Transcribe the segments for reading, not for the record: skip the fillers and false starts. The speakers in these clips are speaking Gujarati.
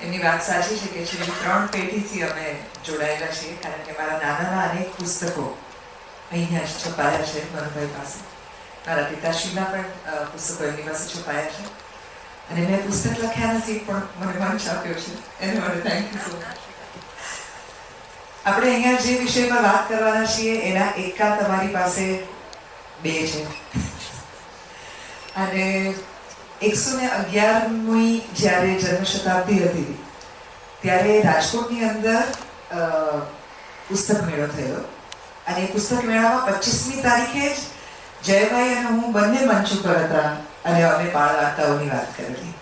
એમની વાત સાચી છે કે છેલ્લી 3 પેઢીથી અમે જોડાયેલા છીએ, કારણ કે મારા નાનાના અનેક પુસ્તકો અહીંયા જ છપાયા છે મનુભાઈ પાસે. મારા પિતાશ્રીના પણ પુસ્તકો એમની પાસે છપાયા છે અને મેં પુસ્તક લખ્યા નથી પણ મને મંચ આપ્યો છે, એને માટે થેન્ક યુ સો મચ. આપણે અહીંયા જે વિષય પર વાત કરવાના છીએ એના એકા તમારી પાસે 2 છે અને 111મી જ્યારે જન્મ શતાબ્દી હતી ત્યારે રાજકોટની અંદર પુસ્તક મેળો થયો અને એ પુસ્તક મેળામાં 25મી તારીખે જ જયભાઈ અને હું બંને મંચ ઉપર હતા અને અમે બાળ વાર્તાઓની વાત કરેલી.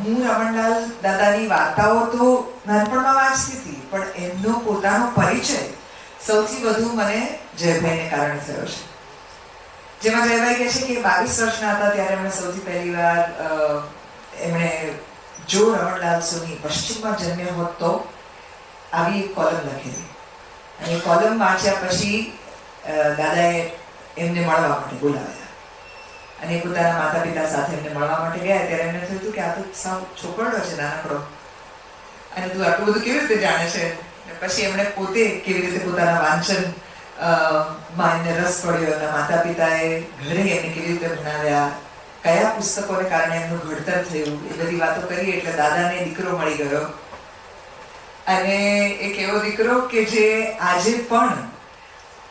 હું રમણલાલ દાદાની વાર્તાઓ તો નાનપણમાં વાંચતી હતી, પણ એમનો પોતાનો પરિચય સૌથી વધુ મને જયભાઈને કારણે થયો છે. જેમાં જયભાઈ કહે છે કે 22 વર્ષના હતા ત્યારે એમણે સૌથી પહેલી વાર એમણે જો રમણલાલ સોની પશ્ચિમમાં જન્મ્યો હોત તો આવી એક કોલમ લખેલી અને એ કોલમ વાંચ્યા પછી દાદાએ એમને મળવા માટે બોલાવ્યા અને પોતાના માતા પિતા સાથે એમને મળવા માટે ગયા. ત્યારે એમને થયું હતું કે આ તો સાવ છોકરડો છે, નાનકડો, અને તું આટલું બધું કેવી રીતે જાણે છે. પછી એમણે પોતે કેવી રીતે પોતાના વાંચન માં એમને રસ પડ્યો, એમના માતા પિતાએ ઘરે એમને કેવી રીતે ભણાવ્યા, કયા પુસ્તકોને કારણે એમનું ઘડતર થયું, એ બધી વાતો કરી. એટલે દાદાને દીકરો મળી ગયો અને એક એવો દીકરો કે જે આજે પણ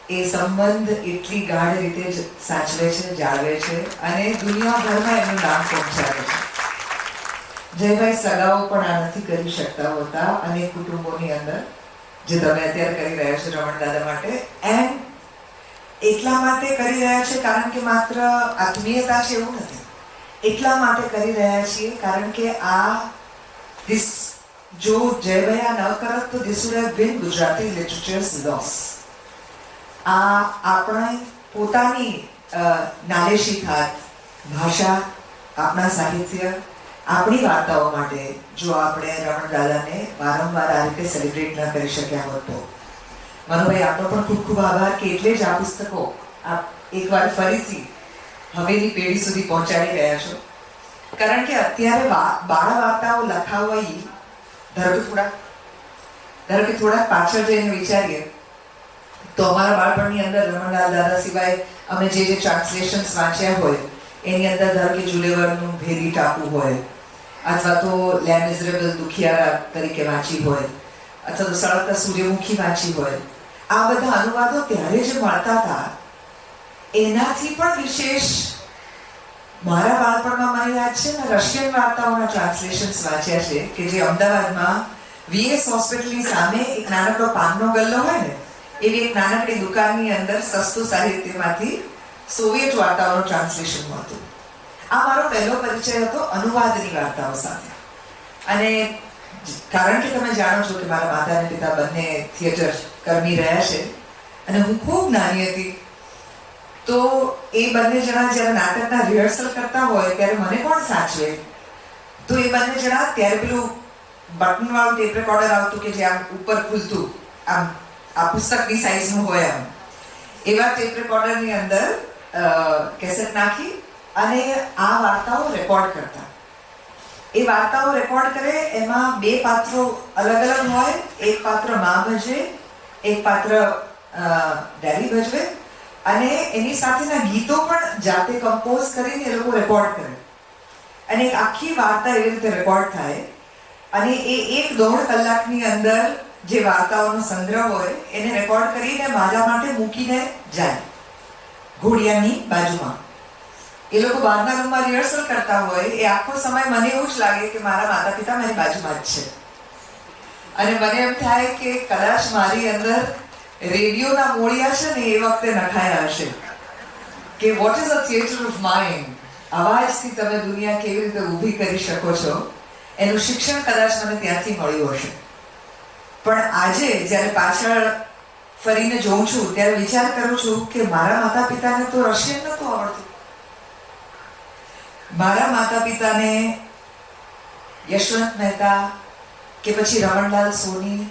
એ સંબંધ એટલી ગાઢ રીતે સાચવે છે, જાળવે છે અને દુનિયાભરમાં એનું નામ પહોંચાડે છે. જયભાઈ સગાઓ પણ આ નથી કરી શકતા હોતા અને કુટુંબોની અંદર જે તમે અત્યારે કરી રહ્યા છો રમણ દાદા માટે, એન્ડ એટલા માટે કરી રહ્યા છે કારણ કે માત્ર આત્મીયતા છે એવું નથી, એટલા માટે કરી રહ્યા છીએ કારણ કે જો જયભાઈ આ ન કરત તો this would have been Gujarati literature's loss. આ આપણે પોતાની નાલેશી થાત ભાષા, આપણા સાહિત્ય, આપણી વાર્તાઓ માટે જો આપણે રમણ દાદાને વારંવાર આ રીતે સેલિબ્રેટ ન કરી શક્યા હોત તો. મનુભાઈ, આપનો પણ ખૂબ ખૂબ આભાર કે એટલે જ આ પુસ્તકો આપ એકવાર ફરીથી હવેની પેઢી સુધી પહોંચાડી રહ્યા છો. કારણ કે અત્યારે બાળ વાર્તાઓ લખાવવી, ધારો કે થોડાક પાછળ જઈને વિચારીએ તો અમારા બાળપણની અંદર રમણલાલ દાદા સિવાય અમે જે ટ્રાન્સલેશન્સ વાંચ્યા હોય એની અંદર ધારો કે જુલેવરનું ભેદી ટાપુ હોય, અથવા તો લે મિઝરેબલ દુખિયારા તરીકે વાંચી હોય, અથવા તો સળગતા સૂર્યમુખી વાંચી હોય. આ બધા અનુવાદો ત્યારે જે મળતા હતા એનાથી પણ વિશેષ મારા બાળપણમાં મને યાદ છે ને રશિયન વાર્તાઓના ટ્રાન્સલેશન્સ વાંચ્યા છે કે જે અમદાવાદમાં VS હોસ્પિટલની સામે એક નાનકડો પાનનો ગલ્લો હોય ને એવી એક નાનકડી દુકાનની અંદર સસ્તું સાહિત્યમાંથી સોવિયત વાર્તાઓનું ટ્રાન્સલેશન મળતું. આ મારો પહેલો પરિચય હતો અનુવાદની વાર્તાઓ સાથે. અને કારણ કે તમે જાણો છો કે મારા માતા અને પિતા બંને થિયેટર કર્મી રહ્યા છે અને હું ખૂબ નાની હતી તો એ બંને જણા જ્યારે નાટકના રિહર્સલ કરતા હોય ત્યારે મને કોણ સાચવે? તો એ બંને જણા ત્યારે પેલું બટન વાળું ટેપ રેકોર્ડર આવતું કે જે આમ ઉપર ખુલતું, આમ આ પુસ્તકની સાઈઝનું હોય આમ, એવા ટેપ રેકોર્ડરની અંદર કેસેટ નાખી અને આ વાર્તાઓ રેકોર્ડ કરતા. એ વાર્તાઓ રેકોર્ડ કરે એમાં 2 પાત્રો અલગ અલગ હોય, એક પાત્ર માં ભજવે, એક પાત્ર ડેડી ભજવે અને એની સાથેના ગીતો પણ જાતે કમ્પોઝ કરીને એ લોકો રેકોર્ડ કરે અને એક આખી વાર્તા એવી રીતે રેકોર્ડ થાય અને એ 1-1.5 કલાકની અંદર જે વાર્તાઓનો સંગ્રહ હોય એને રેકોર્ડ કરીને મારા માટે મૂકીને જાય ઘોડિયાની બાજુમાં. એ લોકો બહારના રૂમમાં રિહર્સલ કરતા હોય એ આખો સમય મને એવું જ લાગે કે મારા માતા પિતા મારી બાજુમાં જ છે અને મને એમ થાય કે કદાચ મારી અંદર રેડિયોના મોડિયા છે ને એ વખતે નખાયા હશે કે what is a theatre of mind. અવાજથી તમે દુનિયા કેવી રીતે ઊભી કરી શકો છો એનું શિક્ષણ કદાચ મને ત્યાંથી મળ્યું હશે. પણ આજે જ્યારે પાછળ ફરીને જોઉં છું ત્યારે વિચાર કરું છું કે મારા માતા પિતાને તો રશિયન નહોતું આવડતું. મારા માતા પિતાને યશવંત મહેતા કે પછી રમણલાલ સોની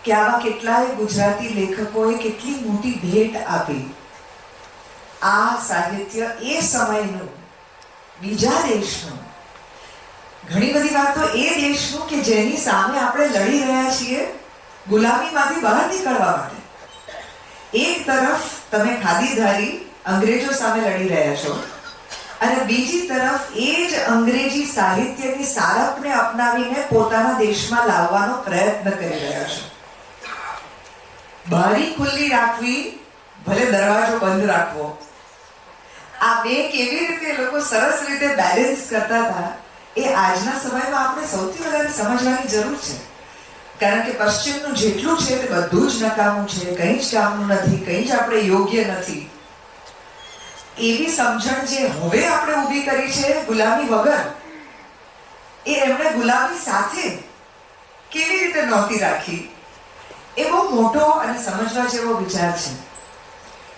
કે આવા કેટલાય ગુજરાતી લેખકોએ કેટલી મોટી ભેટ આપી. આ સાહિત્ય એ સમયનું બીજા દેશનું ઘણી બધી વાત તો એ દેશનું કે જેની સામે આપણે લડી રહ્યા છીએ ગુલામીમાંથી બહાર નીકળવા માટે. એક તરફ તમે ખાદીધારી અંગ્રેજો સામે લડી રહ્યા છો અને બીજી તરફ એ જ અંગ્રેજી સાહિત્યની સારપને અપનાવીને પોતાના દેશમાં લાવવાનો પ્રયત્ન કરી રહ્યા છો. બારી ખુલ્લી રાખવી, ભલે દરવાજો બંધ રાખવો, આ બે કેવી રીતે લોકો સરસ રીતે બેલેન્સ કરતા હતા એ આજના સમયમાં આપણે સૌથી વધારે સમજવાની જરૂર છે. કારણ કે પશ્ચિમનું જેટલું છે તે બધું જ નકામું છે, કંઈ જ કામનું નથી, કંઈ જ આપણે યોગ્ય નથી. એવી સમજણ જે હવે આપણે ઊભી કરી છે ગુલામી વગર, એ એમણે ગુલામી સાથે કેવી રીતે નહોતી રાખી, એ બહુ મોટો અને સમજવા જેવો વિચાર છે.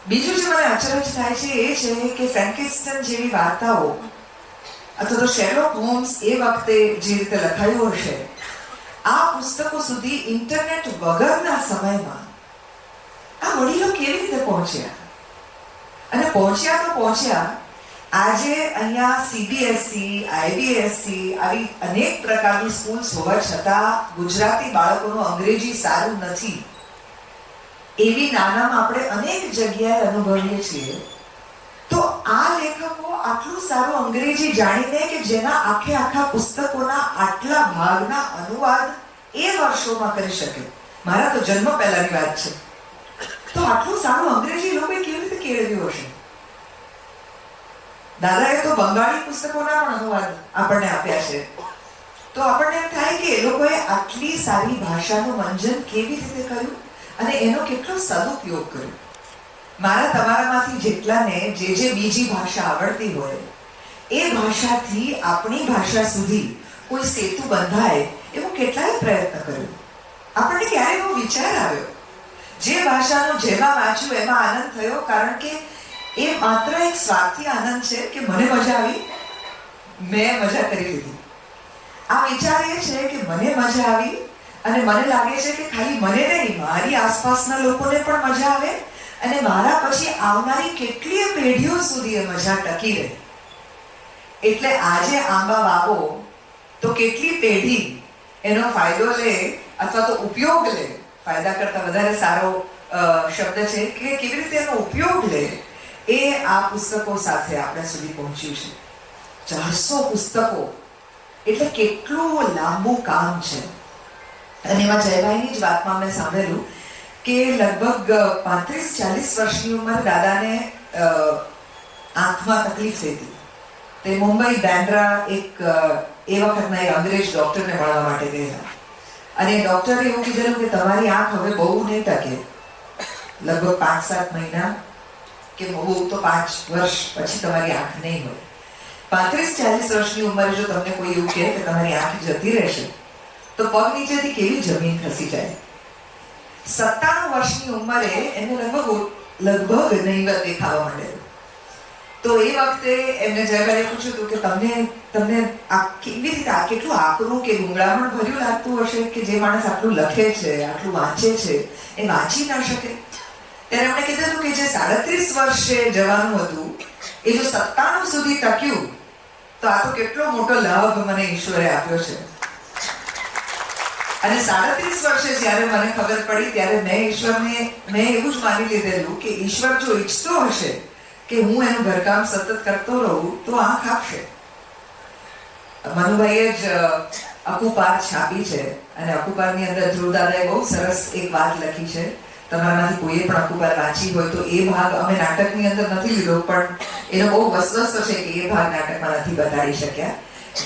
બીજું જે મને અચરજ થાય છે એ છે કે ફ્રેન્કેન્સ્ટાઇન જેવી વાર્તાઓ અથવા તો શેરલોક હોમ્સ એ વખતે જે રીતે લખાયું હશે, આ પુસ્તકો સુધી ઇન્ટરનેટ વગરના સમયમાં આ વડીલો કેવી રીતે પહોંચ્યા? અને પહોંચ્યા તો પહોંચ્યા. આજે અહીંયા સીબીએસઈ, આઈબીએસઈ આવી અનેક પ્રકારની સ્કૂલ્સ હોવા છતાં ગુજરાતી બાળકોનું અંગ્રેજી સારું નથી એવી નાનામાં આપણે અનેક જગ્યાએ અનુભવીએ છીએ. તો આ લેખકો આટલું સારું અંગ્રેજી જાણીને કે જેના આખા પુસ્તકોના આટલા ભાગના અનુવાદ એ વર્ષોમાં કરી શકે, મારા તો જન્મ પહેલાની વાત છે, તો આટલું સારું અંગ્રેજી લોકોએ કેવી રીતે કેળવ્યું હશે? દાદાએ તો બંગાળી પુસ્તકોના પણ અનુવાદ આપણને આપ્યા છે. તો આપણને એમ થાય કે એ લોકોએ આટલી સારી ભાષાનું મંજન કેવી રીતે કર્યું અને એનો કેટલો સદુપયોગ કર્યો. મારા તમારામાંથી જેટલાને જે બીજી ભાષા આવડતી હોય એ ભાષાથી આપણી ભાષા સુધી કોઈ સેતુ બંધાય એવો કેટલાય પ્રયત્ન કર્યો. આપણને ક્યારે એવો વિચાર આવ્યો? જે ભાષાનું જેમાં વાંચ્યું એમાં આનંદ થયો, કારણ કે એ માત્ર એક સ્વાર્થી આનંદ છે કે મને મજા આવી, મેં મજા કરી લીધી. આ વિચાર એ છે કે મને મજા આવી અને મને લાગે છે કે ખાલી મને નહીં, મારી આસપાસના લોકોને પણ મજા આવે અને મારા પછી આવનારી કેટલીય પેઢીઓ સુધી એ મજા ટકી રહે. એટલે આજે આંબા વાવો તો કેટલી પેઢી એનો ફાયદો લે અથવા તો ઉપયોગ લે, ફાયદા કરતા વધારે સારો શબ્દ છે કે કેવી રીતે એનો ઉપયોગ લે, એ આ પુસ્તકો સાથે આપણે સુધી પહોંચ્યું છે. 400 પુસ્તકો એટલે કેટલું લાંબુ કામ છે. અને એમાં જયભાઈની જ વાતમાં મેં સાંભળેલું કે લગભગ 35-40 વર્ષની ઉંમર દાદાને આંખમાં તકલીફ હતી. તે મુંબઈ બેન્ડ્રા એક એ વખતના એક અંગ્રેજ ડોક્ટરને મળવા માટે ગયેલા અને ડોક્ટરે એવું કીધેલું કે તમારી આંખ હવે બહુ નહીં ટકે, લગભગ 5-7 મહિના કે બહુ તો 5 વર્ષ પછી તમારી આંખ નહીં હોય. 35-40 વર્ષની ઉંમરે જો તમને કોઈ એવું કહે કે તમારી આંખ જતી રહેશે તો પગ નીચેથી કેવી જમીન ખસી જાય. 97 વર્ષની ઉંમરે એને લગભગ નહીવત દેખાવા માંડેલું. તો એ વખતે એમને જયભાઈએ પૂછ્યું હતું કે તમને આ કેવી રીતે, આ કેટલું આકરું કે ગુંગળામણ ભર્યું લાગતું હશે કે જે માણસ આટલું લખે છે, આટલું વાંચે છે, એ વાંચી ના શકે. ત્યારે એમણે કીધું કે જે 37 વર્ષે જવાનું હતું એ જો 97 સુધી ટક્યું તો આ તો કેટલો મોટો લાભ મને ઈશ્વરે આપ્યો છે. અને 37 વર્ષે જ્યારે મને ખબર પડી ત્યારે મેં એવું જ માની લીધેલું કે ઈશ્વર જો ઈચ્છતો હશે કે હું એનું ઘરકામ સતત કરતો રહું તો આંખ આપશે. મનુભાઈએ જ અકુપાર છાપી છે અને અકુપારની અંદર ધ્રુવ દાદાએ બહુ સરસ એક વાત લખી છે. તમારામાંથી કોઈએ પણ અકુપાર વાંચી હોય તો એ ભાગ અમે નાટકની અંદર નથી લીધો, પણ એનો બહુ વસવસો છે કે એ ભાગ નાટકમાં નથી બતાડી શક્યા.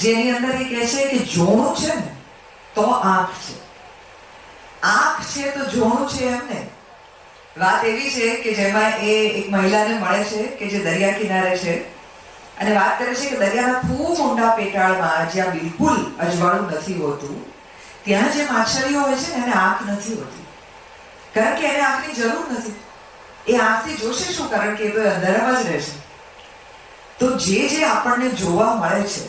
જેની અંદર એ કહે છે કે જોણું છે ને તો આંખ છે, આંખ છે તો જોણું છે. એમને વાત એવી છે કે જેમાં એ એક મહિલાને મળે છે કે જે દરિયા કિનારે છે અને વાત કરે છે કે દરિયાના ખૂબ ઊંડા પેટાળમાં જ્યાં બિલકુલ અજવાળું નથી હોતું ત્યાં જે માછલીઓ હોય છે ને એને આંખ નથી હોતી, કારણ કે એને આંખની જરૂર નથી. એ આંખથી જોશે શું? કારણ કે એ તો અંધારામાં જ રહે છે. તો જે આપણને જોવા મળે છે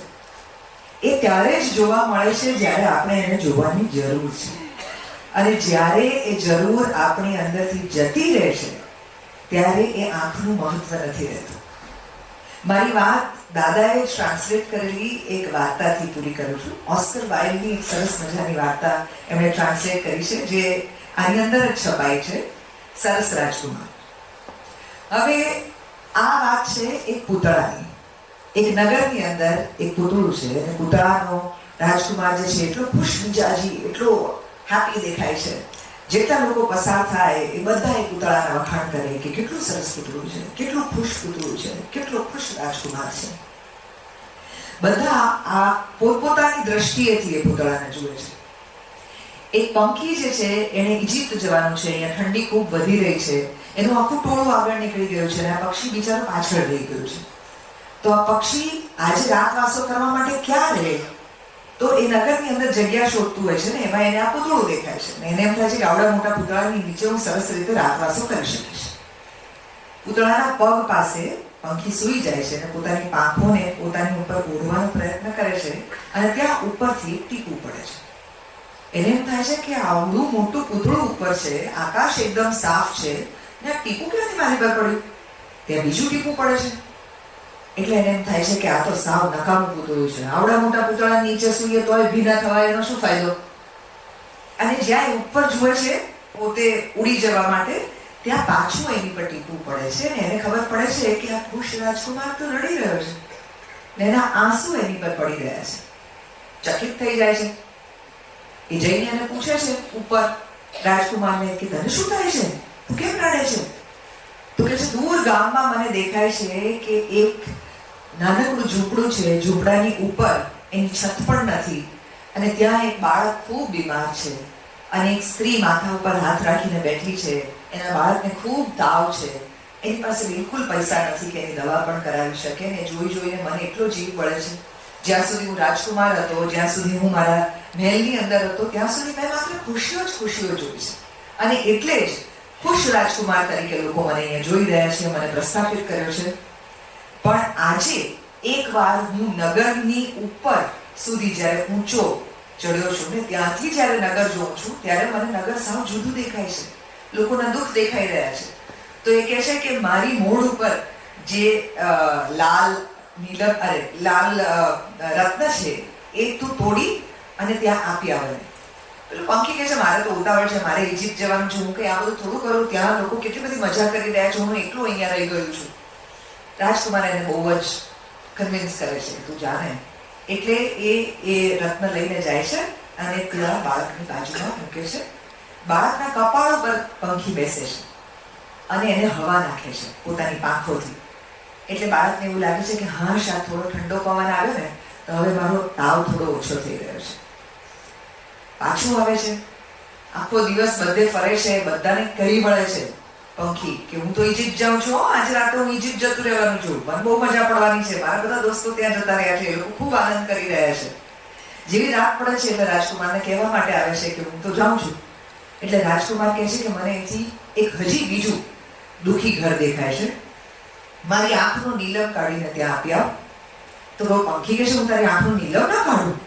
એ ત્યારે જ જોવા મળે છે જ્યારે આપણે એને જોવાની જરૂર છે. અને જ્યારે એ જરૂર આપણી અંદરથી જતી રહે છે ત્યારે એ આંખનું મહત્વ નથી રહેતું. મારી વાત દાદાએ ટ્રાન્સલેટ કરેલી એક વાર્તાથી પૂરી કરું છું. ઓસ્કર વાઇલ્ડની એક સરસ મજાની વાર્તા એમણે ટ્રાન્સલેટ કરી છે, જે આની અંદર જ છપાઈ છે, સરસ રાજકુમાર. હવે આ વાત છે એક પૂતળાની. એક નગરની અંદર એક પૂતળું છે અને પૂતળાનો રાજકુમાર જે છે એટલો ખુશ મિજાજી, એટલો હેપી દેખાય છે. જેટલા લોકો પસાર થાય એ બધા એ પૂતળાના વખાણ કરે કે કેટલું સરસ પૂતળું છે, કેટલું ખુશ પૂતળું છે, કેટલો ખુશ રાજકુમાર છે. બધા આ પોતપોતાની દ્રષ્ટિએથી એ પૂતળાને જુએ છે. એક પંખી જે છે એને ઇજિપ્ત જવાનું છે, અહીંયા ઠંડી ખૂબ વધી રહી છે, એનું આખું ટોળું આગળ નીકળી ગયું છે અને આ પક્ષી બિચારો પાછળ રહી ગયું છે. તો આ પક્ષી આજે રાતવાસો કરવા માટે ક્યાં રહે? તો એ નગરની અંદર જગ્યા શોધતું હોય છે ને, એમાં એને આ પૂતળું દેખાય છે ને એને એમ થાય છે કે આવડા મોટા પૂતળાની નીચે હું સરસ રીતે રાતવાસો કરી શકીશ. પૂતળાના પગ પાસે પંખી સૂઈ જાય છે અને પોતાની પાંખોને પોતાની ઉપર ઓઢવાનો પ્રયત્ન કરે છે અને ત્યાં ઉપરથી ટીપું પડે છે. એને એમ થાય છે કે આવડું મોટું પૂતળું ઉપર છે, આકાશ એકદમ સાફ છે ને આ ટીપું ક્યાંથી મારી પર પડ્યું? ત્યાં બીજું ટીપું પડે છે. એટલે એને એમ થાય છે કે આ તો સાવ નકામું પૂતળું છે. આવડા મોટા પૂતળા નીચે સૂઈએ તોય ભીના થવાય, એનો શું ફાયદો? અને જ્યાં ઉપર જુએ છે પોતે ઉડી જવા માટે, ત્યાં પાછું એની પર ટીપું પડે છે ને એને ખબર પડે છે કે આ ખુશ રાજકુમાર તો રડી રહ્યો છે ને એના આંસુ એની પર પડી રહ્યા છે. ચકિત થઈ જાય છે. એ જઈને એને પૂછે છે ઉપર રાજકુમારને કે તને શું થાય છે, તું કેમ રડે છે? તો કે છે દૂર ગામમાં મને દેખાય છે કે એક નાનકડું ઝૂંપડું છે, ઝૂંપડાની ઉપર એની છત પણ નથી અને ત્યાં એક બાળક ખૂબ બીમાર છે અને એક સ્ત્રી માથા ઉપર હાથ રાખીને બેઠી છે. એના બાળકને ખૂબ તાવ છે, એની પાસે બિલકુલ પૈસા નથી કે એની દવા પણ કરાવી શકે ને જોઈ જોઈને મને એટલો જીવ બળે છે. જ્યાં સુધી હું રાજકુમાર હતો, જ્યાં સુધી હું મારા મહેલની અંદર હતો, ત્યાં સુધી મેં માત્ર ખુશીઓ જ ખુશીઓ જોઈ છે અને એટલે જ ખુશ રાજકુમાર તરીકે લોકો મને અહીંયા જોઈ રહ્યા છે, મને પ્રસ્થાપિત કર્યો છે. પણ આજે એકવાર હું નગરની ઉપર સુધી જ્યારે ઊંચો ચડ્યો છું ને, ત્યાંથી જ્યારે નગર જોઉં છું ત્યારે મને નગર સાવ જુદું દેખાય છે. લોકોના દુઃખ દેખાઈ રહ્યા છે. તો એ કહે છે કે મારી મોઢ ઉપર જે લાલ રત્ન છે એ તું તોડી અને ત્યાં આપી આવે. પેલું પંખી કહે છે મારે તો ઉતાવળ છે, મારે ઇજિપ્ત જવાનું છે, હું કઈ આ બધું થોડું કરું, ત્યાં લોકો કેટલી બધી મજા કરી રહ્યા છે, હું એકલું અહીંયા રહી ગયું છું. રાજકુમાર એને બહુ જ કન્વિન્સ કરે છે તું જાણે. એટલે એ રત્ન લઈને જાય છે અને ત્યાં બાળકની બાજુમાં મૂકે છે. બાળકના કપાળ પર પંખી બેસે છે અને એને હવા નાખે છે પોતાની પાંખોથી. એટલે બાળકને એવું લાગે છે કે હા શા થોડો ઠંડો પવન આવ્યો ને તો હવે મારો તાવ થોડો ઓછો થઈ ગયો છે. પાછું આવે છે, આખો દિવસ બધે ફરે છે, બધાને કહી વળે છે પંખી કે હું તો ઇજિપ્ત જાઉં છું, આજે રાતે હું ઇજિપ્ત જતું રહેવાનું છું, મને બહુ મજા પડવાની છે, મારા બધા દોસ્તો ત્યાં જતા રહ્યા છે, એ લોકો ખૂબ આનંદ કરી રહ્યા છે. જેવી રાત પડે છે એટલે રાજકુમારને કહેવા માટે આવે છે કે હું તો જાઉં છું. એટલે રાજકુમાર કહે છે કે મને અહીંથી એક હજી બીજું દુઃખી ઘર દેખાય છે, મારી આંખનું નીલમ કાઢીને ત્યાં આપી આવ. તો પંખી કહે છે હું તારી આંખનું નીલમ ના કાઢું?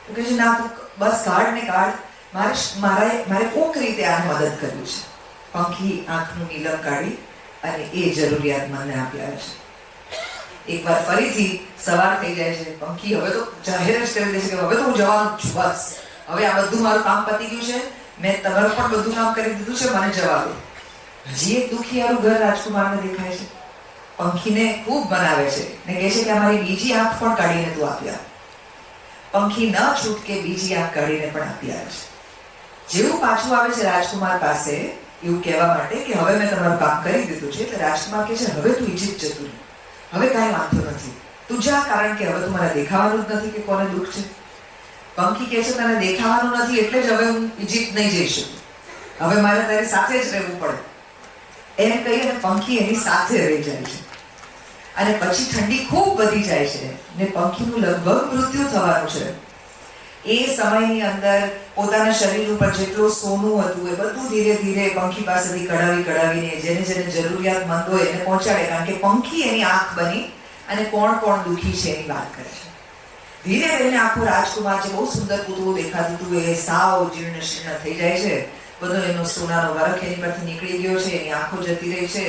તો કહે છે ના તું બસ કાઢ ને કાઢ, મારે કોક રીતે આને મદદ કરવી છે. પંખી આંખનું નીલમ કાઢી અને એ જરૂરિયાતમંદને આપી આવે છે. એકવાર ફરીથી સવાર થઈ જાય છે. પંખી હવે તો જાહેર જ કરી દે છે કે હવે તો હું જવાનું છું, બસ હવે આ બધું મારું કામ પતી ગયું છે, મેં તમારું પણ બધું કામ કરી દીધું છે, મને જવા દો. હજી એક દુખિયારું ઘર રાજકુમારને દેખાય છે. પંખીને ખૂબ બનાવે છે ને કહે છે કે અમારી બીજી આંખ પણ કાઢીને તું આપી આવ. પંખી ન છૂટકે બીજી આંખ કાઢીને પણ આપી આવે છે. જેવું પાછું આવે છે રાજકુમાર પાસે એવું કહેવા માટે કે હવે મેં તમારું કામ કરી દીધું છે, એટલે રાજકુમાર કહે છે હવે તું ઇજિપ્ત જતું રહે, હવે કાંઈ વાંધો નથી, તું જા, કારણ કે હવે તું મને દેખાવાનું જ નથી કે કોને દુઃખ છે. પંખી કહે છે તને દેખાવાનું નથી એટલે જ હવે હું ઇજિપ્ત નહીં જઈ શકું, હવે મારે તારી સાથે જ રહેવું પડે. એમ કહી અને પંખી એની સાથે રહી જાય છે. અને પછી ઠંડી ખૂબ વધી જાય છે ને પંખીનું લગભગ મૃત્યુ થવાનું છે. એ સમયની અંદર પોતાના શરીર ઉપર જેટલું સોનું હતું એ બધું ધીરે ધીરે પંખી પાસેથી કઢાવીને જેને જરૂરિયાતમંદ હોય એને પહોંચાડે, કારણ કે પંખી એની આંખ બની અને કોણ કોણ દુઃખી છે એની વાત કરે છે. ધીરે ધીરે આખું રાજકુમાર જે બહુ સુંદર પૂતળું દેખાતું હતું એ સાવ જીર્ણ શીર્ણ થઈ જાય છે. બધો એનો સોનાનો વરખ એની પરથી નીકળી ગયો છે, એની આંખો જતી રહી છે,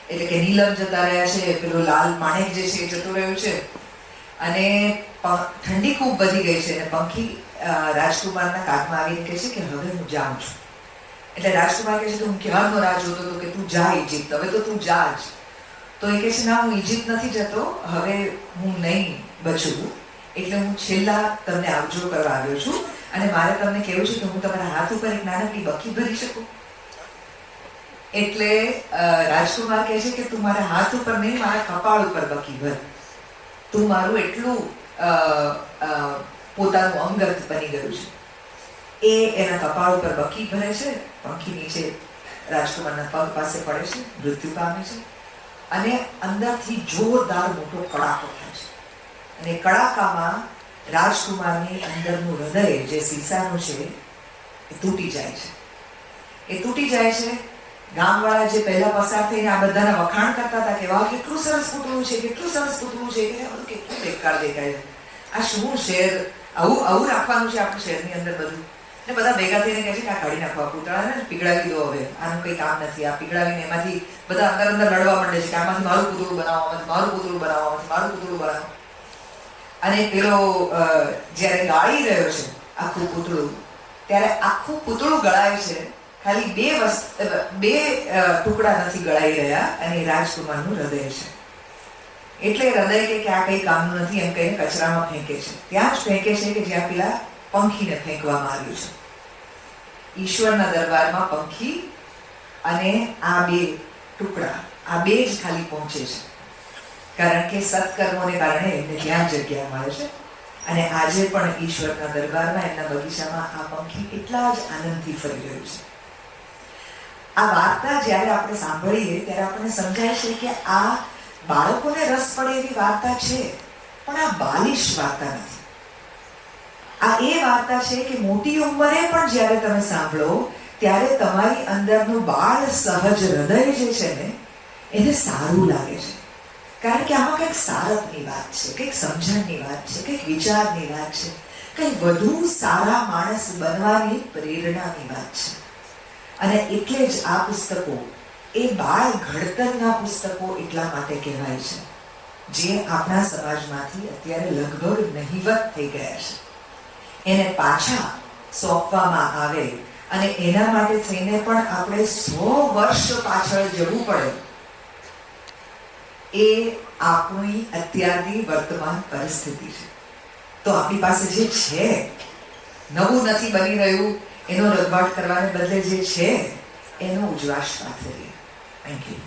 એટલે કે નીલમ જતા રહ્યા છે, પેલો લાલ માણેક જે છે એ જતો રહ્યો છે, અને ઠંડી ખૂબ વધી ગઈ છે, અને પંખી રાજકુમારના કાખમાં આવીને કહે છે કે હવે હું જાઉં છું. એટલે રાજકુમાર કહે છે કે હું ક્યારનો રાહ જોતો હતો કે તું જા ઇજિપ્ત, હવે તો તું જા જ. તો એ કહે છે ના, હું ઇજિપ્ત નથી જતો, હવે હું નહીં બચું, એટલે હું છેલ્લા તમને આવજો કરવા આવ્યો છું, અને મારે તમને કહેવું છે કે હું તમારા હાથ ઉપર એક નાનકડી બખી ભરી શકું. એટલે રાજકુમાર કહે છે કે તું મારા હાથ ઉપર નહીં, મારા કપાળ ઉપર બખી ભર. તું મારું એટલું પોતાનું અંગત બની ગયું છે. એ એના કપાળ ઉપર બખી ભરે છે, પંખી નીચે રાજકુમારના પગ પાસે પડે છે, મૃત્યુ પામે છે, અને અંદરથી જોરદાર મોટો કડાકો થાય છે, અને કડાકામાં રાજકુમારની અંદરનું હૃદય જે સીસાનું છે એ તૂટી જાય છે. એ તૂટી જાય છે. ગામવાળા જે પહેલા પસાર થઈને આ બધાના વખાણ કરતા હતા કે વાહ કેટલું સરસ પૂતળું છે, કેટલું સરસ પૂતળું છે, કેટલું બેકાર દેખાય છે, આ શું શહેર, આવું રાખવાનું છે આપણે શહેરની અંદર બધું. ને બધા ભેગા થઈને કહે છે કે આ કાઢી નાખવા પૂતળાને, પીગળાવી દો, હવે આનું કંઈ કામ નથી. આ પીગળાવીને એમાંથી બધા અંદર લડવા માંડે છે કે આમાંથી મારું પૂતળું બનાવો, આમાંથી મારું પૂતળું બનાવો, આમાંથી મારું પૂતળું બનાવો. અને પેલો જ્યારે ગાળી રહ્યો છે આખું પૂતળું, ત્યારે આખું પૂતળું ગળાય છે, ખાલી બે ટુકડા નથી ગળાઈ રહ્યા, અને રાજકુમારનું હૃદય છે. એટલે હૃદય કે આ કઈ કામનું નથી એમ કહીને કચરામાં ફેંકે છે. ત્યાં જ ફેંકે છે કે જ્યાં પેલા પંખીને ફેંકવામાં આવ્યું છે. ઈશ્વરના દરબારમાં પંખી અને આ બે ટુકડા, આ બે જ ખાલી પહોંચે છે, કારણ કે સત્કર્મોને કારણે એમને ત્યાં જગ્યા મળે છે. અને આજે પણ ઈશ્વરના દરબારમાં એમના બગીચામાં આ પંખી એટલા જ આનંદથી ફરી રહ્યું છે. આ વાર્તા જ્યારે આપણે સાંભળીએ ત્યારે આપણને સમજાય છે કે આ બાળકોને રસ પડે એવી વાર્તા છે, પણ આ બાલિશ વાર્તા નથી. આ એ વાર્તા છે કે મોટી ઉંમરે પણ જ્યારે તમે સાંભળો ત્યારે તમારી અંદરનું બાળ સહજ હૃદય જે છે ને એને સારું લાગે છે, કારણ કે આમાં કંઈક સારથની વાત છે, કંઈક સમજણની વાત છે, કંઈક વિચારની વાત છે, કંઈક વધુ સારા માણસ બનવાની પ્રેરણાની વાત છે. અને એટલે જ આ પુસ્તકો એ બાળ ઘડતરના પુસ્તકો એટલા માટે કહેવાય છે, જે આપણા સમાજમાંથી અત્યારે લગભગ નહિવત થઈ ગયા છે. એને પાછા સોંપવામાં આવે અને એના માટે થઈને પણ આપણે 100 વર્ષ પાછળ જવું પડે, એ આપણી અત્યારની વર્તમાન પરિસ્થિતિ છે. તો આપણી પાસે જે છે, નવું નથી બની રહ્યું, એનો રગબાટ કરવાને બદલે જે છે એનો ઉજ્વાસ પાથરીએ. Thank you.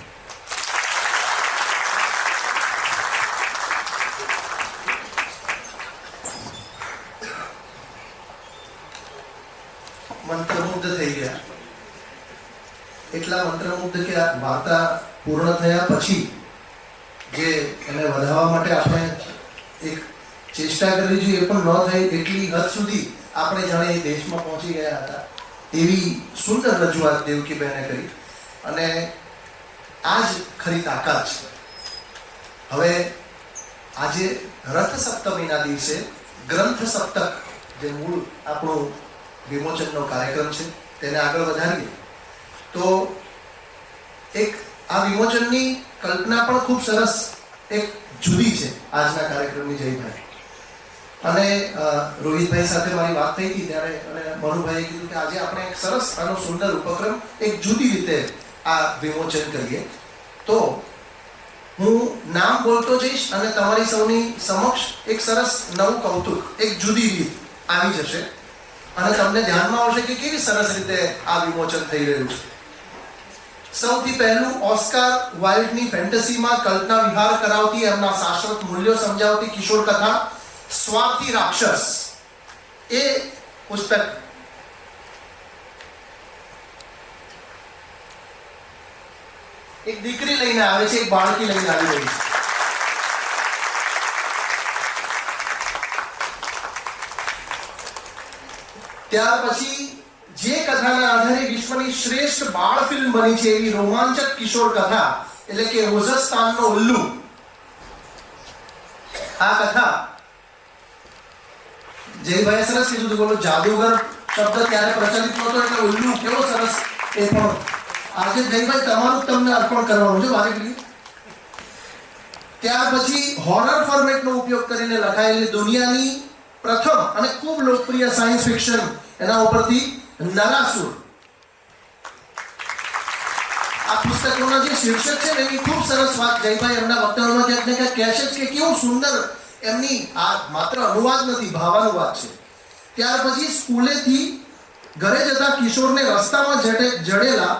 મંત્રમુગ્ધ થઈ ગયા. એટલા મંત્રમુગ્ધ કે આ વાર્તા પૂર્ણ થયા પછી જે એને વધારવા માટે આપણે એક ચેષ્ટા કરવી જોઈએ, એ પણ ન થઈ એટલી હદ સુધી આપણે જાણે એ દેશમાં પહોંચી ગયા હતા. એવી સુંદર રજૂઆત દેવકીબેને કરી, અને આ જ ખરી તાકાત છે. હવે આજે રથ સપ્તમીના દિવસે ગ્રંથ સપ્તક, જે મૂળ આપણું વિમોચનનો કાર્યક્રમ છે, તેને આગળ વધારીએ તો એક આ વિમોચનની કલ્પના પણ ખૂબ સરસ એક જુદી છે આજના કાર્યક્રમની. જયભાઈ અને રોહિતભાઈ સાથે મારી વાત થઈ હતી ત્યારે, અને મનુભાઈએ કીધું કે આજે આપણે એક સરસ આનો સુંદર ઉપક્રમ એક જુદી રીતે આ વિમોચન કરીએ. તો હું નામ બોલતો જઈશ અને તમારી સૌની સમક્ષ એક સરસ નવું કૌતુક, એક જુદી રીત આવી જશે, અને તમને ધ્યાનમાં આવશે કે કેવી સરસ રીતે આ વિમોચન થઈ રહ્યું છે. સૌથી પહેલું ઓસ્કાર વાઇલ્ડની ફેન્ટસીમાં કલ્પના વિહાર કરાવતી, એમના શાશ્વત મૂલ્યો સમજાવતી કિશોર કથા સ્વાર્થી રાક્ષસ, એ પુસ્તક એક દીકરી લઈને આવે છે, એક બાળકી લઈને આવી રહી છે. ત્યાર પછી જે કથાના આધારે વિશ્વની શ્રેષ્ઠ બાળ ફિલ્મ બની છે એવી રોમાંચક કિશોર કથા, એટલે કે રોઝસ્તાનનો ઉલ્લુ. આ કથા જયભાઈએ સરસ કીધું હતું, બોલો જાદુગર શબ્દ ત્યારે પ્રચલિત નહોતો, એટલે ઉલ્લુ કેવો સરસ એ પણ આજે જયભાઈ તમારું તમને અર્પણ કરવાનું છે વારેઘડી. ત્યાર પછી હોરર ફોર્મેટનો ઉપયોગ કરીને લખાયેલી દુનિયાની પ્રથમ અને ખૂબ લોકપ્રિય સાયન્સ ફિક્શન, એના ઉપરથી નરાસુર. આ પુસ્તકોના જે શીર્ષક છે ને એની ખૂબ સરસ વાત જયભાઈ એમના વક્તવ્યમાં ક્યાંક ને ક્યાંક કહેશે કે કેવું સુંદર એમની આ માત્ર અનુવાદ નથી, ભાવાનુવાદ છે. ત્યાર પછી સ્કૂલેથી ઘરે જતા કિશોરને રસ્તામાં જડેલા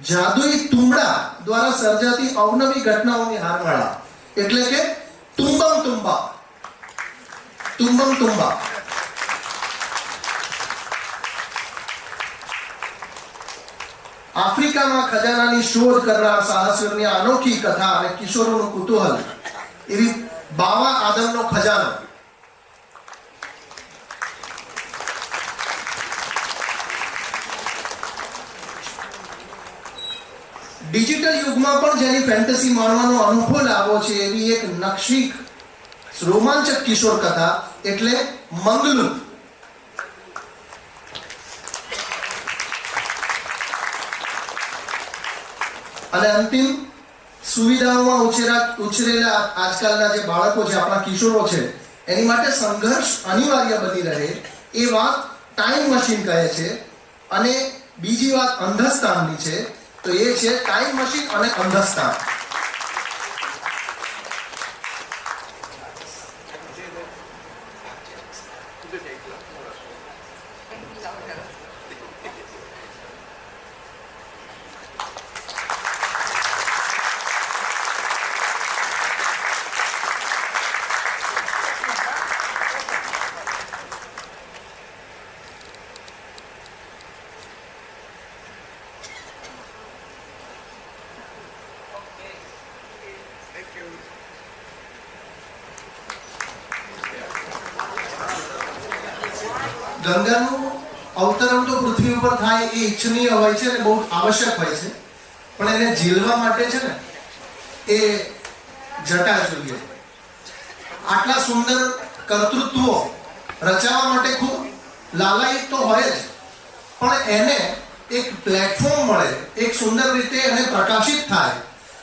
જાદુઈ તુંબડા દ્વારા સર્જાતી અવનવી ઘટનાઓની હારમાળા, એટલે કે તુંબમ તુંબા. તુંબમ તુંબા. આફ્રિકામાં ખજાનાની શોધ કરનાર સાહસીઓની અનોખી કથા અને કિશોરોનું કુતૂહલ, એવી બાવા આદમનો ખજાનો. ડિજિટલ યુગમાં પણ જેની ફેન્ટસી માણવાનો અનુભવ લાવો છે એવી એક નક્ષીક રોમાંચક કિશોર કથા, એટલે મંગલુ. અને અંતિમ, સુવિધાઓમાં ઉછરેલા આજકાલના જે બાળકો છે, આપણા કિશોરો છે, એની માટે સંઘર્ષ અનિવાર્ય બની રહે એ વાત ટાઈમ મશીન કહે છે. અને બીજી વાત અંધસ્તાનની છે, તો એ છે ટાઈમ મશીન અને અંધસ્તાન. ગંગાનું અવતરણ તો પૃથ્વી ઉપર થાય એ ઈચ્છનીય હોય છે અને બહુ આવશ્યક હોય છે, પણ એને ઝીલવા માટે છે ને એ જટા જોઈએ. આટલા સુંદર કર્તૃત્વો રચાવવા માટે ખૂબ લાલાયિત તો હોય જ, પણ એને એક પ્લેટફોર્મ મળે, એક સુંદર રીતે એને પ્રકાશિત થાય,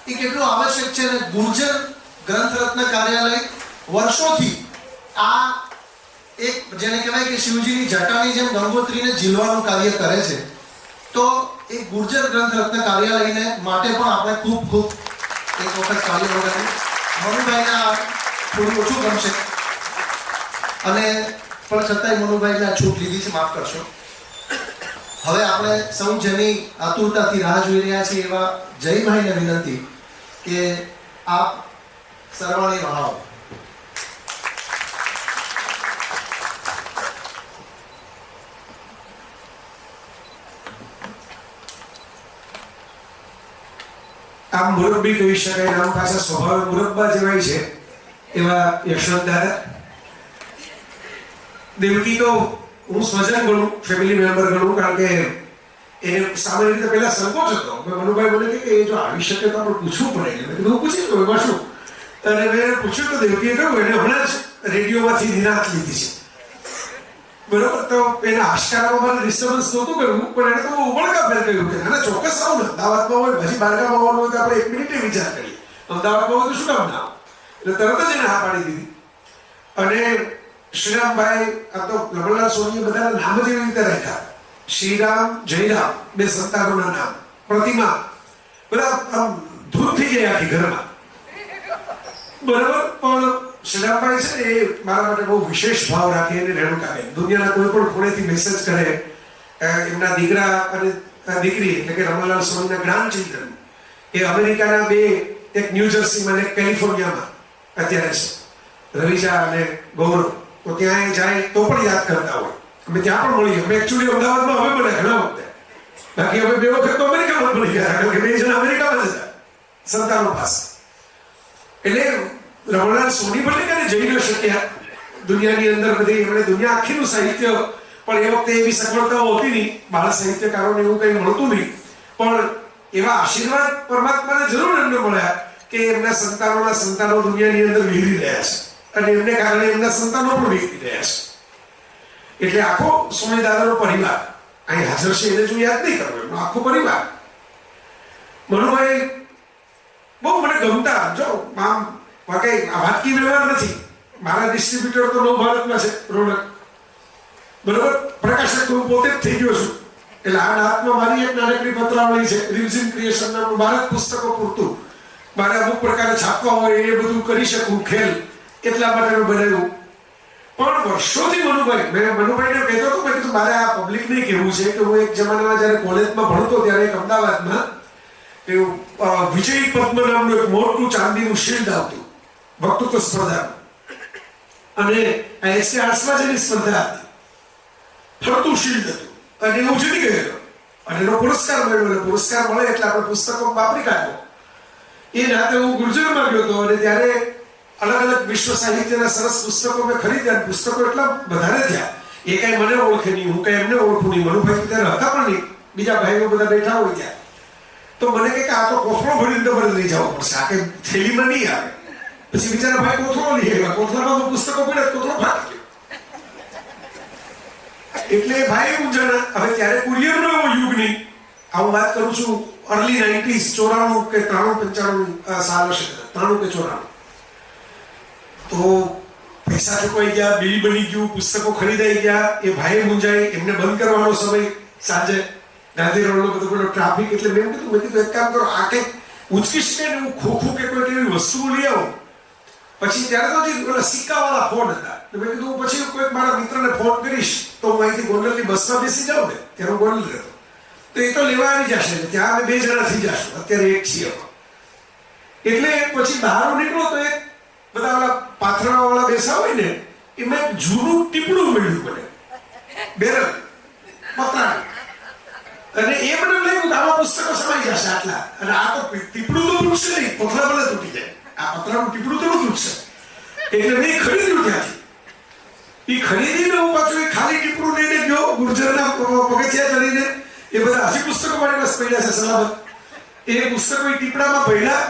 એ કેટલું આવશ્યક છે. અને ગુર્જર ગ્રંથરત્ન કાર્યાલય વર્ષોથી આ એક જેને કહેવાય કે શિવજીની જટાની જેમ ગંગોત્રીને ઝીલવાનું કાર્ય કરે છે. તો એ ગુર્જર ગ્રંથરત્ન કાર્યાલયને માટે પણ આપણે ખૂબ ખૂબ એક વખત તાળી વગાડીએ. મનુભાઈને આ થોડું ઓછું ગમશે અને પણ છતાંય મનુભાઈને આ છૂટ લીધી છે, માફ કરશો. હવે આપણે સૌ જેની આતુરતાથી રાહ જોઈ રહ્યા છીએ એવા જયભાઈને વિનંતી કે આપ સરવાણી વહાવો. આમ મુરબ્બી કહી શકાય, આમ પાછા સ્વભાવે મુરબ્બા જેવાય છે એવા યશવંત દાદા. દેવકી તો હું સ્વજન ગણું, ફેમિલી મેમ્બર ગણું, કારણ કે એને સામાન્ય રીતે પહેલા સંકોચ હતો. મનુભાઈ બોલે કે એ જો આવી શકે તો આપણે પૂછવું પડે. મેં કીધું પૂછી લો, એમાં શું. અને મેં પૂછ્યું તો દેવકીએ કહ્યું એને હમણાં જ રેડિયોમાંથી નિરાત લીધી છે. બરોબર, તો એના આશકારામાં મને ડિસ્ટર્બન્સ નહોતું કરવું, પણ એને તો ઉબળકા ફેર કહ્યું કે ના ચોક્કસ આવું ને, અમદાવાદમાં હોય, પછી બારગામ આવવાનું હોય તો આપણે 1 મિનિટે વિચાર કરીએ, અમદાવાદમાં હોય તો શું કામ ના આવે. એટલે તરત જ એને હા પાડી દીધી. અને શ્રીરામભાઈ, આ તો રમણલાલ સોનીએ બધાના નામ જ એવી રીતે રાખ્યા, શ્રીરામ જયરામ, બે સંતાનોના નામ. પ્રતિમા બધા આમ ધૂળ થઈ ગયા આખી ઘરમાં. બરાબર, પણ શ્રીરામભાઈ છે ને એ મારા માટે બહુ વિશેષ ભાવ રાખે. અને રેણુકાબેન દુનિયાના કોઈ પણ ખૂણેથી મેસેજ કરે, એમના દીકરા અને દીકરી એટલે કે રમણલાલ સોનીના ગ્રાન્ડ ચિલ્ડ્રન એ અમેરિકાના બે, એક ન્યૂજર્સીમાં અને કેલિફોર્નિયામાં અત્યારે છે, રવિજા અને ગૌરવ. તો ત્યાં જાય તો પણ યાદ કરતા હોય. અમે ત્યાં પણ મળીએ. અમે એકચ્યુઅલી અમદાવાદમાં હવે મળે ઘણા વખતે, બાકી અમે 2 વખત તો અમેરિકામાં મળી ગયા, કારણ કે 2 જણા અમેરિકામાં જ હતા સંતાનો પાસે. એટલે રમણલાલ સોની ભલે કે જઈ ન શક્યા દુનિયાની અંદર બધી, એમણે દુનિયા આખીનું સાહિત્ય, પણ એ વખતે એવી સગવડતાઓ હતી નહીં, બાળ સાહિત્યકારોને એવું કંઈ મળતું નહીં. પણ એવા આશીર્વાદ પરમાત્માને જરૂર એમને મળ્યા કે એમના સંતાનોના સંતાનો દુનિયાની અંદર વિહરી રહ્યા છે, અને એમને કારણે એમના સંતાનો પણ વિહરી રહ્યા છે. એટલે આખો સોની દાદાનો પરિવાર અહીં હાજર છે, એને જો યાદ નહીં કરવો, એમનો આખો પરિવાર. મનુભાઈ બહુ મને ગમતા. જો આમ વાકઈ આ વાતકી વ્યવહાર નથી. મારા ડિસ્ટ્રીબ્યુટર તો નવ ભારતમાં છે, રોનક બરોબર, પ્રકાશક તો હું પોતે જ થઈ ગયો છું. એટલે આ હાથમાં મારી એક નાનકડી પત્રાવળી છે, રિવ્ઝિન ક્રિએશન નામનું, ભારત પુસ્તકો પૂરતું મારે અમુક પ્રકારે છાપવા હોય એ બધું કરી શકું ખેલ, એટલા માટે મેં બનાવ્યું. પણ વર્ષોથી મેં મનુભાઈને કહેતો હતો, મેં કીધું મારે આ પબ્લિકને કહેવું છે કે હું એક જમાનામાં જ્યારે કોલેજમાં ભણતો ત્યારે એક અમદાવાદમાં એવું વિજય પદ્મ નામનું એક મોટું ચાંદીનું શિલ્ડ આવતું વક્તૃત્વ સ્પર્ધાનું, અને આ એસટી આર્ટ્સમાં જેની સ્પર્ધા હતી, ફરતું શિલ્ડ હતું, અને હું જીતી ગયેલો અને એનો પુરસ્કાર મળ્યો. એટલે પુરસ્કાર મળે એટલે આપણે પુસ્તકો વાપરી કાઢો. એ રાતે હું ગુર્જરમાં ગયો હતો, અને ત્યારે અલગ અલગ વિશ્વ સાહિત્યના સરસ પુસ્તકો મેં ખરીદ્યા. પુસ્તકો એટલા વધારે થયા, એ કઈ મને ઓળખે નહીં, હું કઈ એમને ઓળખું નહીં. મનુભાઈ ત્યારે હતા પણ નહીં, બીજા ભાઈઓ બધા બેઠા હોય ત્યાં. તો મને કે આ તો કોથળો ભરીને તમારે લઈ જવો પડશે, આ કઈ થેલીમાં નહીં આવે. પછી બિચારા ભાઈ કોથળો લઈ આવ્યા, કોથળામાં તો પુસ્તકો પડે, કોથળો ફાટી ગયો. એટલે ભાઈ મૂંઝાણા. હવે ત્યારે કુરિયરનો એવો યુગ નહીં. આ હું વાત કરું છું અર્લી 90s, 94 કે 93-95 સાલ હશે, 93 કે 94. તો પૈસા ચૂકવાઈ ગયા, બિલ બની ગયું, પુસ્તકો ખરીદાઈ ગયા. એ ભાઈ મૂંઝાય, એમને બંધ કરવાનો સમય સાંજે ગાંધી રોડનો બધો પેલો ટ્રાફિક. એટલે મેં કીધું એક કામ કરો, આ કંઈક ઉચકી શકે ને હું ખોખું કે કોઈ એવી વસ્તુ લઈ આવું. પછી ત્યારે તો જે પેલા સિક્કાવાળા ફોન હતા, મેં કીધું પછી કોઈક મારા મિત્રને ફોન કરીશ તો હું અહીંથી ગોંડલની બસમાં બેસી જાઉં ને, ત્યારે હું ગોંડલ રહેતો, તો એ તો લેવા આવી જશે, ત્યાં અમે 2 જણા થઈ જશું, અત્યારે એક છીએ. એટલે પછી બહાર નીકળો તો એક બધા ઓલા પાથરણા વાળા બેસા હોય ને, એમાં જૂનું ટીપડું મળ્યું મને, બેરલ પતરા, અને એ મને લાગ્યું કે આવા પુસ્તકો સમાઈ જશે આટલા. અને આ તો ટીપડું તો તૂટશે નહીં, પથરા ભલે તૂટી જાય, આ પતરાનું ટીપડું તો તૂટશે. એટલે મેં ખરીદ્યું ત્યાંથી. એ ખરીદીને હું પાછું એ ખાલી ટીપડું લઈને ગયો ગુર્જરના પગથિયા ચડીને. એ બધા હજી પુસ્તકો મારી પાસે પડ્યા છે સલામત. એ પુસ્તકો એ ટીપડામાં પડ્યા.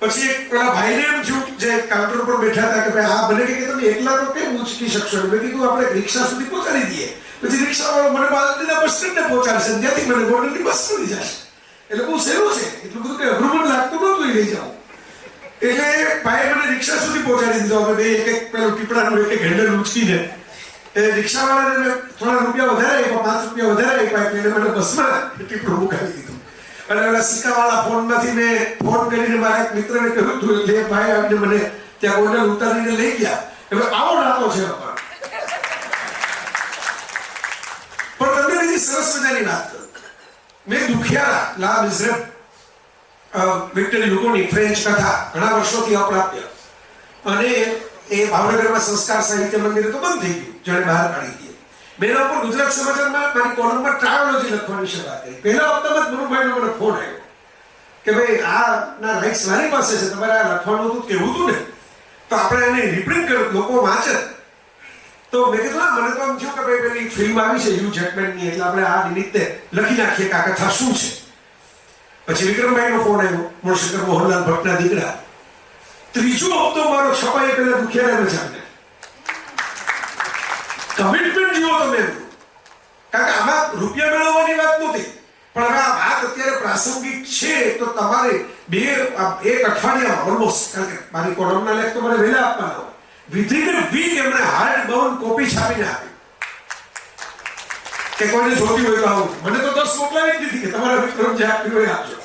પછી એક પેલા ભાઈને એમ થયું જે કાઉન્ટર પર બેઠા હતા કે ભાઈ આ બને કે તમે એકલા તો કેમ ઉચકી શકશો. મેં કીધું આપણે રિક્ષા સુધી પહોંચાડી દઈએ, પછી રિક્ષાવાળો મને બાલદીના બસ સ્ટેન્ડે પહોંચાડશે, ત્યાંથી મને ગોંડલની બસ મળી જશે. એટલે બહુ સહેલું છે, એટલું બધું કઈ અઘરું મને લાગતું નહોતું લઈ જાઉં. એટલે ભાઈ મને રિક્ષા સુધી પહોંચાડી દીધો. અમે બે એક પેલું ટીપડાનું એક હેન્ડલ ઉચકીને એ રિક્ષાવાળાને થોડા રૂપિયા વધારે આપ્યા, 5 રૂપિયા વધારે આપ્યા, એટલે મને બસમાં ટીપડું મુકાવી દીધું. અને ઓલા સિક્કાવાળા ફોનમાંથી મેં ફોન કરીને મારા એક મિત્રને કહ્યું હતું, એટલે ભાઈ આવીને મને ત્યાં ગોંડલ ઉતારીને લઈ ગયા. એટલે આવો નાતો છે. પણ તમને બીજી સરસ મજાની વાત કરું. મેં દુખિયારા લા મિઝરેબ વિક્ટર હ્યુગોની ફ્રેન્ચ કથા ઘણા વર્ષોથી અપ્રાપ્ય, અને એ ભાવનગરમાં સંસ્કાર સાહિત્ય મંદિરે તો બંધ થઈ ગયું, જાણે બહાર કાઢી દીધી. મેં એના ઉપર ગુજરાત સમાચારમાં મારી કોલમમાં ટ્રાયોલોજી લખવાની શરૂઆત કરી. પહેલા હપ્તામાં જ મનુભાઈનો મને ફોન આવ્યો કે ભાઈ આ ના રાઇટ્સ મારી પાસે છે, તમારે આ લખવાનું હતું કેવું હતું ને, તો આપણે એને રિપ્રિન્ટ કર્યું, લોકો વાંચે. તો મેં કીધું મને તો એમ થયું કે ભાઈ પેલી ફિલ્મ આવી છે યુ જેકમેનની, એટલે આપણે આ નિમિત્તે લખી નાખીએ કે આ કથા શું છે. પછી વિક્રમભાઈનો ફોન આવ્યો, મૂળશંકર મોહનલાલ ભટ્ટના દીકરા. ત્રીજો હપ્તો મારો છપાય પેલા દુખિયારાને જાણે. કમિટમેન્ટ જુઓ તમે, કારણ કે આમાં રૂપિયા મેળવવાની વાત નહોતી, પણ હવે આ વાત અત્યારે પ્રાસંગિક છે તો તમારે એક અઠવાડિયામાં ઓલમોસ્ટ, કારણ કે મારી કોલમના લેખ તો મને વહેલા આપવાના હોય, વિધિન અ વીક એમણે હાર્ડ બાઉન્ડ કોપી છાપીને આપી કે કોઈને જોતી હોય તો આવું. મને તો 10 મોકલાવી દીધી કે તમારા વિક્રમ જે આપ્યું હોય આપજો.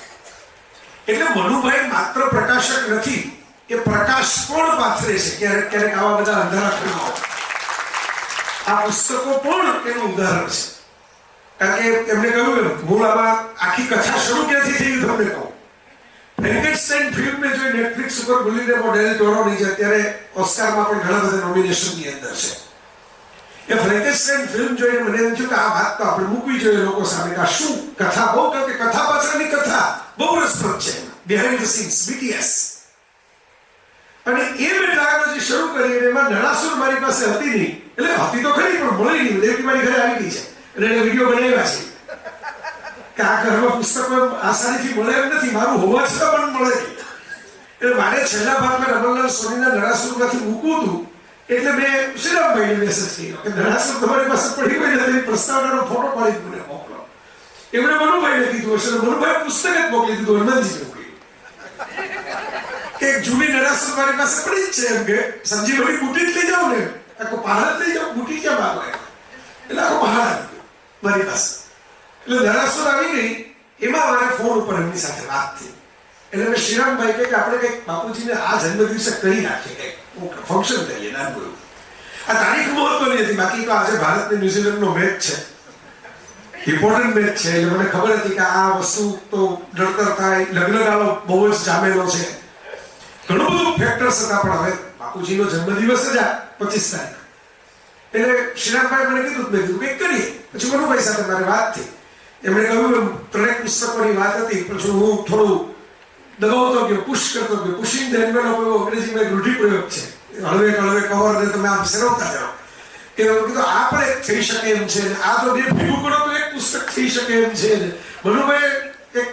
એટલે મનુભાઈ માત્ર પ્રકાશક નથી, એ પ્રકાશ પણ પાથરે છે ક્યારેક ક્યારેક આવા બધા અંધારા ખૂણાઓ. આ પુસ્તકો પણ એનું ઉદાહરણ છે. કારણ કે એમને કહ્યું મૂળ આમાં આખી કથા શરૂ ક્યાંથી થઈ તમને કહું. ફ્રેન્કેનસ્ટાઇન ફિલ્મ મેં જોઈ નેટફ્લિક્સ ઉપર ગુલિનેમો ડેલ ટોરોની છે, અત્યારે ઓસ્કારમાં પણ ઘણા બધા નોમિનેશનની અંદર છે. એ ફ્રેન્કેનસ્ટાઇન ફિલ્મ જોઈને મને એમ થયું કે આ વાત તો આપણે મૂકવી જોઈએ લોકો સામે કે આ શું કથા, બહુ કારણ કે કથા પાછળની કથા બહુ રસપ્રદ છે, બિહાઇન્ડ ધ સીન્સ, BTS. અને એ મેં ટ્રાયોલોજી શરૂ કરી, અને એમાં નળાસુર મારી પાસે હતી નહીં, એટલે હતી તો ખરી પણ મળી નહીં. દેવકી મારી ઘરે આવી ગઈ છે અને એને વિડીયો બનાવ્યા છે કે આ ઘરમાં પુસ્તકો આસાનીથી મળે એમ નથી, મારું હોવા છતાં પણ મળે નહીં. એટલે મારે છેલ્લા ભાગમાં રમણલાલ સોનીના નળાસુરમાંથી મૂકવું હતું, એટલે મેં શ્રીરામભાઈને મેસેજ કર્યો કે નળાસુર તમારી પાસે પડી હોય ને તેની પ્રસ્તાવનાનો ફોટો પાડી મને મોકલો. એમણે મનુભાઈને કીધું હશે, મનુભાઈ પુસ્તક જ મોકલી દીધું હનુમાનજીને મોકલી કે જૂની નરાસર મારી પાસે પડી જ છે, એમ કે સંજીવની બુટી જ લઈ જાઓ ને, આખો પહાડ લઈ જાઓ, બુટી ક્યાં બાર એટલે આખો પહાડ આવી ગયો મારી પાસે. એટલે નરાસર આવી ગઈ, એમાં મારે ફોન ઉપર એમની સાથે વાત થઈ. એટલે મેં શ્રીરામભાઈ કે આપણે કંઈક બાપુજીને આ જન્મદિવસે કરી નાખીએ, કંઈક ફંક્શન કરીએ નાનું એવું. આ તારીખ મહત્વની હતી, બાકી તો આજે ભારત ને ન્યુઝીલેન્ડ નો મેચ છે, ઇમ્પોર્ટન્ટ મેચ છે. એટલે મને ખબર હતી કે આ વસ્તુ તો નડતર થાય, લગ્નગાળો બહુ જ જામેલો છે, ઘણું બધું ફેક્ટર્સ હતા. પણ હવે બાપુજીનો જન્મદિવસ જ આ 25 તારીખ. એટલે શ્રીરામભાઈ મને કીધું, મેં કીધું કંઈક કરીએ. પછી મનુભાઈ સાથે મારી વાત થઈ, એમણે કહ્યું 3 પુસ્તકોની વાત હતી. પછી હું થોડું દબાવતો ગયો, પુશ કરતો ગયો. પુશિંગ ધ એન્વેલોપ એવો અંગ્રેજીમાં એક રૂઢિપ્રયોગ છે, હળવે હળવે કવર ને તમે આમ સેરવતા જાઓ કે કીધું આ પણ એક થઈ શકે એમ છે, આ તો બે ભેગું કરો તો એક પુસ્તક થઈ શકે એમ છે. મનુભાઈ એક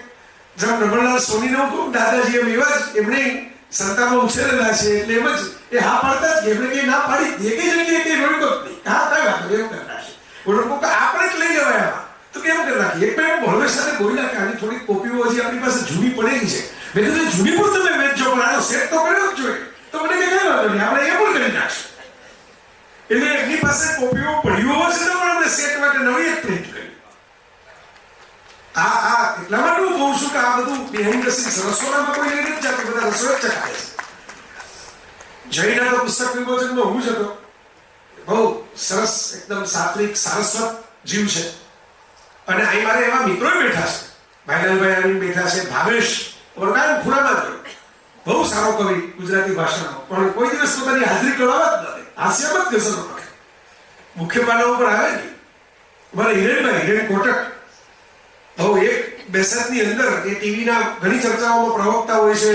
જેમ રમણલાલ સોનીને હું કહું દાદાજી એમ એવા જ એમણે સંતામાં ઉછેરેલા છે, એટલે એમ જ એ હા પાડતા જ, એમણે કઈ ના પાડી એક જગ્યાએ કઈ રોડ્યો જ નહીં, હા કઈ વાત એમ કરતા છે. બોલો આપણે જ લઈ જવાય આમાં તો કેમ કરી નાખીએ. એક મેં ભોળવેશ સાથે બોલ્યા કે આની થોડી કોપીઓ હજી આપણી પાસે જૂની પડેલી છે. મેં કીધું જૂની પણ તમે વેચજો, પણ આનો સેટ તો કર્યો જ જોઈએ. તો મને કઈ વાંધો નહીં, આપણે એ પણ કરી નાખશું. એટલે એમની પાસે કોપીઓ પડ્યો હશે તો પણ આપણે સેટ માટે નવી એક પ્રિન્ટ કરી. એટલા માટે હું કહું છું કે આ બધું બિહાઇન્ડ ધ સીન્સ રસોડામાં કોઈ લઈને જ જાતું, બધા રસોઈ ચખાય છે. જયના પુસ્તક વિમોચનમાં હું જ હતો. બહુ સરસ, એકદમ સાત્વિક સારસ્વત જીવ છે. અને અહીં મારે એવા મિત્રો બેઠા છે, ભાઈલાલભાઈ આવીને બેઠા છે, ભાવેશ ઓરકાન ખૂણામાં જ બહુ સારો કવિ ગુજરાતી ભાષાનો, પણ કોઈ દિવસ પોતાની હાજરી કરાવવા જ નથી, હાસ્યમાં જ ગઝલો લખે, મુખ્ય પાના ઉપર આવે નહીં. મારા હિરેનભાઈ હિરેન કોટક બહુ એક બેસાદની અંદર એ ટીવીના ઘણી ચર્ચાઓમાં પ્રવક્તા હોય છે,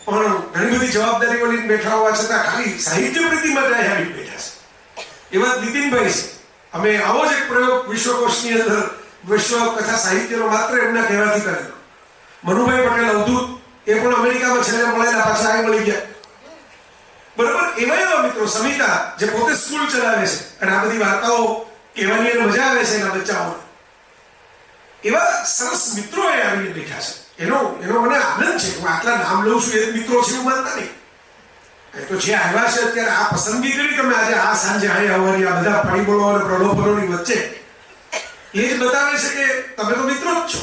પણ ઘણી બધી જવાબદારીઓ લઈને બેઠા હોવા છતાં ખાલી સાહિત્ય પ્રીતિ માટે આવી બેઠા છે. એવા નીતિનભાઈ છે. અમે આવો જ એક પ્રયોગ વિશ્વકોશની અંદર વિશ્વ કથા સાહિત્યનો માત્ર એમના કહેવાથી કરેલો. મનુભાઈ પટેલ અવધૂત, એ પણ અમેરિકામાં છેલ્લે મળેલા, પાછા આવી મળી ગયા. બરોબર. એવા મિત્રો સમિતા જે પોતે સ્કૂલ ચલાવે છે અને આ બધી વાર્તાઓ કહેવાની એને મજા આવે છે એના બચ્ચાઓને, એવા સરસ મિત્રો એ આવીને બેઠા છે. એનો મને આનંદ છે. હું આટલા નામ લઉં છું, એ મિત્રો છે એવું માનતા નહીં. તો જે આવ્યા છે અત્યારે આ પસંદગી કરી તમે આજે આ સાંજે અહીં આવવાની, આ બધા પરિબળો અને પ્રલોભનોની વચ્ચે એ જ બતાવે છે કે તમે તો મિત્રો જ છો.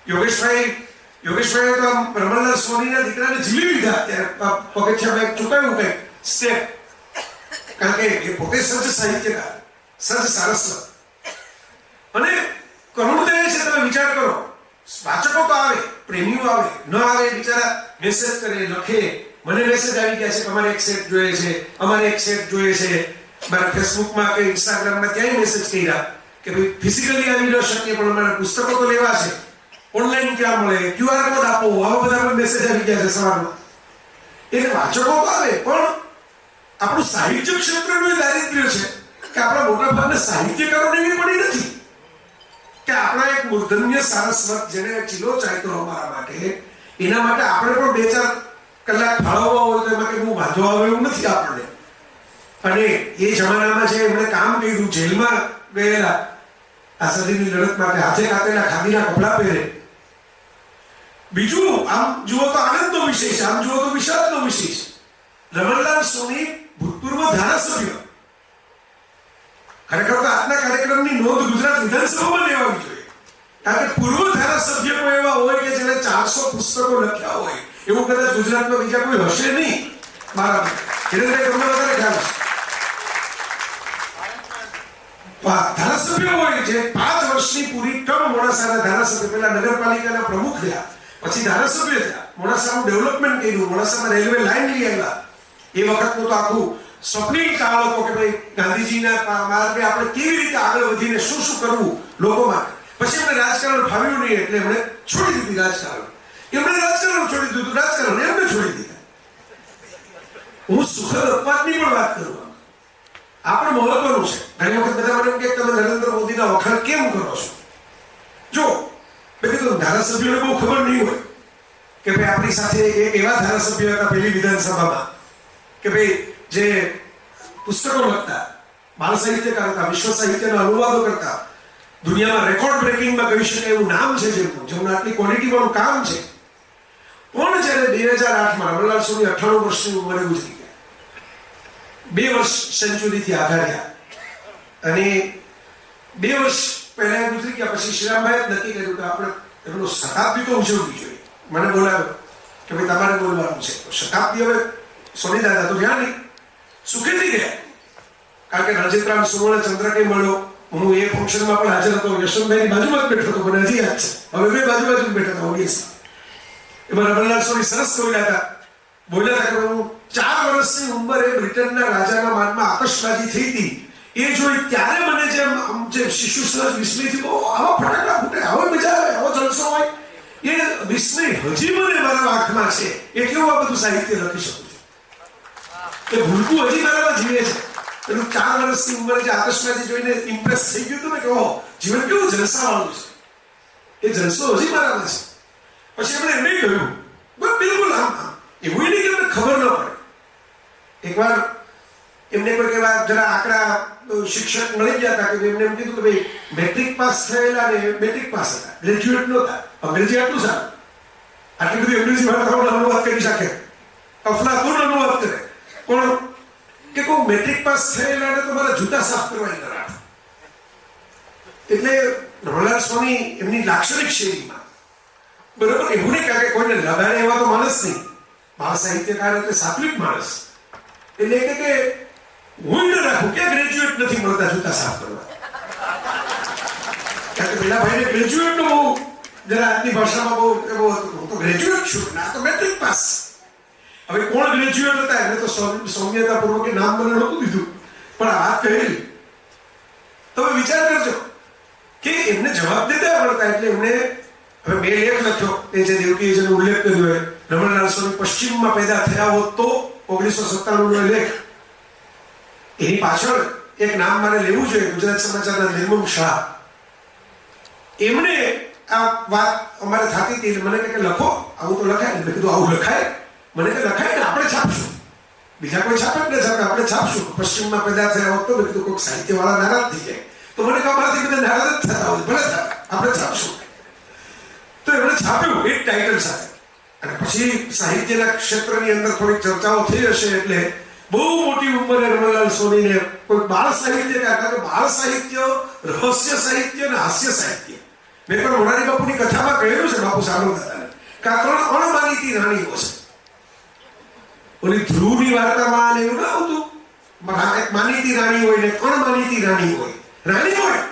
યોગેશભાઈએ તો આમ રમણલાલ સોનીના દીકરાને ઝીલી લીધા અત્યારે પગથિયા બેગ ચૂકાવ્યું કંઈક સ્ટેપ, કારણ કે એ પોતે સજ્જ સાહિત્યકાર, સજ્જ સારસ્વત. અને કરુણતા એ છે, તમે વિચાર કરો, વાચકો તો આવે, પ્રેમીઓ આવે, ન આવે બિચારા મેસેજ કરે, લખે. મને મેસેજ આવી ગયા છે કે અમારે એક સેટ જોઈએ છે, અમારે એક સેટ જોઈએ છે. મારા ફેસબુકમાં કે ઇન્સ્ટાગ્રામમાં ક્યાંય મેસેજ કર્યા કે ભાઈ ફિઝિકલી આવી ન શકીએ પણ અમારા પુસ્તકો તો લેવા છે, ઓનલાઈન ક્યાં મળે, QR કોડ આપો, આવા બધા મેસેજ આવી ગયા છે સવારમાં. એટલે વાચકો તો આવે, પણ આપણું સાહિત્ય ક્ષેત્રનું દારિદ્ર્ય છે કે આપણા મોટા ભાગના સાહિત્યકારોને એવી પડી નથી કે આપણા એક મૂર્ધન્ય સારસ્વત જેને ચીલો ચાહતો અમારા માટે, એના માટે આપણે પણ 2-4 કલાક ફાળવવા હોય તો એમાં કે હું વાંધો આવે એવું નથી આપણને. અને એ જમાનામાં જે એમણે કામ કર્યું, જેલમાં ગયેલા, આઝાદીની લડત માટે હાથે કાતેલા ખાદીના કપડા પહેરે. બીજું આમ જુઓ તો આનંદનો વિષય છે, આમ જુઓ તો વિષાદનો વિષય છે. રમણલાલ સોની ભૂતપૂર્વ ધારાસભ્ય. ખરેખર તો આજના કાર્યક્રમની નોંધ ગુજરાત વિધાનસભામાં લેવાની જોઈએ, કારણ કે પૂર્વ ધારાસભ્ય એવા હોય કે જેને 400 પુસ્તકો લખ્યા હોય એવું કદાચ ગુજરાતમાં બીજા કોઈ હશે નહીં. મારા હિરેનભાઈ તમને વધારે ખ્યાલ છે. ધારાસભ્ય હોય જે 5 વર્ષની પૂરી ટર્મ મોડાસાના ધારાસભ્ય, પહેલા નગરપાલિકાના પ્રમુખ રહ્યા, પછી ધારાસભ્ય થયા, મોડાસાનું ડેવલપમેન્ટ કર્યું, મોડાસામાં રેલવે લાઈન લઈ આવ્યા. એ વખતનું તો આખું સ્વપ્નિલ કાળ હતો કે ભાઈ ગાંધીજીના માર્ગે આપણે કેવી રીતે આગળ વધીને શું કરવું લોકો માટે. પછી એમને રાજકારણ ફાવ્યું નહીં એટલે એમણે છોડી દીધી રાજકારણ. એમણે રાજકારણ છોડી દીધું, રાજકારણ એમને છોડી દીધા. હું સુખદ અપવાદની પણ વાત કરું, આ પણ મહત્વનું છે. ઘણી વખત બધા મને કે તમે નરેન્દ્ર મોદીના વખાણ કેમ કરો છો? જો મેં કીધું ધારાસભ્યોને બહુ ખબર નહીં હોય કે ભાઈ આપણી સાથે એક એવા ધારાસભ્ય હતા પહેલી વિધાનસભામાં કે ભાઈ જે પુસ્તકો લખતા, બાળ સાહિત્યકાર હતા, વિશ્વ સાહિત્યના અનુવાદો કરતા, દુનિયામાં રેકોર્ડ બ્રેકિંગમાં કહી શકાય એવું નામ છે જેમનું આટલી ક્વોલિટીવાળું કામ છે. પણ જ્યારે 2008માં રમણલાલ સોની 98 વર્ષની ઉંમરે ગુજરી ગયા, 2 વર્ષ સેન્ચુરીથી આઘા રહ્યા, અને 2 વર્ષ પહેલા ગુજરી ગયા પછી શ્રીરામભાઈએ નક્કી કર્યું કે આપણે એમનો શતાબ્દી તો ઉજવવી જોઈએ. મને બોલાવ્યો કે ભાઈ તમારે બોલવાનું છે. તો શતાબ્દી હવે સોની દાદા તો રહ્યા નહીં, સુખેથી ગયા, કારણ કે રણજીતરામ સુવર્ણ ચંદ્રક મળ્યો. હું એ ફંક્શનમાં પણ હાજર હતો, યશવંતભાઈની બાજુમાં જ બેઠો હતો, મને હજી યાદ છે. હવે બે બાજુ જ બેઠા હતા ઓબ્વિયસલી. એમાં રમણલાલ સોની સરસ બોલ્યા હતા કે હું 4 વર્ષની ઉંમરે બ્રિટનના રાજાના માનમાં આતશબાજી થઈ હતી, એ જોઈ ત્યારે મને જે શિશુ સહજ વિસ્મય થયું, આવા ફટાકડા ફૂટે, આવો મજા આવે, આવો જલસો હોય, એ વિસ્મય હજી મને મારા આંખમાં છે, એટલે હું આ બધું સાહિત્ય લખી શકું છું. એ ભૂલકું હજી મારામાં જીવે છે. પેલું 4 વર્ષની ઉંમરે જે આતશબાજી જોઈને ઇમ્પ્રેસ થઈ ગયું હતું ને કે ઓહો, જીવન કેવું જલસાવાળું છે, એ જલસો હજી મારામાં છે. પછી એમણે એમ કહ્યું, બિલકુલ એવું નહીં કે એમને ખબર ન પડે. એકવાર એમને કોઈ એવા જરા આંકડા શિક્ષક મળી ગયા હતા કે એમને એમ કીધું કે ભાઈ મેટ્રિક પાસ થયેલા ને મેટ્રિક પાસ હતા, ગ્રેજ્યુએટ નહોતા. અંગ્રેજી આટલું સારું, આટલી બધી અંગ્રેજી ભાષામાં અનુવાદ કરી શકે, અફલાતુન અનુવાદ કરે. પણ કે કોઈ મેટ્રિક પાસ થયેલા ને તો મારા જૂતા સાફ કરવાની કરાટ. એટલે રમણલાલ સોની એમની લાક્ષણિક શૈલીમાં બરોબર એવું નહીં, કારણ કે કોઈને લગાડે એવા તો માણસ નહીં, બાળ સાહિત્યકાર એટલે સાત્વિક માણસ. એટલે કે હું ન રાખું કે ગ્રેજ્યુએટ નથી મળતા જૂતા સાફ કરવા, કારણ કે પેલા ભાઈને ગ્રેજ્યુએટ નો બહુ જરા આજની ભાષામાં બહુ એવો હતો, હું તો ગ્રેજ્યુએટ છું, ના તો મેટ્રિક પાસ. હવે કોણ ગ્રેજ્યુએટ હતા એમને તો સૌમ્યતાપૂર્વક નામ મને નહોતું દીધું, પણ આ વાત કહેલી. તમે વિચાર કરજો કે એમને જવાબ દેતા આવડતા, એટલે એમને હવે 2 લેખ લખ્યો, એ જે દેવકીજીનો ઉલ્લેખ કર્યો હોય, રમણલાલ સોની પશ્ચિમમાં પેદા થયા હોત તો 1997 નો લેખ. એની પાછળ એક નામ મારે લેવું જોઈએ, ગુજરાત સમાચારના નિર્મમ શાહ. એમણે આ વાત અમારે થતી હતી, મને કે લખો, આવું તો લખાય. મેં કીધું આવું લખાય? મને કે લખાય ને આપણે છાપશું, બીજા કોઈ છાપે ને છાપે, આપણે છાપશું. પશ્ચિમમાં પેદા થયા હોત તો મેં કીધું કોઈક સાહિત્યવાળા નારાજ થઈ જાય, તો મને કહો મારાથી બધા નારાજ જ થતા હોય, ભલે આપણે છાપશું. તો એમણે છાપ્યું એક ટાઇટલ સાથે. અને પછી સાહિત્યના ક્ષેત્રની અંદર થોડીક ચર્ચાઓ થઈ હશે, એટલે બહુ મોટી ઉંમરે રમણલાલ સોનીને કોઈ બાળ સાહિત્યકાર, કારણ કે બાળ સાહિત્ય, રહસ્ય સાહિત્ય અને હાસ્ય સાહિત્ય, મેં પણ મોરારી બાપુની કથામાં કહેલું છે, બાપુ સાંભળતા હતા કે આ 3 અણમાનીતી રાણીઓ છે. ઓલી ધ્રુવની વાર્તામાં એવું ના આવતું, એક માનીતી રાણી હોય ને અણમાનીતી રાણી હોય. રાણી હોય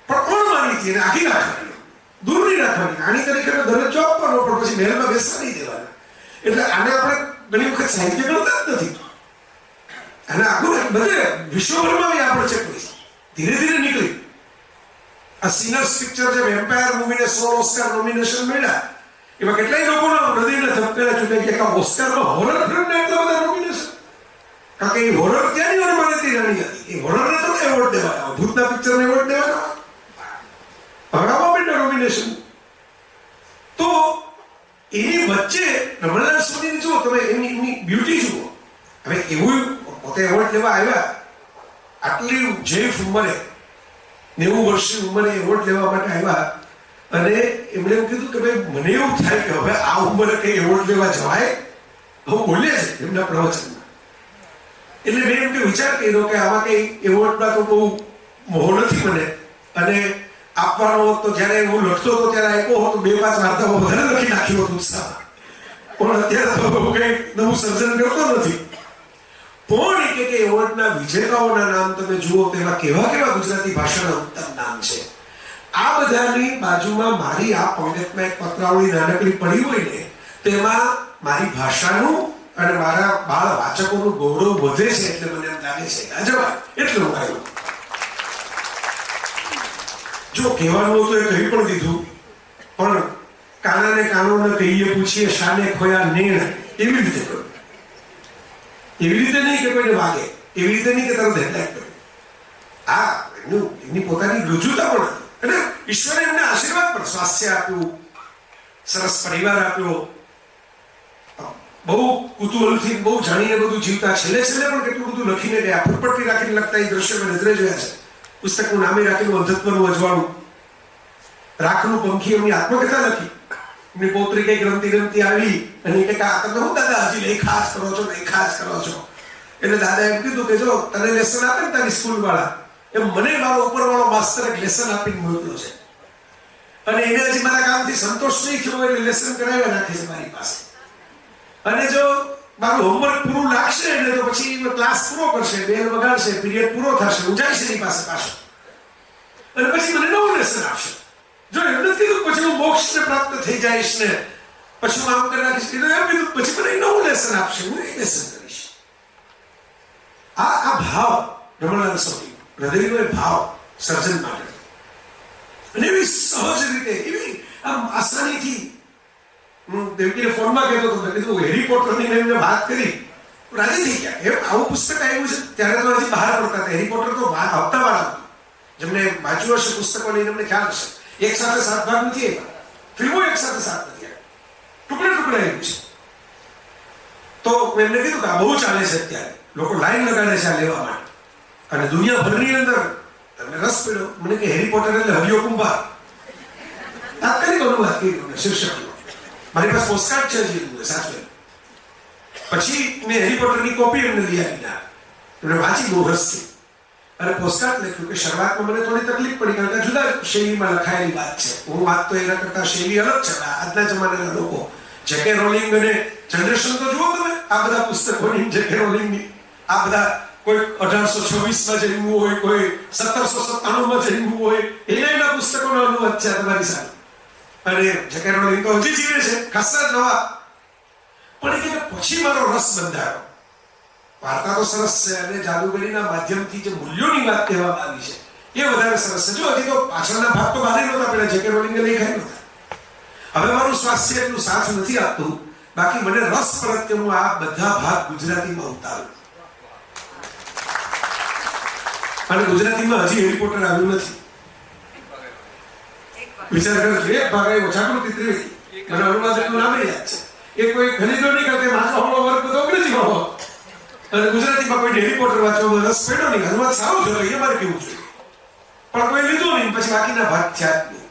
પણ અણમાનીતી, અને આખી રાખવાની, દૂર નહીં રાખવાની. રાણી તરીકે દરજ્જો આપવાનો, પણ પછી મહેલમાં બેસવા નહીં દેવાના. એટલે આને આપણે ઘણી વખત સાહિત્ય ગણતા જ નથી. અને આખું બધે વિશ્વભરમાં આપણે છે, ધીરે ધીરે નીકળી. આ સિનર્સ પિક્ચર જે વેમ્પાયર મૂવીને 16 ઓસ્કાર નોમિનેશન મળ્યા, એમાં કેટલાય લોકોના હૃદયના ધબકારા ચૂકાઈ ગયા કે ઓસ્કારમાં હોરર ફિલ્મને એટલા બધા નોમિનેશન. કારણ કે એ હોરર ક્યાંની અણમાનીતી રાણી હતી, એ હોરરને તો એવોર્ડ દેવાના, ભૂતના પિક્ચરને એવોર્ડ દેવાના, ભગાવવા માંડ્યા નોમિનેશન. તો એની વચ્ચે રમણલાલ સોનીની જુઓ તમે, એની બ્યુટી જુઓ. હવે એવું પોતે એવોર્ડ લેવા આવ્યા, આટલી જેફ ઉંમરે, 90 વર્ષની ઉંમરે એવોર્ડ લેવા માટે આવ્યા, અને એમણે એમ કીધું કે ભાઈ મને એવું થાય કે હવે આ ઉંમરે કઈ એવોર્ડ લેવા જવાય. હું બોલ્યા છે એમના પ્રવચનમાં. એટલે મેં એમ કે વિચાર કર્યો કે આમાં કઈ એવોર્ડના તો બહુ મોહ નથી મને, અને આપવાનો તો જ્યારે હું લખતો હતો ત્યારે આપ્યો હતો, 2-5 વાર્તાઓ વધારે લખી નાખ્યો હતો ઉત્સાહમાં, પણ અત્યારે તો કઈ નવું સર્જન કરતો નથી. પણ કે એવોર્ડના વિજેતાઓના નામ તમે જુઓ, તેમાં કેવા કેવા ગુજરાતી ભાષાના ઉત્તમ નામ છે. આ બધાની બાજુમાં મારી આ પંગતમાં એક પત્રાવળી નાનકડી પડી હોય ને, તેમાં મારી ભાષાનું અને મારા બાળ વાચકોનું ગૌરવ વધે છે. એટલે મને એમ લાગે છે અજવાય એટલે હું આવ્યો. જો કહેવાનું તો એ કહી પણ દીધું, પણ કાનાને કાનોને કહીએ પૂછીએ શાને ખોયા નેણ, એવી રીતે કહ્યું. એવી રીતે નહીં કે કોઈને વાગે, એવી રીતે નહીં કે તરત હેડલાઇન કર્યું. આ એમની પોતાની રુજુતા પણ હતી, અને ઈશ્વરે એમને આશીર્વાદ પણ, સ્વાસ્થ્ય આપ્યું, સરસ પરિવાર આપ્યો, બહુ કુતૂહલથી બહુ જાણીને બધું જીવતા. છેલ્લે પણ કેટલું બધું લખીને ગયા, ફૂટપટ્ટી રાખીને લખતા, એ દ્રશ્ય મેં નજરે જોયા છે. પુસ્તકનું નામે રાખેલું અંધત્વનું અજવાળું. રાખનું પંખી એમની આત્મકથા લખી. એમની પૌત્રી કઈક રમતી આવી અને કે તમે હું દાદા હજી લેખા જ કરો છો. એટલે દાદા એમ કીધું કે જો તને લેસન આપે ને તારી સ્કૂલ વાળા, એમ મને મારો ઉપરવાળો માસ્ટર એક લેસન આપીને મોકલ્યો છે અને એને હજી મારા કામથી સંતોષ નહીં થયો એટલે લેસન કરાવ્યા રાખે છે મારી પાસે. અને જો મારું હોમવર્ક પૂરું લાગશે ને તો પછી ક્લાસ પૂરો કરશે, બેલ વગાડશે, પીરિયડ પૂરો થશે, હું જઈશ એની પાસે પાછો અને પછી મને નવું લેસન આપશે. જો એમ નથી કીધું પછી હું મોક્ષને પ્રાપ્ત થઈ જઈશ ને પછી હું આમ કરી નાખીશ, એમ કીધું પછી મને નવું લેસન આપશે, હું એ લેસન કરીશ. આ ભાવ રમણલાલ સ્વામી હૃદયનો ભાવ સર્જન માટે અને એવી સહજ રીતે એવી આમ આસાનીથી હું દેવકીને ફોનમાં કહેતો હતો, મેં કીધું હેરી પોટરની મેં એમને વાત કરી રાજી થઈ ગયા. એમ આવું પુસ્તક આવ્યું છે ત્યારે તો હજી બહાર પડતા હતા. હેરી પોટર તો હપ્તાવાળા હતું, જેમને વાંચ્યું હશે પુસ્તકો લઈને એમને ખ્યાલ હશે. એક સાથે 7 ભાગ નથી આવ્યા, ફિલ્મો એક સાથે 7 નથી આવ્યા, ટુકડે આવ્યું છે. તો એમને કીધું કે આ બહુ ચાલે છે અત્યારે, લોકો લાઈન લગાડે છે આ લેવા માટે અને દુનિયાભરની અંદર તમને રસ પડ્યો. મને કે હેરી પોટર એટલે હરિયો કુંભાર, તાત્કાલિક અનુવાદ કર્યો શીર્ષક. મારી પાસે પોસ્ટકાર્ડ છે હજી સાચવે. પછી મેં હેરી પોટરની કોપી એમને લઈ આવી, એમને વાંચી બહુ રસ થઈ અને પોસ્ટકાર્ડ લખ્યું કે શરૂઆતમાં મને થોડી તકલીફ પડી કારણ કે જુદા શૈલીમાં લખાયેલી વાત છે. હું વાત તો એના કરતા શૈલી અલગ છે. આજના જમાનાના લોકો જેકે રોલિંગ અને જનરેશન તો જુઓ તમે, આ બધા પુસ્તકોની જેકે રોલિંગની આ બધા કોઈ 1826માં જન્મવું હોય, કોઈ 1797માં જન્મવું હોય, એના પુસ્તકોનો અનુવાદ છે તમારી સામે. અને જેકે રોલિંગ તો હજી જીવે છે, ખાસા નવા. પણ એ પછી મારો રસ બંધાયો. વાર્તા તો સરસ છે અને જાદુગરીના માધ્યમથી જે મૂલ્યોની વાત કહેવામાં આવી છે એ વધારે સરસ છે. જો હજી તો પાછળના ભાગ તો બાંધી નહોતા પેલા જેકે રોલિંગે લખાઈ નહોતા. હવે મારું સ્વાસ્થ્ય એટલું સાથ નથી આપતું, બાકી મને રસ પડત કે હું આ બધા ભાગ ગુજરાતીમાં ઉતારું. અને ગુજરાતીમાં હજી હેરી પોટર આવ્યું નથી. વિચાર કરો, એક ભાગ આવ્યો જાગૃતિ ત્રિવેદી, મને અનુવાદકનું નામ યાદ છે. એ કોઈ ખરીદો નહીં કરતે વાંચવાનો વર્ગ બધો અંગ્રેજીમાં હોય અને ગુજરાતીમાં કોઈ હેરી પોટર વાંચવામાં રસ પડ્યો નહીં. અનુવાદ સારો થયો એ મારે કેવું જોઈએ, પણ કોઈ લીધો નહીં, પછી બાકીના ભાગ થયા જ નહીં.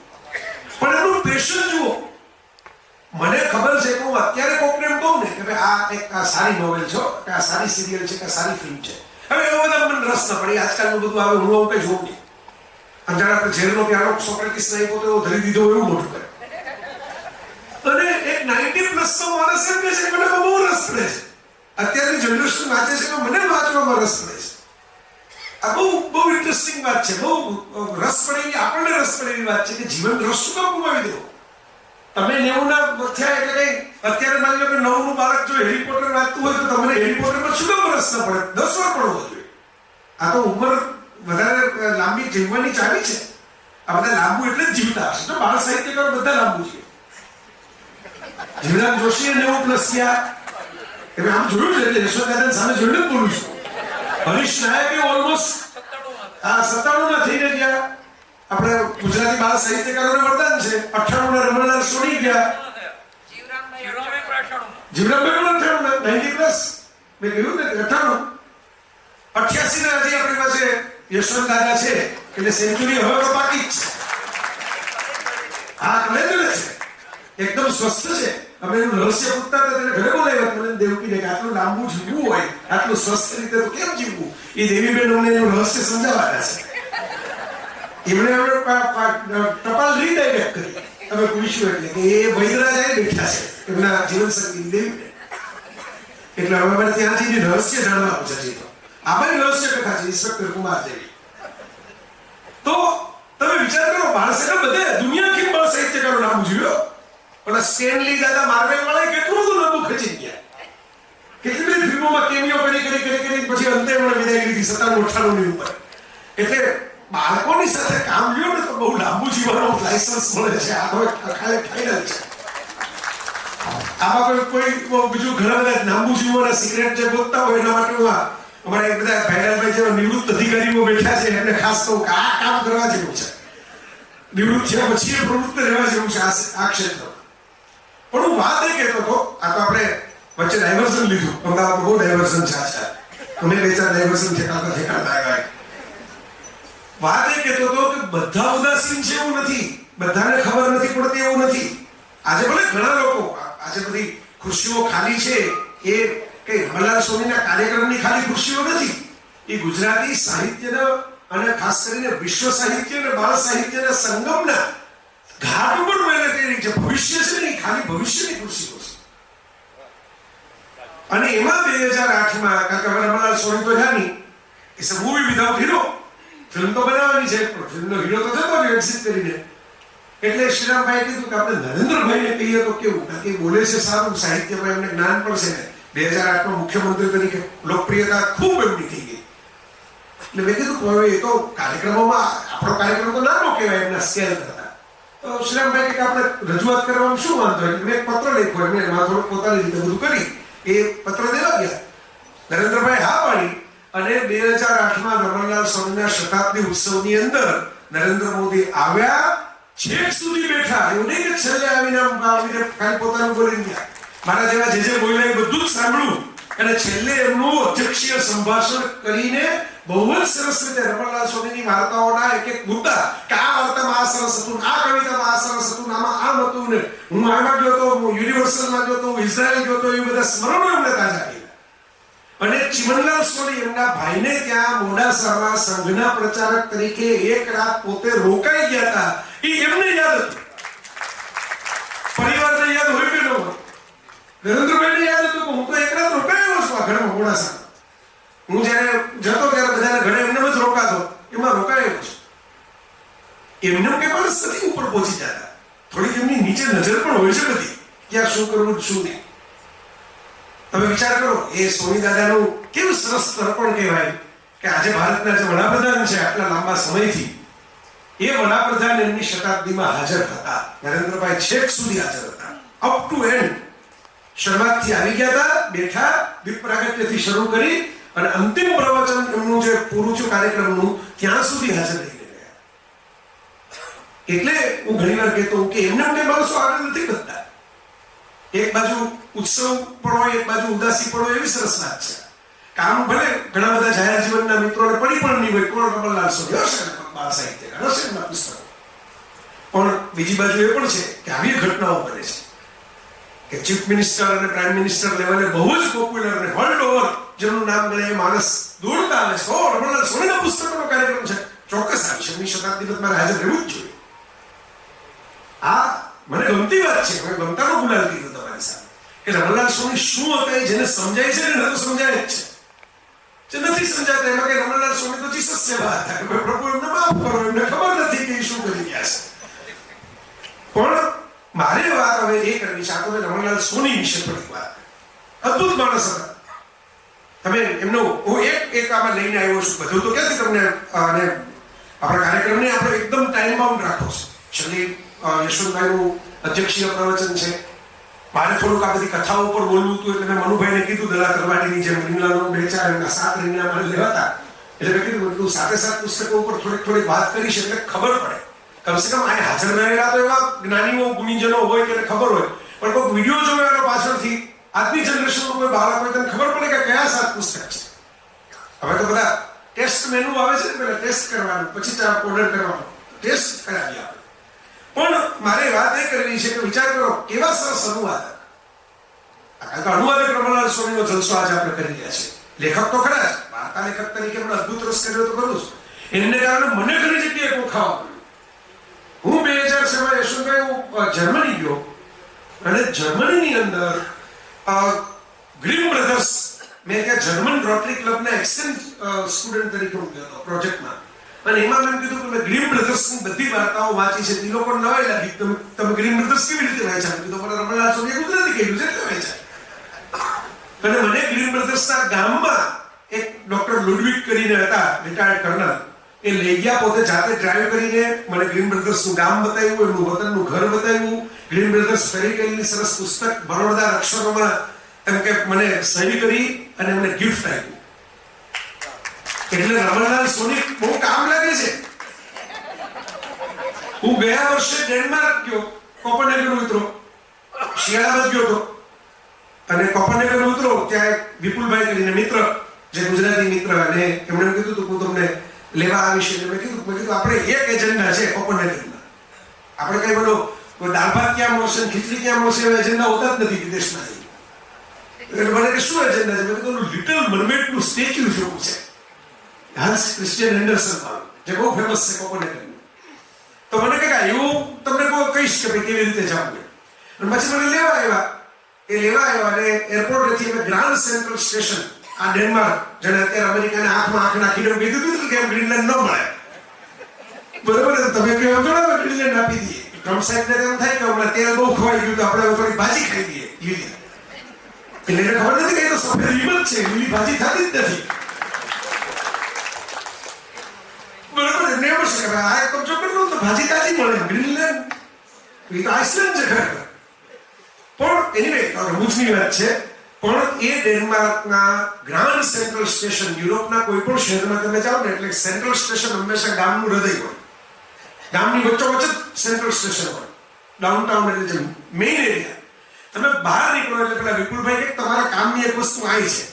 પણ એનું પેશન જુઓ. મને ખબર છે કે હું અત્યારે કોકને એમ કહું ને કે ભાઈ આ સારી નોવેલ છે કે આ સારી સિરિયલ છે કે સારી ફિલ્મ છે, હવે એવો બધા મને રસ ન પડે. આજકાલનું બધું આવે, હું આવું કઈ જોઉં નહીં. અને જ્યારે આપણે ઝેરનો પ્યારો સોક્રેટિસ નહીં પોતે એવો ધરી દીધો એવું મોટું કરે. અને એક 90+ નો માણસ એમ કહે છે કે મને બહુ રસ પડે છે. અત્યારની જનરેશન વાંચે છે કે મને વાંચવામાં રસ પડે છે. આ બહુ ઇન્ટરેસ્ટિંગ વાત છે. બહુ રસ પડે એવી, આપણને રસ પડે એવી વાત છે કે જીવન રસ શું કામ ગુમાવી દેવો. તમે 90ના થયા એટલે કઈ અત્યારે માની લો કે 9નું બાળક જો હેરી પોટર વાંચતું હોય તો તમને હેરી પોટરમાં શું કામ રસ ન પડે? 10 વાર પડવો જોઈએ. આ તો ઉંમર વધારે લાંબી જીવવાની ચાવી છે. આ બધા લાંબુ એટલે જ જીવતા હશે. તો બાળ સાહિત્યકાર બધા લાંબુ છે. જીવરાજ જોશીએ 90+ થયા એટલે આમ જોયું છે, એટલે યશોદાદાની સામે જોઈને જ બોલું છું. હરીશ નાયકે ઓલમોસ્ટ 97ના થઈને ગયા. આપણે ગુજરાતી બાળ સાહિત્યકારોને વરદાન છે. 98ના રમણલાલ સોની ગયા. જીવરામભાઈ પણ 90+. મેં કહ્યું ને 98. 88ના હજી આપણી પાસે યશવંત દાદા છે એટલે સેન્ચુરી હવે તો બાકી જ છે. હા, કલેક્ટર છે, એકદમ સ્વસ્થ છે. અમે એનું રહસ્ય પૂછતા હતા તેને ઘરે બોલાવ્યા મને દેવકીને કે આટલું લાંબુ જીવવું હોય, આટલું સ્વસ્થ રીતે તો કેમ જીવવું? એ દેવીબેન અમને એનું રહસ્ય સમજાવવાના છે. એમણે ટપાલ રીડાયરેક્ટ કરી. તમે પૂછ્યું એટલે કે એ વૈદરાજ બેઠા છે એમના જીવનસંગી દેવીબેન. એટલે હવે મારે ત્યાંથી રહસ્ય જાણવાનું છે. આ બધી રહસ્ય કથા છે ઇન્સ્પેક્ટર કુમાર જેવી. તો તમે વિચાર કરો, બાળસાહેબ બધે દુનિયા કેમ બાળ સાહિત્યકારો નામ જીવ્યો. પણ સ્ટેનલી દાદા માર્વેલ વાળા કેટલું બધું નામું ખચી ગયા. કેટલી બધી ફિલ્મોમાં કેમિયો કરી પછી અંતે એમણે વિદાય લીધી 97-98ની ઉપર. એટલે બાળકોની સાથે કામ લ્યો ને તો બહુ લાંબુ જીવવાનું લાયસન્સ મળે છે. આ હવે ખાલી ફાઇનલ છે. આમાં કોઈ બીજું ઘણા બધા લાંબુ જીવવાના સિક્રેટ જે ગોતતા હોય એના માટે અમારે બધા ભાઈલાલભાઈ જેવા નિવૃત્ત અધિકારીઓ બેઠા છે એમને ખાસ કહું કે આ કામ કરવા જેવું છે. નિવૃત્ત થયા પછી પ્રવૃત્ત રહેવા જેવું છે આ ક્ષેત્ર. પણ હું વાત એ કહેતો હતો, આ તો આપણે વચ્ચે ડાયવર્ઝન લીધું. અમદાવાદમાં બહુ ડાયવર્ઝન છે આજકાલ. અમે 2-4 ડાયવર્ઝન ઠેકાતા આવ્યા. વાત એ કહેતો હતો કે બધા ઉદાસીન છે એવું નથી, બધાને ખબર નથી પડતી એવું નથી. આજે ભલે ઘણા લોકો આજે બધી ખુરશીઓ ખાલી છે એ કે રમણલાલ સોનીના કાર્યક્રમની ખાલી ખુરશીઓ નથી, એ ગુજરાતી સાહિત્યના અને ખાસ કરીને વિશ્વ સાહિત્ય અને બાળ સાહિત્યના સંગમના ઘાટ ઉપર મહેનત કરી છે. ભવિષ્ય છે ને ખાલી ભવિષ્યની ખુરશીઓ છે. અને એમાં 2008માં કાકા રમણલાલ સોની તો છે નહીં, it's a movie without hero. Film તો બનાવવાની છે પણ ફિલ્મનો હીરો તો જતો રહ્યો એક્ઝિટ કરીને. એટલે શ્રીરામભાઈએ કીધું કે આપણે નરેન્દ્રભાઈને કહીએ તો કેવું, કારણ કે બોલે છે સારું, સાહિત્યમાં એમને જ્ઞાન પણ છે ને. 2008માં મુખ્યમંત્રી તરીકે લોકપ્રિયતા ખૂબ એમની થઈ ગઈ. એટલે મેં કીધું હવે એ તો કાર્યક્રમોમાં આપણો કાર્યક્રમ તો નાનો કહેવાય એમના સ્કેલ કરતા. તો શ્રીરામભાઈ કે આપણે રજૂઆત કરવામાં શું વાંધો હોય. મેં એક પત્ર લખ્યો, એમને એમાં થોડું પોતાની રીતે બધું કરી એ પત્ર દેવા ગયા. નરેન્દ્રભાઈ હા પાડી અને 2008માં રમણલાલ સોનીના શતાબ્દી ઉત્સવની અંદર નરેન્દ્ર મોદી આવ્યા, છેક સુધી બેઠા. એવું નહીં કે છેલ્લે આવીને ખાલી પોતાનું બોલીને ગયા. મારા જેવા જે બોલ્યા એ બધું જ સાંભળ્યું અને છેલ્લે એમનું અધ્યક્ષીય સંભાષણ કરીને બહુ જ સરસ રીતે રમણલાલ સોનીની વાર્તાઓના એક એક મુદ્દા કે આ વાર્તામાં આ સરસ હતું, આ કવિતામાં આ સરસ હતું, આમાં આમ હતું ને હું આમાં ગયો તો, હું યુનિવર્સલમાં ગયો તો, હું ઇઝરાયલ ગયો તો, એ બધા સ્મરણો એમને તાજા કર્યા. અને ચિમનલાલ સોની એમના ભાઈને ત્યાં મોડાસામાં સંઘના પ્રચારક તરીકે એક રાત પોતે રોકાઈ ગયા હતા. એ એમને યાદ હતું, પરિવારને યાદ હોય કે ન હોય. નરેન્દ્રભાઈને યાદ હતું કે હું તો એક રાત રોકાયો છું આ ઘરમાં મોડાસામાં. હું જયારે જતો ત્યારે બધાના ઘરે એમને જ રોકાતો, એમાં રોકાયો છું. એમને કે માણસ નથી ઉપર પહોંચી જતા, થોડીક એમની નીચે નજર પણ હોય છે બધી, ક્યાં શું કરવું શું નહીં. તમે વિચાર કરો એ સોની દાદાનું કેવું સરસ તર્પણ કહેવાય કે આજે ભારતના જે વડાપ્રધાન છે આટલા લાંબા સમયથી, એ વડાપ્રધાન એમની શતાબ્દીમાં હાજર હતા. નરેન્દ્રભાઈ છેક સુધી હાજર હતા, અપ ટુ એન્ડ. શરૂઆતથી આવી ગયા હતા, બેઠા, દીપ પ્રાગટ્યથી શરૂ કરી અને અંતિમ પ્રવચન એમનું જે પૂરું થયું કાર્યક્રમનું ત્યાં સુધી હાજર રહી ગયા. એટલે હું ઘણીવાર કહેતો હું કે એમને માણસો આગળ નથી વધતા. એક બાજુ ઉત્સવ પણ હોય, એક બાજુ ઉદાસી પણ હોય, એવી સરસ વાત છે. કામ ભલે ઘણા બધા જાહેર જીવનના મિત્રોને પડી પણ નહીં હોય, કોણ રમણલાલ સોની હશે, બાળ સાહિત્યકાર હશે એમના પુસ્તકો. પણ બીજી બાજુ એ પણ છે કે આવી ઘટનાઓ બને છે કે ચીફ મિનિસ્ટર અને પ્રાઇમ મિનિસ્ટર લેવલે બહુ જ પોપ્યુલર અને વર્લ્ડ ઓવર જેનું નામ ગણે એ માણસ દોડતા આવે છે. ઓ રમણલાલ સોનીના પુસ્તકોનો કાર્યક્રમ છે, ચોક્કસ આવી છે, એમની શતાબ્દી મારે હાજર રહેવું જ જોઈએ. આ મને ગમતી વાત છે, મેં ગમતાનો ગુલાલ કીધું તમારી સામે કે રમણલાલ સોની શું હતા એ જેને સમજાય છે ને તો સમજાય જ છે, જે નથી સમજાતા એમાં કે રમણલાલ સોની તો જીસસ જેવા હતા કે પ્રભુ એમને માફ કરો, એમને ખબર નથી કે શું કરી ગયા છે. પણ મારે વાત હવે એ કરવી છે, આ તો રમણલાલ સોની વિશે થોડીક વાત. અદ્ભુત માણસ હતા. તમે એમનો હું એક આમાં લઈને આવ્યો છું, બધું તો ક્યાંથી તમને અને આપણા કાર્યક્રમને આપણે એકદમ ટાઈમ બાઉન્ડ રાખો છે. છેલ્લી યશવંતભાઈનું અધ્યક્ષીય પ્રવચન છે, મારે થોડુંક આ બધી કથાઓ ઉપર બોલવું હતું એટલે મેં મનુભાઈને કીધું દલા કરવાડીની જેમ રીંગણાનો 2-4 રીંગણા મારે લેવાતા, એટલે મેં કીધું સાથે પુસ્તકો ઉપર થોડીક વાત કરીશ એટલે ખબર પડે. કમસે કમ આ હાજર રહેલા તો એવા જ્ઞાનીઓ ગુણીજનો હોય કે ખબર હોય, પણ કોઈ વિડીયો જોયો પાછળથી આજની જનરેશનનું કોઈ બાળક હોય તેને ખબર પડે કે કયા 7 પુસ્તક છે. હવે તો બધા ટેસ્ટ મેનુ આવે છે ને, પેલા ટેસ્ટ કરવાનું, પછી ઓર્ડર કરવાનો, ટેસ્ટ કરાવી આપે. પણ મારે વાત એ કરવી છે કે વિચાર કરો કેવા સરસ અનુવાદક. અનુવાદક રમણલાલ સોનીનો જલસો આજે આપણે કરી રહ્યા છીએ. લેખક તો ખરા જ, વાર્તા લેખક તરીકે પણ અદ્ભુત રસ કર્યો તો ખરું જ. એને કારણે મને ઘણી જગ્યાએ ખાવા મળ્યું. હું 2006માં યશવંતભાઈ હું જર્મની ગયો અને જર્મનીની અંદર ગ્રીમ બ્રધર્સ, મેં ત્યાં જર્મન રોટરી ક્લબના એક્સચેન્જ સ્ટુડન્ટ તરીકે હું ગયો પ્રોજેક્ટમાં. અને એમાં મેં કીધું કે મેં ગ્રીમ બ્રધર્સની બધી વાર્તાઓ વાંચી છે. એ લોકો નવાઈ લાગી, તમે ગ્રીમ બ્રધર્સ કેવી રીતે વાંચ્યા? કીધું મને રમણલાલ સોનીએ ગુજરાતી કહ્યું છે એટલે વાંચ્યા. અને મને ગ્રીમ બ્રધર્સના ગામમાં એક ડોક્ટર લુડવિક કરીને હતા, રિટાયર્ડ કર્નલ, એ લઈ ગયા, પોતે જાતે ડ્રાઈવ કરીને મને ગ્રીન બ્રધર્સનું ગામ બતાવ્યું, એમનું વતનનું ઘર બતાવ્યું. ગ્રીન બ્રધર્સ ફેરીટેલની સરસ પુસ્તક ભરોડદાર અક્ષરોમાં એમ કે મને સહી કરી અને એમને ગિફ્ટ આપ્યું. એટલે રમણલાલ સોની બહુ કામ લાગે છે. હું ગયા વર્ષે ડેનમાર્ક ગયો, કોપનહેગન ઉતરો, શિયાળામાં ગયો હતો અને કોપનહેગન ઉતરો ત્યાં એક વિપુલભાઈ કરીને મિત્ર, જે ગુજરાતી મિત્ર, અને એમણે કીધું હતું હું તમને લેવા આ વિશે મેં કીધું આપણે એક એજન્ડા છે કોપનહેગનમાં. આપણે કઈ બોલો દાળ ભાત ક્યાં મળશે ખીચડી ક્યાં મળશે એવા એજન્ડા હોતા જ નથી વિદેશમાં. એટલે મને કે શું એજન્ડા છે? મેં કીધું લિટલ મરમેડનું સ્ટેચ્યુ જોવું છે, હાન્સ ક્રિસ્ટિયન એન્ડરસન વાળું, જે બહુ ફેમસ છે કોપનહેગન. તો મને કહે એવું તમને કોઈ કહીશ કે ભાઈ કેવી રીતે જવું. અને પછી મને લેવા આવ્યા અને એરપોર્ટેથી અમે ગ્રાન્ડ સેન્ટ્રલ સ્ટેશન, આ ડેનમાર્ક, જેને અત્યારે અમેરિકાને આંખમાં આંખ નાખીને કીધું હતું કે ગ્રીનલેન્ડ ન મળે. બરોબર, તમે કહો બરાબર, ગ્રીનલેન્ડ આપી દઈએ. ટ્રમ્પ સાહેબને એમ થાય કે હમણાં તેલ બહુ ખવાઈ ગયું તો આપણે થોડી ભાજી ખાઈ દઈએ લીલી. એટલે એને ખબર નથી કે એ તો સફેદ લીમડ છે, લીલી ભાજી થતી જ નથી. બરોબર, એમને એવું છે કે આ કબજો કરવો તો ભાજી તાજી મળે. ગ્રીનલેન્ડ એ તો આઇસલેન્ડ છે ખરેખર. પણ એનીવે રમૂજની વાત છે. પણ એ ડેનમાર્કના ગ્રાન્ડ સેન્ટ્રલ સ્ટેશન, યુરોપના કોઈ પણ શહેરમાં તમે જાઓ ને એટલે સેન્ટ્રલ સ્ટેશન હંમેશા ગામનું હૃદય હોય. ગામની વચ્ચોવચ્ચ જ સેન્ટ્રલ સ્ટેશન હોય, ડાઉનટાઉન એટલે જે મેઇન એરિયા. તમે બહાર નીકળો એટલે પેલા વિપુલભાઈ કે તમારા કામની એક વસ્તુ આવી છે.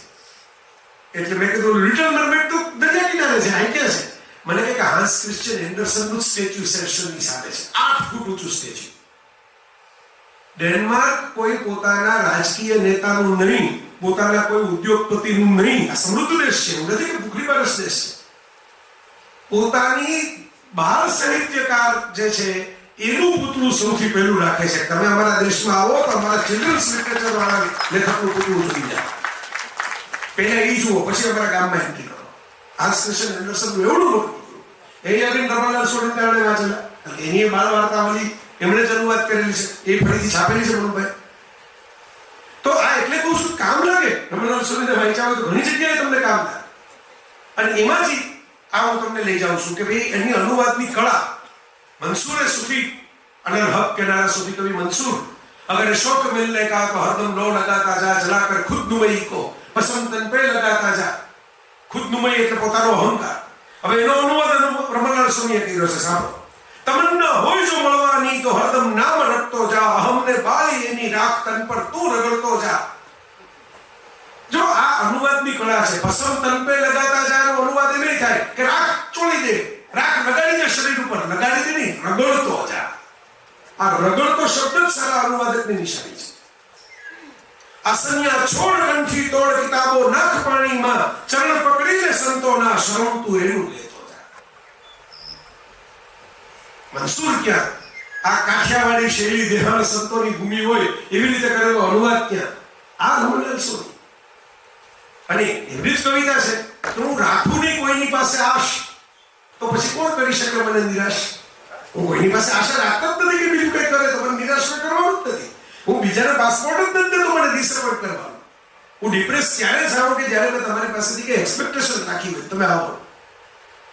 એટલે મેં કીધું લિટલ મરમેડ તો દરિયા કિનારે છે, આ કે છે. મને કે હાન્સ ક્રિસ્ટિયન એન્ડરસનનું સ્ટેચ્યુ સેશનની સાથે છે, 8 ફૂટ ઊંચું સ્ટેચ્યુ. ડેનમાર્ક કોઈ પોતાના રાજકીય નેતાનું નહીં, પોતાના કોઈ ઉદ્યોગપતિનું નહીં, આ સમૃદ્ધ દેશ છે, એવું નથી કે ભૂખરી પરસ દેશ છે. પોતાની બાળ સાહિત્યકાર જે છે એનું પુતળું સૌથી પહેલું રાખે છે. તમે અમારા દેશમાં આવો તો અમારા ચિલ્ડ્રન્સ લિટરેચર વાળા લેખકનું પુતળું જોઈ જાય, પહેલા એ જુઓ, પછી અમારા ગામમાં એન્ટ્રી કરો. હાન્સ ક્રિસ્ટિયન એન્ડરસનનું એવડું મોટું પુતળું. એ અરવિંદ રમાલાલ સોલંકી વાંચેલા, એની બાળ વાર્તાવલી એમણે જ અનુવાદ કરેલી છે, એ ફરીથી છાપેલી છે મનુભાઈ. તો આ એટલે કહું છું, કામ લાગે. રમણાલાલ સોલંકી વાંચ્યા તો ઘણી જગ્યાએ તમને કામ લાગે. અને એમાંથી આ હું તમને લઈ જાઉં છું કે ભાઈ એની અનુવાદની કળા. મંસૂર સૂફી અને હક કિનારા સૂફી કવિ મંસૂર, અગર શોક મિલને કા તો હરદમ લો લગાતા જા, જલાકર ખુદ નુમઈ કો પસંદ તન પે લગાતા જા. ખુદ નુમઈ એટલે પોતાનો અહંકાર. હવે એનો અનુવાદ રમણાલાલ સોલંકીએ કર્યો છે, સાંભળો. તમન્ના હોય જો મળવાની તો હરદમ નામ રટતો જા, અહમને બાળી એની રાખ તન પર તું રગડતો જા. જો આ અનુવાદની કળા છે. પસમ તન પે લગાતા જા નો અનુવાદ એ નહીં થાય કે રાખ ચોળી દે, રાખ લગાડી દે શરીર ઉપર, લગાડી દે નહીં, રગડતો જા. આ રગડતો શબ્દ જ સારા અનુવાદકની નિશાની છે. અસન્યા છોડ કંઠી તોડ કિતાબો નાખ પાણીમાં, ચરણ પકડીને સંતોના શરણ તું એનું લેતો જા. મંસૂર ક્યાં? આ કાઠિયાવાડી શૈલી દેહાણ સંતોની ભૂમિ હોય એવી રીતે કરેલો અનુવાદ ક્યાં? આ રમણાલાલ સોલંકી. અને એવી જ કવિતા છે કે હું રાખું નહીં કોઈની પાસે આશ, તો પછી કોણ કરી શકે મને નિરાશ? હું કોઈની પાસે આશા રાખતો જ નથી કે બીજું કંઈ કરે તો મને નિરાશ કરવાનું જ નથી. હું બીજાને પાસપોર્ટ જ નથી દેતો મને ડિસઅપોઇન્ટ કરવાનું. હું ડિપ્રેસ ત્યારે થાઉં કે જ્યારે મેં તમારી પાસેથી કે એક્સપેક્ટેશન રાખી હોય. તમે આવો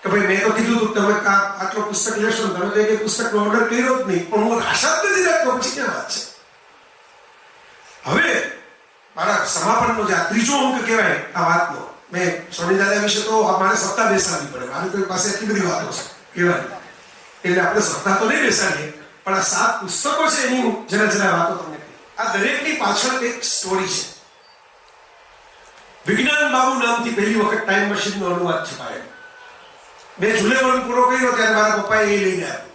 કે ભાઈ મેં તો કીધું તું તમે આટલો પુસ્તક લેશો ને, તમે કઈ પુસ્તકનો ઓર્ડર કર્યો જ નહીં, પણ હું આશા જ નથી રાખતો, પછી ક્યાં વાત છે? હવે મારા સમાપનનો જે આ ત્રીજો અંક કહેવાય આ વાતનો, મેં સોની દાદા વિશે તો મારે સત્તા બેસાડવી પડે. મારી કોઈ પાસે એટલી બધી વાતો છે કહેવાની, એટલે આપણે સત્તા તો નહીં બેસાડીએ, પણ આ 7 પુસ્તકો છે એની હું જરા વાતો તમને કહી. આ દરેકની પાછળ એક સ્ટોરી છે. વિજ્ઞાન બાબુ નામથી પહેલી વખત ટાઈમ મશીનનો અનુવાદ છપાયો. મેં જુલેવન પૂરો કર્યો ત્યારે મારા પપ્પાએ એ લઈને આવ્યો.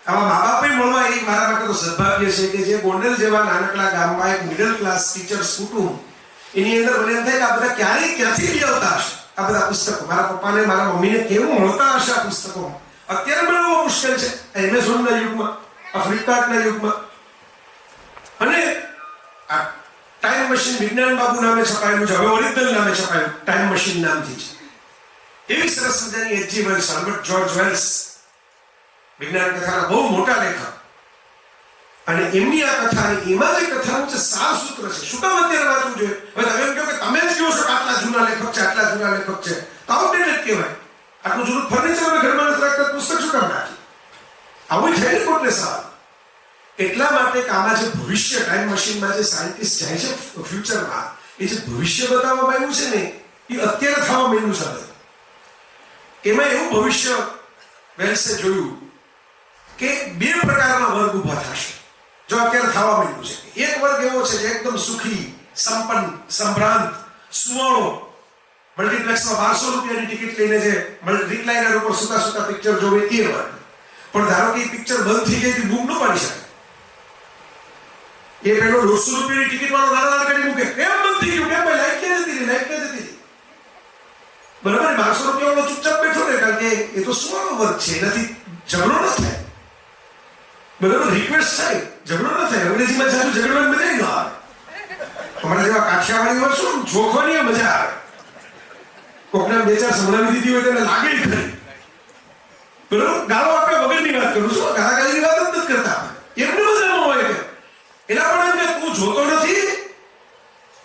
આવા મા બાપે મળવા એ મારા માટે તો સદભાગ્ય છે કે જે ગોંડલ જેવા નાનકડા ગામમાં એક મિડલ ક્લાસ ટીચર્સ કુટુંબ, એની અંદર મને એમ થાય કે આ બધા ક્યાંથી લઈ આવતા હશે આ બધા પુસ્તકો. મારા પપ્પાને મારા મમ્મીને કેવું મળતા હશે આ પુસ્તકો. અત્યારે મળવું મુશ્કેલ છે એમેઝોનના યુગમાં, આ ફ્લિપકાર્ટના યુગમાં. અને આ ટાઈમ મશીન વિજ્ઞાન બાબુ નામે છપાયેલું છે, હવે ઓરિજિનલ નામે છપાયું, ટાઈમ મશીન નામથી છે. એવી સરસ મજાની H.G. Wales, Albert George Wales, વિજ્ઞાન કથાના બહુ મોટા લેખક. અને એમની આ કથાની એમાં જે કથાનું જે સાર સૂત્ર છે, શું કામ અત્યારે વાંચવું જોઈએ? હવે તમે એમ કહો કે તમે જ કહો છો કે આટલા જૂના લેખક છે, આટલા જૂના લેખક છે, તો આઉટડેટેડ કહેવાય. આટલું જૂનું ફર્નિચર અમે ઘરમાં નથી રાખતા, પુસ્તક શું કામ રાખી? આવું છે ને કોટલે સવાલ. એટલા માટે કે આમાં જે ભવિષ્ય, ટાઈમ મશીનમાં જે સાયન્ટિસ્ટ જાય છે ફ્યુચરમાં, એ જે ભવિષ્ય બતાવવામાં આવ્યું છે ને, એ અત્યારે થવા માંડ્યું છે. એમાં એવું ભવિષ્ય વેલ્સે જોયું કે 2 પ્રકારના વર્ગ ઉભા થશે જો અત્યારે થવા માંડ્યું છે. એક વર્ગ એવો છે જે એકદમ સુખી, સંપન્ન, સંભ્રાંત, સુવાળો, મલ્ટીપ્લેક્સમાં 1200 રૂપિયાની ટિકિટ લઈને જે રિક્લાઇનર ઉપર સુતા સુતા પિક્ચર જોવે એ વર્ગ. પણ ધારો કે પિક્ચર બંધ થઈ જાય તો બૂમ ન પાડી શકે. એ પેલો 150 રૂપિયાની ટિકિટ વાળો નાના કરી મૂકે, કેમ બંધ થઈ ગયું, કેમ ભાઈ લાઈટ ક્યાં જતી રહી, લાઈટ ક્યાં જતી રહી. બરાબર, 1200 રૂપિયા વાળો ચૂપચાપ બેઠો ને, કારણ કે એ તો સુવાનો વર્ગ છે, એનાથી ઝઘડો ન થાય. બરાબર, રિક્વેસ્ટ થાય, ઝઘડો ન થાય. અંગ્રેજીમાં જાજુ ઝઘડવાની મજા ન આવે. અમારા જેવા કાઠિયાવાડી હોય શું જોખવાની મજા આવે. કોકને બે ચાર સંભળાવી દીધી હોય તેને લાગે ખરી. બરાબર, ગાળો આપે વગરની વાત કરું છું, ગાળાગાળીની વાત જ નથી કરતા. એમને મજામાં હોય કે એના પણ એમ કે તું જોતો નથી,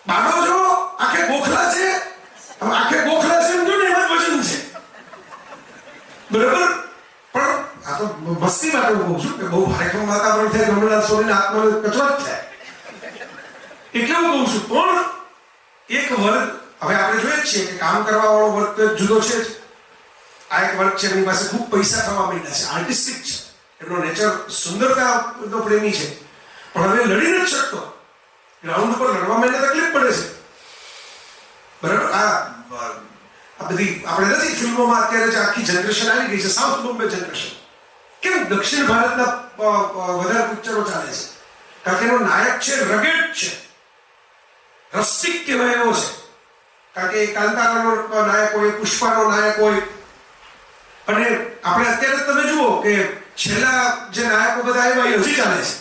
બાબો જો આખે ગોખલા છે, આખે ગોખલા છે એમ જો ને એમાં વજન છે. બરાબર, પણ આ તો મસ્તી માટે હું કહું છું કે બહુ ભારેખમ વાતાવરણ થાય, ગમણાં સોરીના આત્માને કચવાટ થાય એટલે હું કહું છું. પણ એક વર્ગ હવે આપણે જોઈએ જ છીએ કે કામ કરવા વાળો વર્ગ તો જુદો છે જ. આ એક વર્ગ છે એમની પાસે ખૂબ પૈસા થવા માંડ્યા છે, આર્ટિસ્ટિક છે, એમનો નેચર સુંદરતાનો પ્રેમી છે, પણ હવે લડી નથી શકતો. ગ્રાઉન્ડ ઉપર લડવામાં એને તકલીફ પડે છે. બરાબર, આ બધી આપણે નથી ફિલ્મોમાં અત્યારે જે આખી જનરેશન આવી ગઈ છે, સાઉથ બોમ્બે જનરેશન, કેમ દક્ષિણ ભારતના વધારે પિક્ચરો ચાલે છે? કારણ કે એનો નાયક છે રગેડ છે, રસ્ટિક કહેવાય એવો છે. કારણ કે કાંતારાનો નાયક હોય, પુષ્પાનો નાયક હોય. અને આપણે અત્યારે તમે જુઓ કે છેલ્લા જે નાયકો બધા આવ્યા એ હજી ચાલે છે.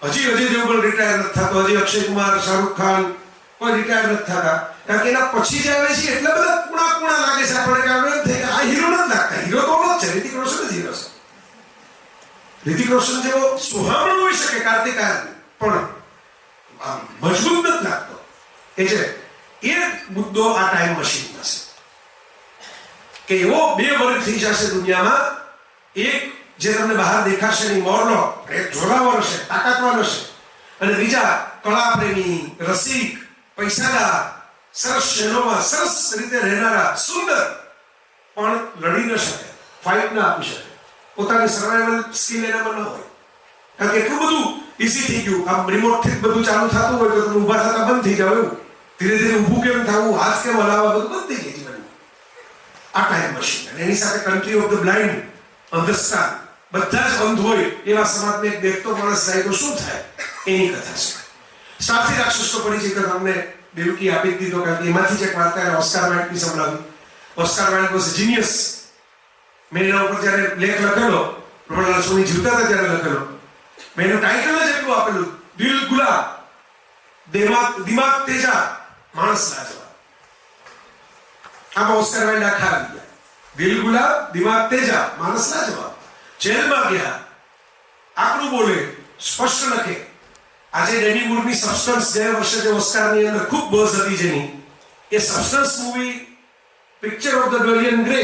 હજી અજય દેવગણ રિટાયર નથી થતો, હજી અક્ષય કુમાર, શાહરુખ ખાન કોઈ રિટાયર નથી થતા. કારણ કે એના પછી જ આવે છે એટલા બધા કુણા લાગે છે આપણને કે આપણે થઈ આ હીરો નથી લાગતા. હીરો તો જ છે, રિતિક રોશન જ હીરો છે. રિતિક રોશન જેવો સુહામણો હોઈ શકે કાર્તિક આર્યન, પણ મજબૂત નથી લાગતો. એટલે એ મુદ્દો આ ટાઈમ મશીનમાં છે કે એવો બે વર્ગ થઈ જશે દુનિયામાં. એક જે તમને બહાર દેખાશે નહીં, મોરલો, એક જોરાવર હશે, તાકાતવાન હશે, અને બીજા કળા પ્રેમી, રસિક, પૈસાદાર, સરસ શહેરોમાં સરસ રીતે રહેનારા, સુંદર, પણ લડી ન શકે, ફાઇટ ના આપી શકે, પોતાની સર્વાઈવલ સ્કિલ એનામાં ન હોય. કારણ કે એટલું બધું ઈઝી થઈ ગયું. આમ રિમોટથી બધું ચાલુ થતું હોય તો તમે ઊભા થતા બંધ થઈ જાવ એવું. ધીરે ધીરે ઊભું કેમ થવું, હાથ કેમ હલાવવા, બધું બંધ થઈ ગયું જીવનમાં. આ ટાઈમ મશીન. અને એની સાથે કન્ટ્રી ઓફ ધ બ્લાઇન્ડ, અંધસ્તાન, બધા જ અંધ હોય એવા સમાજને એક દેખતો માણસ જાય તો શું થાય, એની કથા છે. સાથી રાક્ષસનો પરિચય તમને દેવકી આપી દીધો, કારણ કે એમાંથી જ એક વાર્તા ઓસ્કાર વાઇલ્ડની સંભળાવી. Oscar wild was genius. મેં એના ઉપર જ્યારે લેખ લખેલો, રોમનલાલ સોની જીવતા હતા ત્યારે લખેલો, મેં એનું ટાઇટલ જ એટલું આપેલું, દિલ ગુલાબ, દિમાગ તેજા, માણસ લાજવાબ. આમાં ઓસ્કાર વાઇલ્ડ આખા આવી ગયા. દિલ ગુલાબ, દિમાગ તેજા, માણસ લાજવાબ. જેલમાં ગયા, આકડું બોલે, સ્પષ્ટ લખે. આજે ડેની મૂરની સબસ્ટન્સ ગયા વર્ષે જે ઓસ્કારની અંદર ખૂબ બઝ હતી જેની, એ substance movie picture of the Dorian Gray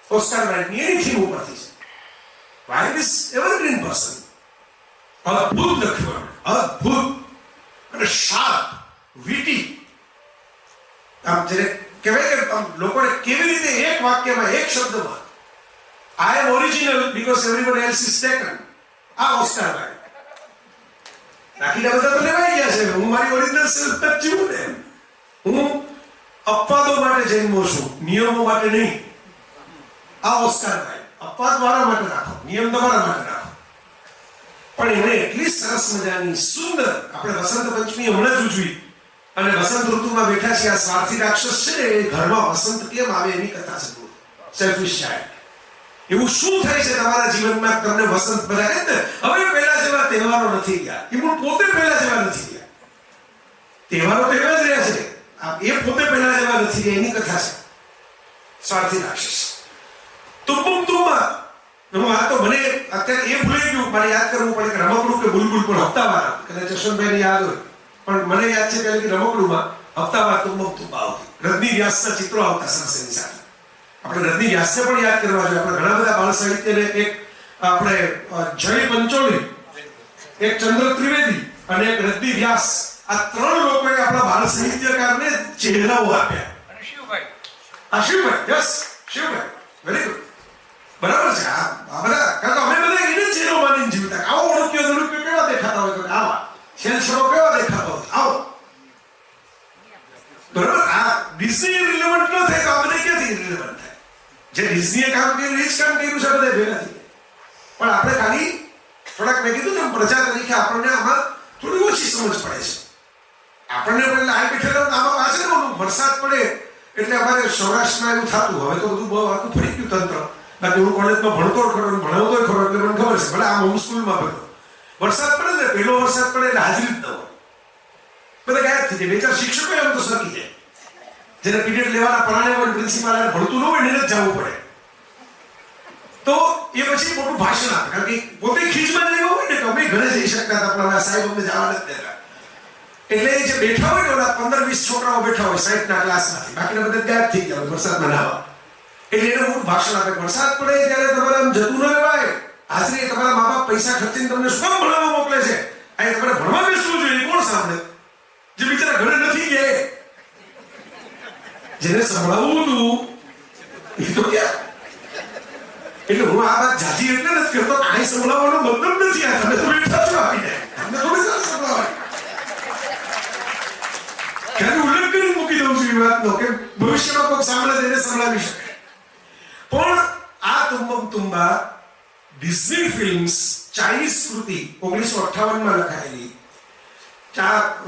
Oscar વાઇલ્ડની એની થીમ ઉપરથી છે. Wilde is evergreen person. અદ્ભુત લખ્યું, અદ્ભુત અને શાર્પ, વિટી. આમ જેને કહેવાય કે લોકોને કેવી રીતે એક વાક્યમાં, એક શબ્દમાં, I am original because everyone else is taken. આ ઓસ્કાર વાઇલ્ડ. બાકીના બધા તો લેવાઈ ગયા છે. હું મારી ઓરિજિનલ સેલ્ફ જીવું ને. હું અપવાદો માટે જન્મો છું, નિયમો માટે નહીં. આ ઓસ્કાર વાઇલ્ડ. અપવાદ મારા માટે રાખો, નિયમ તમારા માટે રાખો. પણ એમણે એટલી સરસ મજાની સુંદર, આપણે વસંત પંચમી હમણાં જ ઉજવી અને વસંત ઋતુમાં બેઠા છીએ. આ સ્વાર્થી રાક્ષસ છે ને, એ ઘરમાં વસંત કેમ આવે એની કથા છે. Selfish child. એવું શું થાય છે તમારા જીવનમાં તમને વસંત બધા કહે ને હવે પહેલા જેવા તહેવારો નથી ગયા, એ પણ પોતે પહેલા જેવા નથી ગયા. તહેવારો તો એવા જ રહ્યા છે, એ પોતે પહેલા જેવા નથી ગયા, એની કથા છે સ્વાર્થી રાક્ષસ. તુમ્બુમ તુમ્મા. હું આ તો મને અત્યારે એ ભૂલી ગયું, મારે યાદ કરવું પડે કે રમકડું કે બુલબુલ પણ હપ્તાવાર, કદાચ જશવંતભાઈને યાદ હોય, પણ મને યાદ છે કે રમકડુંમાં હપ્તાવાર તુમ્બુમ તુમ્મા આવતી. રજની વ્યાસના ચિત્રો આવતા સરસ એની સાથે. આપણે રજની વ્યાસને પણ યાદ કરવા જોઈએ. આપણે ઘણા બધા બાળ સાહિત્યને, એક આપણે જય પંચોળી, એક ચંદ્ર ત્રિવેદી અને એક રજની વ્યાસ, આ ત્રણ લોકોએ આપણા બાળ સાહિત્યકારને ચહેરાઓ આપ્યા. અને શિવભાઈ, યસ, શિવભાઈ, વેરી ગુડ. બરાબર છે. આ બધા કારણ કે અમે બધા એને ચહેરો માનીને જીવતા. આવો ઓળખ્યો કેવા દેખાતા હોય, તો આવા છેલ્છડો કેવા દેખાતા હોય, આવો. બરાબર. આ ડિઝની રિલેવન્ટ કર્યું એ જ કામ કર્યું છે બધા ભેગા થઈ. પણ આપણે ખાલી થોડાક મેં કીધું ને પ્રજા તરીકે આપણને આમાં થોડી ઓછી સમજ પડે છે. આપણને પેલા આ બેઠેલા આમાં વાંચે ને વરસાદ પડે એટલે અમારે સૌરાષ્ટ્રમાં એવું થતું. હવે તો બધું બહુ આખું ફરી ગયું તંત્ર. બાકી હું કોલેજમાં ભણતો ખરો ભણાવતો ખરો એટલે મને ખબર છે. ભલે આ હોમ સ્કૂલમાં ભણતો વરસાદ પડે ને પહેલો વરસાદ પડે એટલે હાજરી જ ન હોય. બધા ગાયબ થઈ જાય. બે ચાર શિક્ષકો એમ તો સરકી જાય. જેને પીરિયડ લેવાના પરાણે હોય પ્રિન્સિપાલ ભણતું ન હોય એને જ જવું પડે. તો એ પછી મોટું ભાષણ આપે. કારણ કે પોતે ખીચમાં જ હોય ને કે અમે ઘરે જઈ શકતા હતા પણ સાહેબ અમને જવા નથી દેતા. એટલે જે બેઠા હોય ને ઓલા 15-20 છોકરાઓ બેઠા હોય 60 ના ક્લાસમાંથી બાકીના બધા ગાયબ થઈ ગયા વરસાદમાં નાવા. એટલે એને મોટું ભાષણ આપે. વરસાદ પડે ત્યારે તમારે આમ જતું ન રહેવાય. હાજરી તમારા મા બાપ પૈસા ખર્ચીને તમને શું કામ ભણવા મોકલે છે? અહીં તમારે ભણવા બેસવું જોઈએ. કોણ સાંભળે? જે બિચારા ઘરે નથી ગયા જેને સંભળાવવું હતું એ તો ક્યાં. એટલે હું આ વાત જાજી એટલે નથી કરતો. અહીં સંભળાવવાનો મતલબ નથી. આ તમે તો બેઠા છો આપીને તમને થોડી સારું સંભળાવાય. ક્યારે ઉલ્લેખ કરી મૂકી દઉં છું એ વાતનો કે ભવિષ્યમાં કોઈ સાંભળે તેને સંભળાવી શકે. પણ આ તુમ્બમ તુમ્બા ડિઝની ફિલ્મ્સ ચાઇનીઝ કૃતિ 1958માં લખાયેલી.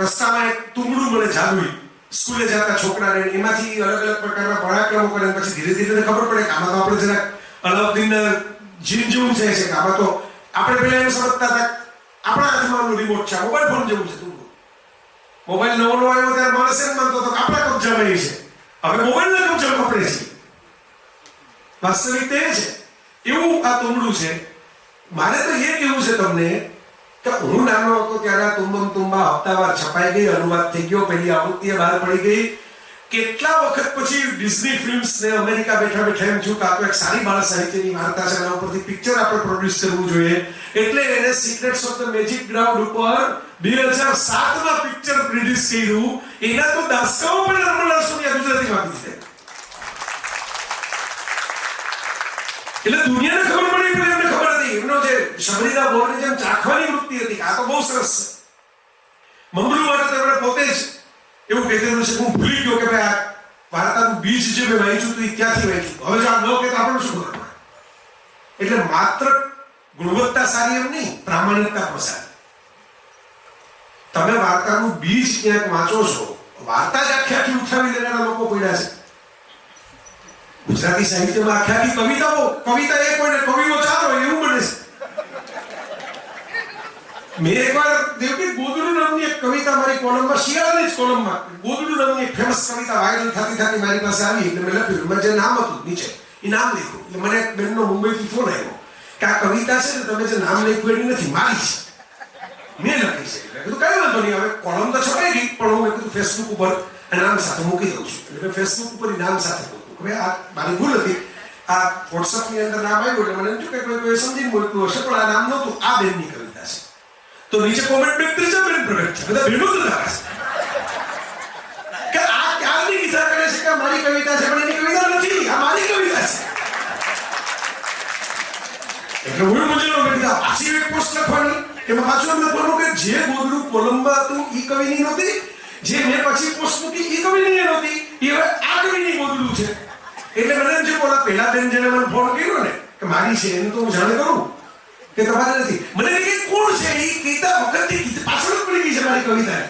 રસ્તામાં એક તુંબડું મળે જાદુઈ સ્કૂલે જતા છોકરાને એમાંથી અલગ અલગ પ્રકારના પરાક્રમો કરે પછી ધીરે ધીરે ખબર પડે કે આમાં તો આપણે જરાક અલાઉદ્દીનના જીન જેવું છે કે આમાં તો આપણે પહેલા એમ સમજતા હતા આપણા હાથમાં રિમોટ છે મોબાઈલ ફોન જેવું છે. તુંબડું મોબાઈલ નવો નવો આવ્યો ત્યારે માણસ એમ માનતો હતો કે આપણા કબજામાં એ છે. હવે મોબાઈલના કબજામાં આપણે છીએ. વાસ્તવિક તે છે એવું આ તુંબડું છે. મારે તો એ કેવું છે તમને કે હું નાનો હતો ત્યારે તુમ્બમ તુમ્બા હપ્તાવાર છપાઈ ગઈ, અનુવાદ થઈ ગયો, પહેલી આવૃત્તિ બહાર પડી ગઈ. કેટલા વખત પછી ડિઝની ફિલ્મ્સ ને અમેરિકા બેઠા બેઠા એમ થયું કે આ તો એક સારી બાળ સાહિત્યની વાર્તા છે, એના ઉપરથી પિક્ચર આપણે પ્રોડ્યુસ કરવું જોઈએ. એટલે એને secrets of the magic ground ઉપર 2007માં પિક્ચર પ્રોડ્યુસ કર્યું. એના તો દાસકાઓ પણ નર્મલા સોનિયા ગુજરાતીમાં આપી દીધા. એટલે દુનિયાને ખબર પડી પણ એમને ખબર હતી. એમનો જે શબરીના બોરની જેમ ચાખવાની વૃત્તિ હતી આ તો બહુ સરસ છે. મંગળું માટે તેમણે પોતે જ એવું કહેલું છે હું ભૂલી ગયો કે ભાઈ આ વાર્તાનું બીજ જે મેં વાંચ્યું હતું એ ક્યાંથી વાંચ્યું. હવે જો આ ન કહેતા આપણને શું ખબર પડે. એટલે માત્ર ગુણવત્તા સારી એમ નહીં, પ્રામાણિકતા પણ સારી. તમે વાર્તાનું બીજ ક્યાંક વાંચો છો, વાર્તા જ આખી આખી ઉઠાવી લેનારા લોકો પડ્યા છે. ગુજરાતી સાહિત્યમાં આખી આખી કવિતા એ કોઈને કવિઓ ચાલો એવું બને છે. મેં એકવાર દેવકી ગોદડું નામની એક કવિતા મારી કોલમમાં શિયાળાની જ કોલમમાં ગોદડું નામની એક ફેમસ કવિતા વાયરલ થતી મારી પાસે આવી એટલે મેં લખ્યું. મેં જે નામ હતું નીચે એ નામ લખ્યું. એટલે મને એક બેનનો મુંબઈથી ફોન આવ્યો કે આ કવિતા છે ને તમે જે નામ લખ્યું એની નથી મારી છે, મેં લખી છે. એટલે કઈ વાંધો નહીં, હવે કોલમ તો છપાઈ ગઈ પણ હું કીધું ફેસબુક ઉપર નામ સાથે મૂકી દઉં છું. એટલે ફેસબુક ઉપર નામ સાથે હવે આ મારી ભૂલ હતી. આ વોટ્સઅપ ની અંદર નામ આવ્યું એટલે મને એમ થયું કે કોઈ સમજીને મોકલું હશે પણ આ નામ નહોતું. આ બેનની કવિતા છે. તો નીચે કોમેન્ટ બેક ત્રીજા બેન પ્રવેશ છે. બધા ભેગું જ લાગે છે કે આ ક્યારની વિચાર કરે છે કે મારી કવિતા છે પણ એની કવિતા નથી, આ મારી કવિતા છે. એટલે હું મુજબ કવિતા પાછી એક પોસ્ટ લખવાની એમાં પાછું એમ લખવાનું કે જે ગોદડું કોલમમાં હતું એ કવિની નહોતી, જે મેં પછી પોસ્ટ મૂકી એ કવિની નહોતી, એ હવે આ કવિની ગોદડું છે. એટલે મને એમ છે બોલા પહેલા બેન જેને મને ફોન કર્યો ને કે મારી છે એનું તો હું જાણે કરું કે તમારે નથી. મને કે કોણ છે એ કીધા વખતથી પાછળ જ પડી ગઈ છે મારી કવિતા.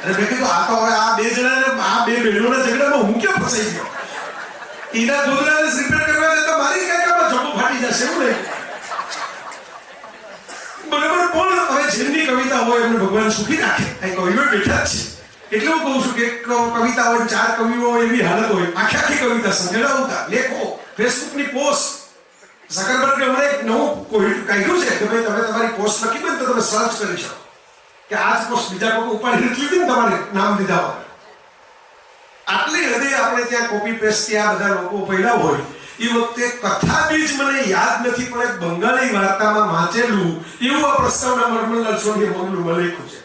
અને મેં કીધું આ તો હવે આ બે જણાને આ બે બહેનોના ઝઘડામાં હું ક્યાં ફસાઈ ગયો. એના ગોદડાને રિપેર કરવા જતા મારી કાકામાં જમો ફાટી જશે એવું નહીં. બરાબર. પણ હવે જેમની કવિતા હોય એમને ભગવાન સુખી રાખે. અહીં કવિઓ બેઠા જ છે એટલે હું કહું છું કે કવિતા હોય 4 કવિઓ હોય એવી હાલત હોય આખી આખી કવિતા સંકળાવતા લેખો ફેસબુકની પોસ્ટ. ઝકરબર્ગે હમણાં એક નવું કાઢ્યું છે કે ભાઈ તમે તમારી પોસ્ટ લખી હોય તો તમે સર્ચ કરી શકો કે આ જ પોસ્ટ બીજા કોઈ ઉપાડી નથી લીધી ને તમારે નામ દીધા વગર. આટલી હદે આપણે ત્યાં કોપી પેસ્ટ ત્યાં બધા લોકો પડ્યા હોય. એ વખતે કથા બીજ મને યાદ નથી પણ એક બંગાળી વાર્તામાં વાંચેલું એવું આ પ્રસ્તાવના નર્મલલાલ સોનીએ મંગલુમાં લખ્યું છે.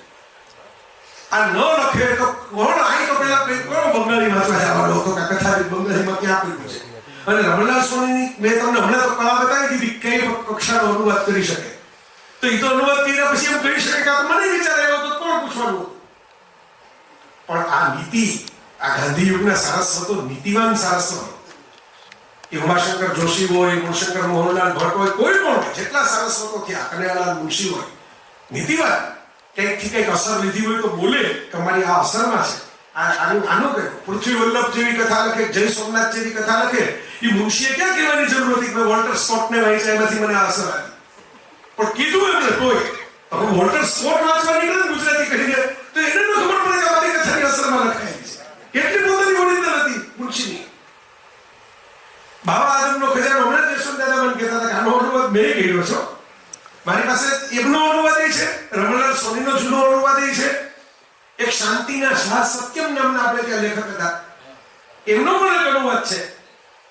આ ન લખે તો કોણ આઈ તો પેલા કોણ બંગાળી વાંચવા જવાનો હતો કે કથા બીજ બંગાળીમાં ક્યાં પડ્યું છે. અને રમણલાલ સોનીની મેં તમને હમણાં તો કળા બતાવી દીધી કઈ કક્ષાનો અનુવાદ કરી શકે. તો એ તો અનુવાદ કર્યા પછી એમ કહી શકે કે મને વિચાર આવ્યો તો કોણ પૂછવાનું. પણ આ નીતિ આ ગાંધી યુગના સારસ્વતો નીતિવાન સારસ્વતો એ ઉમાશંકર જોશી હોય, મૂળશંકર મોહનલાલ ભટ્ટ હોય, કોઈ પણ હોય, જેટલા સારસ્વતો થયા, કનૈયાલાલ મુનશી હોય, નીતિવાદ કંઈકથી કંઈક અસર લીધી હોય તો બોલે કે અમારી આ અસરમાં છે. આનું કહ્યું પૃથ્વી વલ્લભ જેવી કથા લખે, જય સોમનાથ જેવી કથા લખે, એ મુનશીએ ક્યાં કહેવાની જરૂર હતી કે મેં વોલ્ટર સ્કોટને વાંચ્યા એમાંથી મને આ અસર આવી. પણ કીધું એમને કોઈ હવે વોલ્ટર સ્કોટ વાંચવા નીકળે ગુજરાતી કહીને તો એને ન ખબર પડે કે અમારી કથાની અસરમાં લખાયેલી છે. એટલી પોતાની ઓરિજિનલ હતી મુનશીની. બાબા આદમનો ખજાનો હમણાં જ યશવંત દાદા મને કહેતા હતા કે આનો અનુવાદ મેં કર્યો છો. મારી પાસે એમનો અનુવાદ છે, રમણલાલ સોનીનો જૂનો અનુવાદ છે. એક શાંતિના શાહ સત્યમ નામના આપણે ત્યાં લેખક હતા, એમનો પણ એક અનુવાદ છે,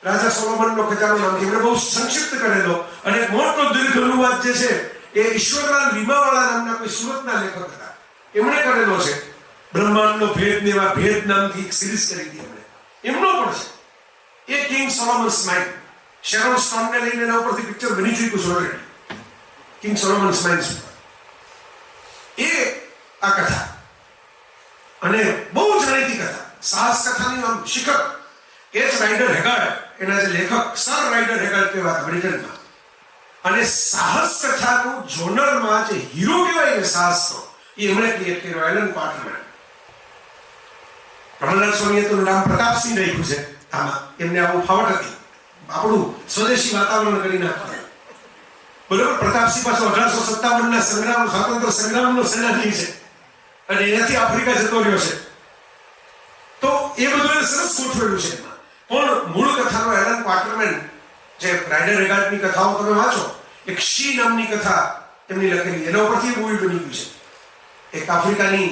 રાજા સોલોમનનો ખજાનો નામથી. એમણે બહુ સંક્ષિપ્ત કરેલો અને એક મોટો દીર્ઘ અનુવાદ જે છે એ ઈશ્વરલાલ રીમાવાળા નામના કોઈ સુરતના લેખક હતા, એમણે કરેલો છે. બ્રહ્માંડનો ભેદ ને એવા ભેદ નામથી એક સિરીઝ કરી હતી એમણે. એમનો પણ છે એ કિંગ સોલોમન્સ માઇન્ડ. શેરોન સ્ટોનને લઈને એના ઉપરથી પિક્ચર બની ચૂક્યું છે ઓલરેડી, કિંગ સોલોમન્સ માઇન્ડ. એ આ કથા અને બહુ જાણીતી કથા, સાહસ કથાની આમ શિખર. એચ રાઇડર હેગાર્ડ એના જે લેખક સર રાઇડર હેગાર્ડ કહેવાતા બ્રિટનમાં. અને સાહસ કથાનું જોનરમાં જે હીરો કહેવાય ને સાહસનો, એ એમણે ક્રિએટ કર્યો, એલન ક્વાર્ટરમેન. રમણલાલ સોનીએ તો નામ પ્રતાપસિંહ રાખ્યું છે આમાં, એમને આવું ફાવટ હતી આપણું સ્વદેશી વાતાવરણ કરી નાખવાનું. બરોબર, પ્રતાપસિંહ પાછો 1857ના સંગ્રામ, સ્વાતંત્ર્ય સંગ્રામનો સેનાની છે અને એનાથી આફ્રિકા જતો રહ્યો છે. તો એ બધું એને સરસ ગોઠવેલું છે એમાં. પણ મૂળ કથાનો એલન ક્વાર્ટરમેન જે રાઇડર હેગાર્ડની કથાઓ તમે વાંચો, એક શી નામની કથા એમની લખેલી, એના ઉપરથી મૂવી બની ગયું છે. એક આફ્રિકાની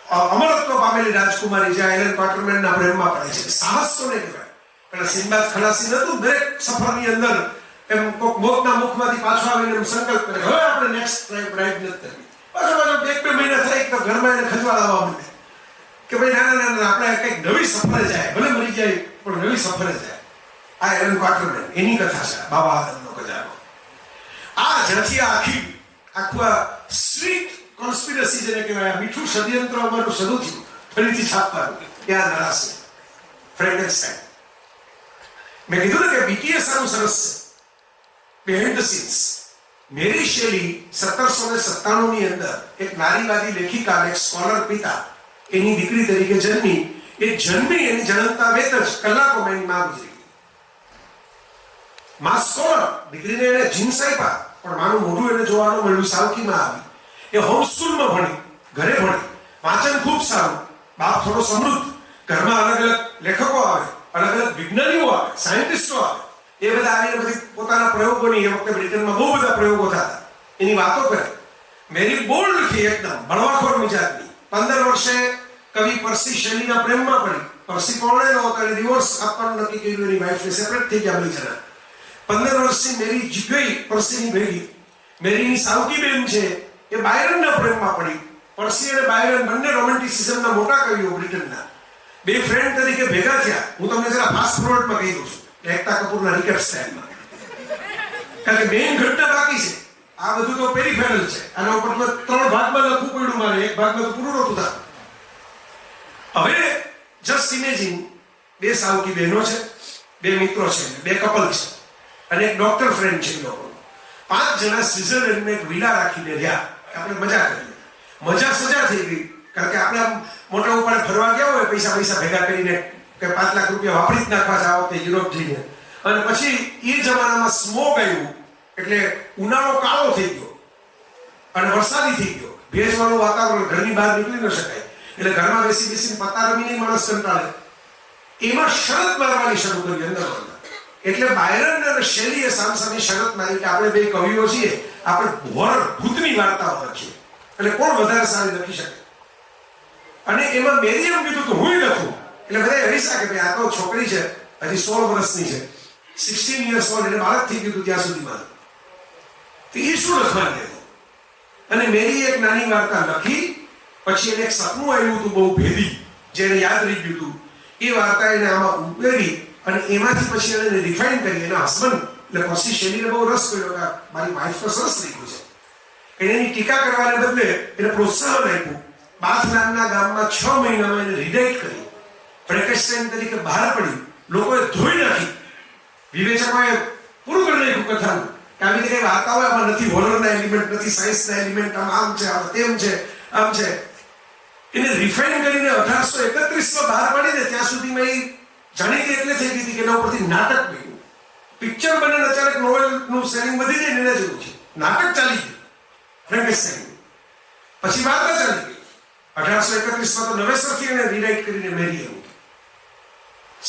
અમરત્વ પામેલી રાજકુમારી જે એલન ક્વાર્ટરમેનના પ્રેમમાં પડે છે. સાહસ તો નહીં કહેવાય, કારણ સિંબાદ ખલાસી નતું, દરેક સફરની અંદર એમ કોઈક મોતના મુખમાંથી પાછો આવીને એમ સંકલ્પ કરે હવે આપણે નેક્સ્ટ રાઇડ નથી કરવી. પાછો બે મહિના થાય તો ઘરમાં એને ખજવાળ આવવા માંડે કે ભાઈ ના આપણે કંઈક નવી સફરે જાય, ભલે મરી જાય પણ નવી સફરે જાય. આ એલન ક્વાર્ટરમેન એની કથા છે બાબા આદમનો ખજાનો. આ જ્યાંથી આખું આ સ્વીટ કોન્સ્પિરસી જેને કહેવાય, મીઠું ષડયંત્ર અમારું શરૂ થયું ફરીથી છાપવાનું, ત્યાં નરાશે ફ્રેન્કેનસ્ટાઈન. મેં કીધું ને કે બીટીએસ આનું સરસ છે, બિહાઇન્ડ ધ સીન્સ. મેરી શેલી 1797 ની અંદર એક નારીવાદી લેખિકા, એક સ્કોલર પિતા, એની દીકરી તરીકે જન્મી. એ જન્મી એની જન્મતા વેત જ કલાકોમાં એની માં ગુજરી ગઈ. માં સ્કોલર, દીકરીને એને જીન્સ આપ્યા પણ માનું મોઢું એને જોવાનું મળ્યું, સાવકીમાં આવી. એ હોમસ્કૂલમાં ભણી, ઘરે ભણી, વાંચન ખૂબ સારું, બાપ થોડો સમૃદ્ધ, ઘરમાં અલગ અલગ લેખકો આવે, અલગ અલગ વિજ્ઞાનીઓ આવે, સાયન્ટિસ્ટો આવે. એ બધા આવીને બધી પોતાના પ્રયોગોની, એ વખતે બ્રિટનમાં બહુ બધા પ્રયોગો થતા, એની વાતો કરે. મેરી બોલ્ડ થઈ, એકદમ બળવાખોર મિજાજની. 15 વર્ષે કવિ પર્સી શેલીના પ્રેમમાં પડી. પર્સી પરણેલો હતો અને ડિવોર્સ આપવાનું નક્કી કર્યું, એની વાઈફને સેપરેટ થઈ ગયા બિચારા. 15 વર્ષથી મેરી ગઈ પર્સીની ભેગી. મેરીની સાવકી બેન છે એ બાયરનના પ્રેમમાં પડી. પર્સી અને બાયરન બંને રોમેન્ટિસિઝમના મોટા કવિઓ બ્રિટનના. બે ફ્રેન્ડ તરીકે ભેગા થયા. હું તમને જરા ફાસ્ટ ફોરવર્ડમાં કહી દઉં છું, એકતા કપૂરના રિકેપ સ્ટાઇલમાં, કારણ કે મેઇન ઘટના બાકી છે. આ બધું તો પેરીફેરલ છે. આના ઉપર 3 ભાગમાં લખવું પડ્યું મારે, એક ભાગમાં તો પૂરું નહોતું થતું. હવે જસ્ટ ઇમેજિન, બે સાવકી બહેનો છે, બે મિત્રો છે, બે કપલ છે અને એક ડોક્ટર ફ્રેન્ડ છે. લોકો 5 જણા સ્વિટ્ઝરલેન્ડમાં એક વિલા રાખીને રહ્યા. આપણે મજા કરી, મજા સજા થઈ ગઈ, કારણ કે આપણે આમ મોટા ઉપાડે ફરવા ગયા હોય, પૈસા ભેગા કરીને કે 5 લાખ રૂપિયા વાપરી જ નાખવા છે આ વખતે યુરોપ જઈને. અને પછી એ જમાનામાં સ્મોગ આવ્યું, એટલે ઉનાળો કાળો થઈ ગયો અને વરસાદી થઈ ગયો, ભેજવાળું વાતાવરણ, ઘરની બહાર નીકળી ન શકાય. એટલે ઘરમાં બેસીને પત્તા રમીને માણસ કંટાળે. એમાં શરત મારવાની શરૂ કરી અંદર. એટલે બાયરન અને શેલીએ સામસામે શરત મારી કે આપણે બે કવિઓ છીએ, આપણે ભૂતની વાર્તાઓ લખીએ, એટલે કોણ વધારે સારી લખી શકે. અને એમાં મેરી એમ કીધું કે હું લખું. એટલે બધા હરીસા કે ભાઈ આ તો છોકરી છે, હજી 16 વર્ષની છે, 16 years old, એટલે બાળક થઈ ગયું ત્યાં સુધીમાં. તો એ શું લખવાની હતું? અને મેરી એક નાની વાર્તા લખી. પછી એને એક સપનું આવ્યું હતું બહુ ભેદી, જેને યાદ રહી ગયું હતું. એ વાર્તા એને આમાં ઉમેરી અને એમાંથી પછી એને રિફાઇન કરી. એના હસબન્ડ એટલે પર્સી શેલીને બહુ રસ પડ્યો કે મારી વાઈફ તો સરસ લખ્યું છે. એની ટીકા કરવાને બદલે એને પ્રોત્સાહન આપ્યું. બાથ નામના ગામમાં 6 મહિનામાં એને રિડાઇટ કરી. ફ્રેન્કેનસ્ટાઇન તરીકે બહાર પડી. લોકોએ ધોઈ નાખી. વિવેચકોએ પૂરું કરી નાખ્યું કથાનું કે આવી રીતે વાર્તાઓ આમાં નથી, હોરરના એલિમેન્ટ નથી, સાયન્સના એલિમેન્ટ આમ છે, આમ તેમ છે, આમ છે. એને રિફાઇન કરીને 1831માં બહાર પાડી દે ત્યાં સુધીમાં એ જાણીતી એટલે થઈ ગઈ હતી કે એના ઉપરથી નાટક બન્યું, પિક્ચર બને, અચાનક નોવેલનું સેલિંગ વધી જાય ને એના જેવું છે. નાટક ચાલી ગયું ફ્રેન્કેનસ્ટાઈન, પછી વાર્તા ચાલી ગઈ. 1831માં તો નવેસરથી એને રીરાઇટ કરીને મેરી આવ્યું.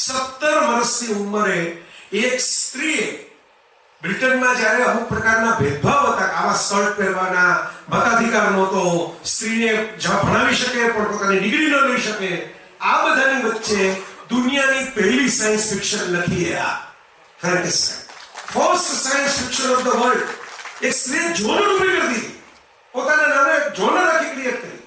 17 વર્ષની ઉંમરે એક સ્ત્રીએ બ્રિટનમાં જ્યારે અમુક પ્રકારના ભેદભાવ હતા, આવા સ્કર્ટ પહેરવાના મતાધિકાર નહોતો, સ્ત્રીને જ્યાં ભણાવી શકે પણ પોતાની ડિગ્રી ન લઈ શકે, આ બધાની વચ્ચે દુનિયાની પહેલી સાયન્સ ફિક્શન લખી આ Frankenstein, first science fiction of the world. એક સ્ત્રીએ જોનર ઉભી કરી દીધી, પોતાના નામે જોનર આખી ક્રિએટ કરી.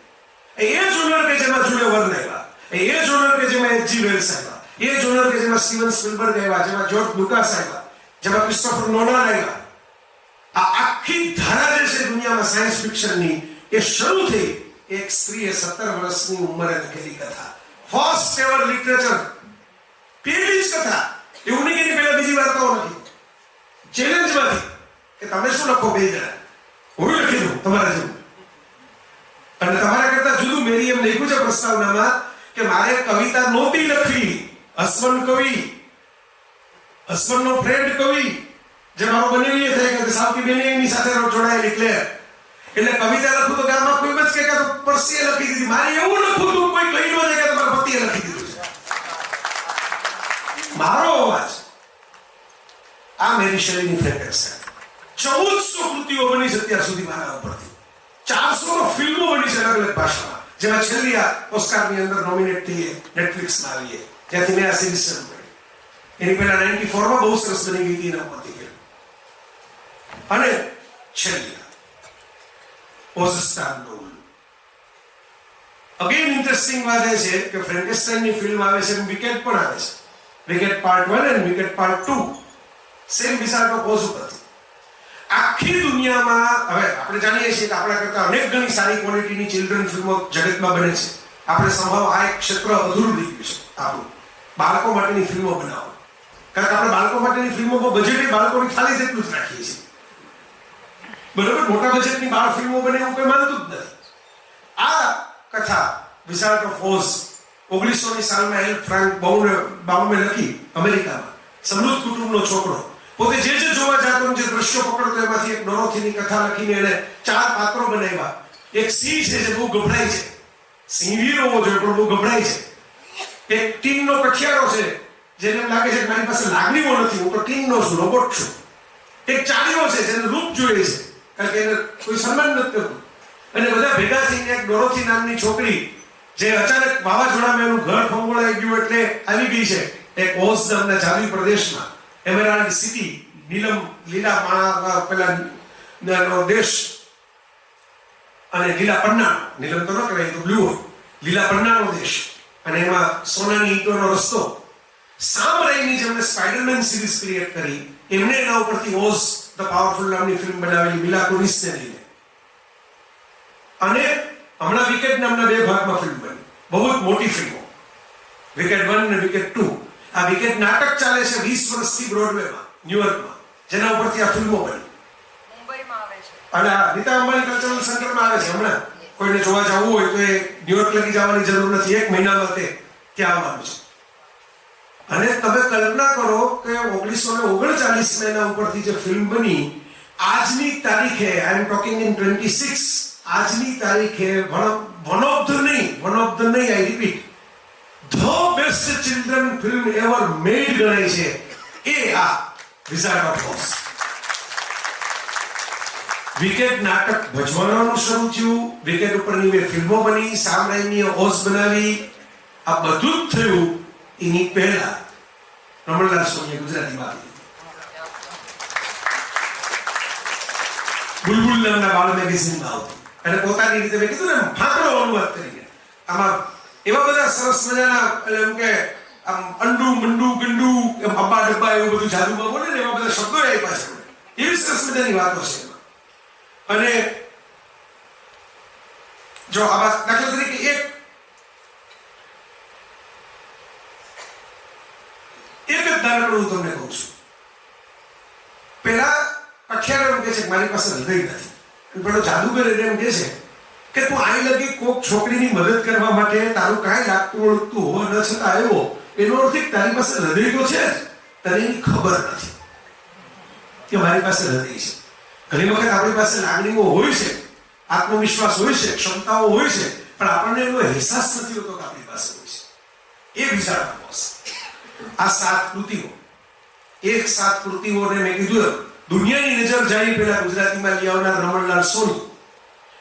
એ જોનર કે જેમાં જુલિયો વર્ન આવ્યા, એ જોનર કે જેમાં એચ.જી. વેલ્સ આવ્યા, એ જોનર કે જેમાં સ્ટીવન સ્પિલબર્ગ આવ્યા, જેમાં જોર્જ લુકાસ આવ્યા, જેમાં ક્રિસ્ટોફર નોલાન આવ્યા. આ આખી ધારા જે છે દુનિયામાં સાયન્સ ફિક્શનની, એ શરૂ થઈ એક સ્ત્રીએ 17 વર્ષની ઉંમરે લખેલી કથા. ફર્સ્ટ એવર લિટરેચર, પહેલી જ કથા. એવું નહીં કે પહેલા બીજી વાર્તાઓ લખી, ચેલેન્જમાંથી કે તમે શું લખો બે જણા, હું લખી દઉં તમારા જેવું. અને તમારા કરતા જુદું મેરી એમ લખ્યું છે પ્રસ્તાવનામાં કે મારે કવિતા નહોતી લખવી. હસબન્ડ કવિ, હસબન્ડનો ફ્રેન્ડ કવિ, જે મારો બનેવી એ થાય કે સાવકી બેને એની સાથે જોડાયેલી ક્લેર, એટલે કવિતા લખું તો ગામમાં કોઈ જ કે તો પરસીએ લખી દીધી. મારે એવું લખું તો કોઈ કહી ન જાય કે તમારા પતિએ લખી દીધું છે. મારો અવાજ આ મેરી શેલીની ફ્રેન્કેનસ્ટાઈન. 1400 કૃતિઓ બની છે અત્યાર સુધી મારા ઉપરથી, 400 ફિલ્મો બની છે અલગ અલગ ભાષામાં, જેમાં છેલ્લી આ ઓસ્કારની અંદર નોમિનેટ થઈ નેટફ્લિક્સમાં આવી, જ્યાંથી મેં આ સિરીઝ શરૂ કરી. એની પહેલા 94માં બહુ સરસ બની ગઈ હતી એના ઉપરથી ફિલ્મ. અને છેલ્લી ઓઝસ્ટાર નોવેલ. અગેન ઇન્ટરેસ્ટિંગ વાત એ છે કે ફ્રેન્કેનસ્ટાઈનની ફિલ્મ આવે છે, વિકેટ પણ આવે છે. વિકેટ પાર્ટ 1 અને વિકેટ પાર્ટ 2 સેમ વિચારનો પોઝ ઉપરથી. આખી દુનિયામાં હવે આપણે જાણીએ છીએ કે આપણા કરતા અનેક ગણી સારી ક્વોલિટીની ચિલ્ડ્રન ફિલ્મો જગતમાં બને છે. આપણે સંભવ આ એક ક્ષેત્ર અધૂરું રહી ગયું છે આપણું, બાળકો માટેની ફિલ્મો બનાવો. કારણ કે આપણે બાળકો માટેની ફિલ્મોમાં બજેટ બાળકોની ખાલી જેટલું જ રાખીએ છીએ. બરોબર, મોટા બજેટની બાળ ફિલ્મો બને એવું કોઈ માનતું જ નથી. આ કથા વિઝાર્ડ ઓફ ઓઝ 1900ની સાલમાં એલ ફ્રાન્ક બાઉમે લખી અમેરિકામાં. સમૃદ્ધ કુટુંબનો છોકરો પોતે જે જોવા જતો, જે દ્રશ્યો પકડતો, એમાંથી એક ડોરોથીની કથા લખીને એને 4 પાત્રો બનાવ્યા. એક સિંહ છે જે બહુ ગભરાય છે, સિંહ વીર હોવો જોઈએ પણ બહુ ગભરાય છે. એક ટીનનો કઠિયારો છે જેને એમ લાગે છે કે મારી પાસે લાગણીઓ નથી, હું તો ટીનનો છું, રોબોટ છું. એક ચાળીઓ છે જેને રૂપ જોઈએ છે કારણ કે એને કોઈ સન્માન નથી કરતું. અને બધા ભેગા થઈને એક ડોરોથી નામની છોકરી જે અચાનક વાવાઝોડામાં એનું ઘર ફંગોળાઈ ગયું એટલે આવી ગઈ છે એક ઓઝ નામના જાદુઈ પ્રદેશમાં, એમેરાલ્ડ સિટી, લીલા પેલા દેશ, અને લીલા પન્ના, નીલમ તો ન કહેવાય તો બ્લુ હોય, લીલા પન્નાનો દેશ, અને એમાં સોનાની ઈંટોનો રસ્તો. સામ રાઈની જેમણે સ્પાઈડરમેન સિરીઝ ક્રિએટ કરી, એમને એના ઉપરથી ઓઝ ધ પાવરફુલ નામની ફિલ્મ બનાવેલી મિલા કુનિસને લઈને. અને હમણાં વિકેટ નામના 2 ભાગમાં ફિલ્મ બની, બહુ જ મોટી ફિલ્મો, વિકેટ 1 અને વિકેટ 2. આ વિકેટ નાટક ચાલે છે 20 વર્ષથી બ્રોડવેમાં, ન્યુયોર્કમાં, જેના ઉપરથી આ ફિલ્મો બની. મુંબઈમાં આવે છે અને આ નીતા અંબાણી કલ્ચરલ સેન્ટરમાં આવે છે. હમણાં કોઈને જોવા જવું હોય તો એ ન્યુયોર્ક લગી જવાની જરૂર નથી, 1 મહિનામાં તે ત્યાં આવવાનું છે. અને તમે કલ્પના કરો કે 1939માં એના ઉપરથી જે ફિલ્મ બની, આજની તારીખે, આઈ એમ ટોકિંગ ઇન 26, આજની તારીખે વન ઓફ ધ નહીં, I repeat, the best children film ever made ગણાય છે એ આ વિઝાર્ડ ઓફ ઓઝ. વિકેટ નાટક ભજવાનાનું શરૂ થયું, વિકેટ ઉપરની 2 ફિલ્મો બની, સામ રાઈમીએ ઓઝ બનાવી. આ બધું જ થયું એની પહેલા રમણલાલ સોનીએ ગુજરાતીમાં બુલબુલ નામના બાળ મેગેઝિનમાં આવતી, અને પોતાની રીતે મેં કીધું ને ફાંકડો અનુવાદ કરીને આમાં એવા બધા સરસ મજાના, એમ કે આમ અંડુ મંડુ ગંડુ, એમ અબ્બા ડબ્બા, એવું બધું જાદુમાં બોલે ને એવા બધા શબ્દો આપ્યા છે. એવી સરસ મજાની વાતો છે એમાં. અને જો આવા દાખલા તરીકે એક જ નાનકડું હું તમને કહું છું. પેલા અઠિયારો એમ કહે છે કે મારી પાસે હૃદય નથી. અને પેલો જાદુગર એને એમ કહે છે કે તું આઈ લગી કોક છોકરીની મદદ કરવા માટે તારું કાંઈ લાગતું ઓળખતું હોવા ન છતાં આવ્યો, એનો અર્થ તારી પાસે હૃદય તો છે જ, તને એની ખબર નથી કે મારી પાસે હૃદય છે. ઘણી વખત આપણી પાસે લાગણીઓ હોય છે, આત્મવિશ્વાસ હોય છે, ક્ષમતાઓ હોય છે, પણ આપણને એનો અહેસાસ નથી હોતો કે આપણી પાસે હોય છે. એ વિચારવાનો બોસ. આ 7 કૃતિઓ, એક 7 કૃતિઓને મેં કીધું દુનિયાની નજર જાય પેલા ગુજરાતીમાં લઈ આવનાર રમણલાલ સોની.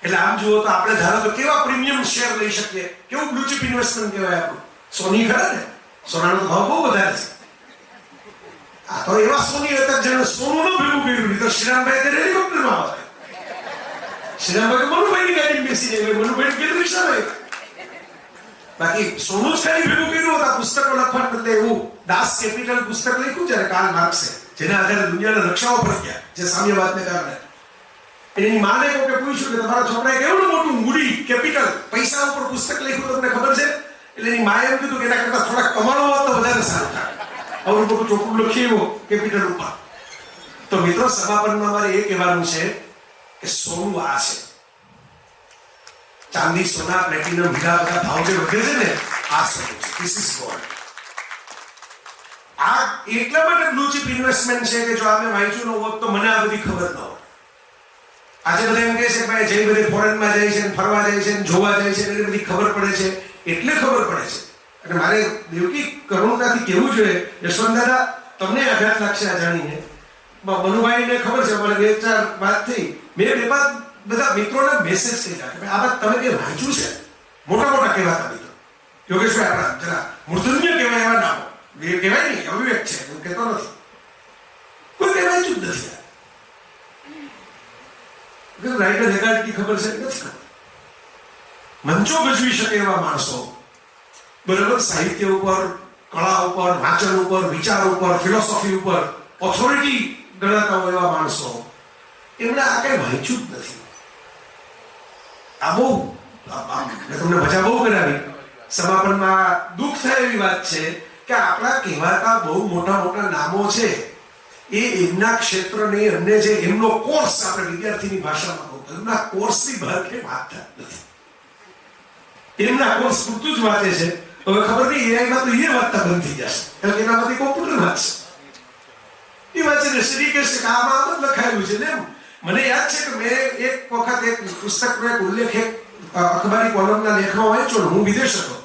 એટલે આમ જુઓ તો આપણે ધારો તો કેવા પ્રીમિયમ શેર લઈ શકીએ, કેવું બ્લુ ચીપ ઇન્વેસ્ટમેન્ટ કહેવાય આપણું. સોની ખરા ને, સોનાનો ભાવ બહુ વધારે છે. આ તો એવા સોની હતા જેને સોનું ન ભેગું કર્યું, તો શ્રીરામભાઈ ત્યારે હેલિકોપ્ટરમાં આવે. શ્રીરામભાઈ મનુભાઈની ગાડીમાં બેસી જાય, મનુભાઈ કે રિક્ષામાં. બાકી સોનું જ ખાલી ભેગું કર્યું હતા. પુસ્તકો લખવા બદલે એવું દાસ કેપિટલ પુસ્તક લખ્યું જ્યારે કાર્લ માર્ક્સે, જેના આધારે દુનિયાના નકશાઓ પર ગયા, જે સામ્યવાદને કારણે. એની માને કોકે પૂછ્યું કે તમારા છોકરાએ કેવડું મોટું મૂડી કેપિટલ પૈસા ઉપર પુસ્તક લખ્યું, તમને ખબર છે? એટલે એની માએ એમ કીધું કે એના કરતા થોડા કમાણો હોત તો વધારે સારું થાય. આવડું મોટું ચોખ્ખું લખ્યું કેપિટલ ઉપર. તો મિત્રો, સમાપનમાં મારે એ કહેવાનું છે કે સોનું આ છે. ચાંદી, સોના, પ્લેટિનમ, હીરા બધા ભાવ જે વધે છે ને, આ સોનું છે. This is gold. આ એટલા માટે બ્લુ ચીપ ઇન્વેસ્ટમેન્ટ છે કે જો આપણે વાંચ્યું ન હોત તો મને આ બધી ખબર ન હોત. આજે બધા એમ કહે છે ભાઈ જઈ બધે ફોરેનમાં જાય છે, ફરવા જાય છે, જોવા જાય છે, એટલે બધી ખબર પડે છે. એટલે ખબર પડે છે. અને મારે દેવકી કરુણતાથી કહેવું જોઈએ, યશવંત દાદા, તમને આઘાત લાગશે આ જાણીને. મનુભાઈને ખબર છે, અમારે 2-4 વાત થઈ. મેં બધા મિત્રોને મેસેજ કર્યા કે આ વાત તમે જે વાંચ્યું છે, મોટા મોટા કહેવાતા મિત્રો, યોગેશભાઈ આપણા જરા મૂર્ધન્ય કહેવાય એવા નામો, એ કહેવાય નહીં, અવિવેક છે, હું કહેતો નથી. કોઈ કહેવાય જ નથી. રાઈટર હેગાડની ખબર છે? નથી ખબર. મંચો ભજવી શકે એવા માણસો, બરાબર, સાહિત્ય ઉપર, કળા ઉપર, વાંચન ઉપર, વિચાર ઉપર, ફિલોસોફી ઉપર ઓથોરિટી ગણાતા હોય એવા માણસો, એમણે આ કઈ વાંચ્યું જ નથી. આ બહુ મેં તમને મજા બહુ કરાવી. સમાપનમાં દુઃખ થાય એવી વાત છે કે આપણા કહેવાતા બહુ મોટા મોટા નામો છે, એ એમના ક્ષેત્રને એમને જે એમનો કોર્સ આપણે વિદ્યાર્થીની ભાષામાં કહું, એમના કોર્સની બહાર કે વાંચતા નથી. એમના કોર્સ પૂરતું જ વાંચે છે. હવે ખબર નહીં એઆઈમાં તો એ વાંચતા બંધ થઈ જશે, કારણ કે એનામાંથી કોમ્પ્યુટર વાંચશે. એ વાંચે ને શ્રી કહેશે કે આમાં જ લખાયેલું છે ને. મને યાદ છે કે મેં એક વખત એક પુસ્તકનો એક ઉલ્લેખ એક અખબારી કોલમના લેખમાં વાંચ્યો. હું વિદેશ હતો.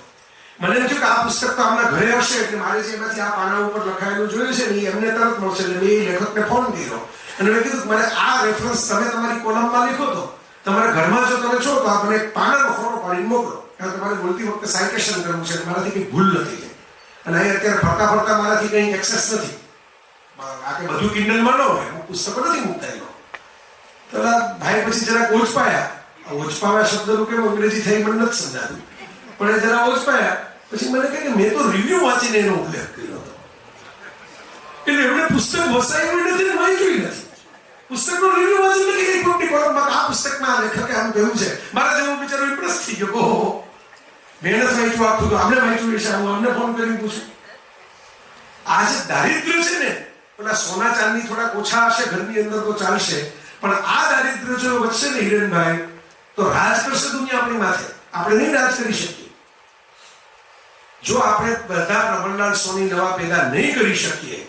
મને એમ થયું કે આ પુસ્તક તો આમના ઘરે હશે, એટલે મારે જે એમાંથી આ પાના ઉપર લખાયેલું જોયું છે ને એ એમને તરત મળશે. એટલે મેં એ લેખકને ફોન કર્યો અને મેં કીધું મને આ રેફરન્સ તમે તમારી કોલમમાં લીખો તો તમારા ઘરમાં જો તમે છો તો આ મને પાનાનો ફોટો પાડીને મોકલો, કારણ કે મારે બોલતી વખતે સાઇટેશન કરવું છે, મારાથી કંઈ ભૂલ નથી થઈ. અને અહીં અત્યારે ફરતા ફરતા મારાથી કંઈ એક્સેસ નથી. આ કે બધું કિન્ડલમાં ન હોય, હું પુસ્તકો નથી મૂકતા એનો. તો ભાઈ પછી જરા ઓછપાયા. ઓછપાવ્યા શબ્દનું કેમ અંગ્રેજી થઈ મને નથી સમજાતું, પણ એ જરા ઓછપાયા. પછી મને કહે કે મેં તો રિવ્યુ વાંચીને એનો ઉલ્લેખ કર્યો હતો. એટલે એમણે પુસ્તક વસાયું નથી ને વાંચ્યું નથી. પુસ્તકનો રિવ્યુ વાંચીને કે એક મોટી કોલમમાં આ પુસ્તકમાં આ લેખકે આમ કહ્યું છે. મારા જેવો બિચારો ઇમ્પ્રેસ થઈ ગયો. ઓહો, મહેનત વાંચ્યું આખું તો આમને વાંચ્યું હશે, હું અમને ફોન કરીને પૂછું. આ જે દારિદ્ર્ય છે ને, પેલા સોના ચાંદી થોડાક ઓછા હશે ઘરની અંદર તો ચાલશે, પણ આ દારિદ્ર્ય જો વધશે ને હિરેનભાઈ, તો રાજ કરશે દુનિયા આપણી માથે. આપણે નહીં રાજ કરી શકીએ. જો આપણે બધા રમણલાલ સોની નવા પેદા નહીં કરી શકીએ,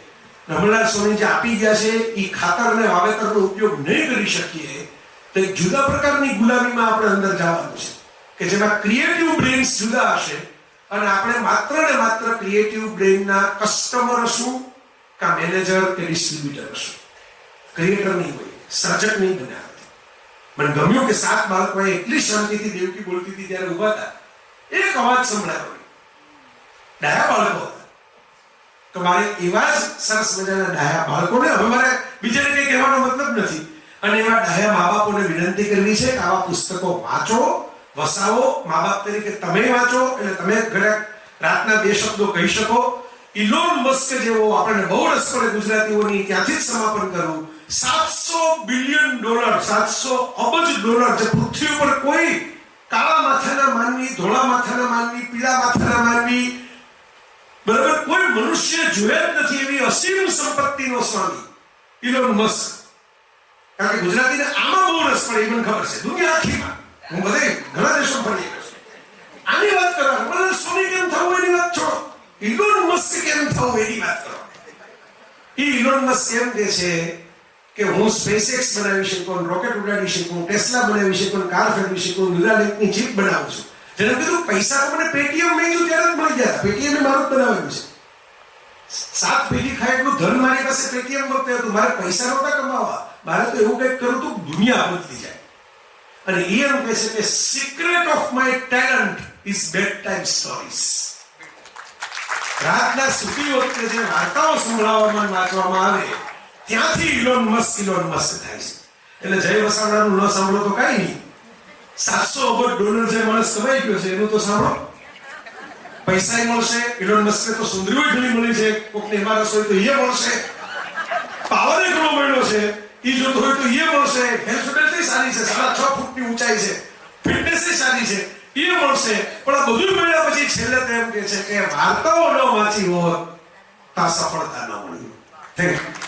રમણલાલ સોની જે આપી ગયા છે એ ખાતર અને વાવેતરનો ઉપયોગ નહીં કરી શકીએ, તો એક જુદા પ્રકારની ગુલામીમાં આપણે અંદર જવાનું છે કે જેમાં ક્રિએટિવ બ્રેન્સ જુદા હશે અને આપણે માત્ર ને માત્ર ક્રિએટિવ બ્રેનના કસ્ટમર હશું કા મેનેજર કે ડિસ્ટ્રીબ્યુટર હશું. ક્રિએટર નહીં હોય, સર્જક નહીં બન્યા. મને ગમ્યું કે 7 બાળકોએ એટલી શાંતિથી દેવકી બોલતી હતી ત્યારે ઉભા હતા, એક અવાજ સંભળાયો. ડાયા બાળકો હતા. તો મારે એવા જ સરસ મજાના ડાયા બાળકોને, હવે મારે બીજાને કંઈ કહેવાનો મતલબ નથી, અને એવા ડાયા મા બાપોને વિનંતી કરવી છે કે આવા પુસ્તકો વાંચો, વસાવો. મા બાપ તરીકે તમે વાંચો એટલે તમે ઘરે રાતના 2 શબ્દો કહી શકો. ઇલોન મસ્ક જેવો આપણને બહુ રસ પડે ગુજરાતીઓની, ત્યાંથી જ સમાપન કરું. $700 બિલિયન, $700 અબજ જે પૃથ્વી ઉપર કોઈ કાળા માથાના માનવી, ધોળા માથાના માનવી, પીળા માથાના માનવી, બરાબર, કોઈ મનુષ્ય જોયા જ નથી એવી અસીમ સંપત્તિનો સ્વામી ઇલોન મસ્ક. કારણ કે ગુજરાતીને આમાં બહુ રસ પડે, એ મને ખબર છે, દુનિયા આખીમાં હું બધે ઘણા દેશો ફરી આવ્યો છું. આની વાત કરો, મને સોની કેમ થવું એની વાત છોડો, ઇલોન મસ્ક કેમ થવું એની વાત કરો. ઇલોન મસ્ક એમ કહે છે કે હું સ્પેસએક્સ બનાવી શકું, રોકેટ ઉડાડી શકું, ટેસ્લા બનાવી શકું, કાર ફેરવી શકું, ન્યુરાલિંકની ચીપ બનાવું છું. જેને કીધું પૈસા તો મને પેટીએમ મેં ત્યારે જ મળી ગયા. પેટીએમ મારું જ બનાવેલું છે. 7 પેઢી ખાય એટલું ધન મારી પાસે પેટીએમ વખતે હતું. મારે પૈસા નહોતા કમાવા, મારે તો એવું કંઈક કરું તો દુનિયા બદલી જાય. અને એ એમ કહે છે કે secret of my talent is bed time stories. રાતના સૂતી વખતે જે વાર્તાઓ સંભળાવવામાં વાંચવામાં આવે ત્યાંથી ઇલોન મસ્ક થાય છે. એટલે જય વસાવડાનું ન સાંભળો તો કાંઈ નહીં. $700 અબજ જે માણસ કમાઈ ગયો છે એનું તો સાંભળો. પૈસા મળશે, ઇલોન મસ્કને તો સુંદરીઓ ઘણી મળી છે, કોકની ઇમારત હોય તો એ મળશે, પાવર ઘણો મળ્યો છે, એ જોતો હોય તો એ મળશે, હેલ્થ બેલ્ટ સારી છે, 6.5 ફૂટની ઊંચાઈ છે, ફિટનેસ સારી છે, એ મળશે. પણ આ બધું મળ્યા પછી છેલ્લે તો એમ કે છે કે વાર્તાઓ ન વાંચી હોત તો સફળતા ન મળી. Thank you.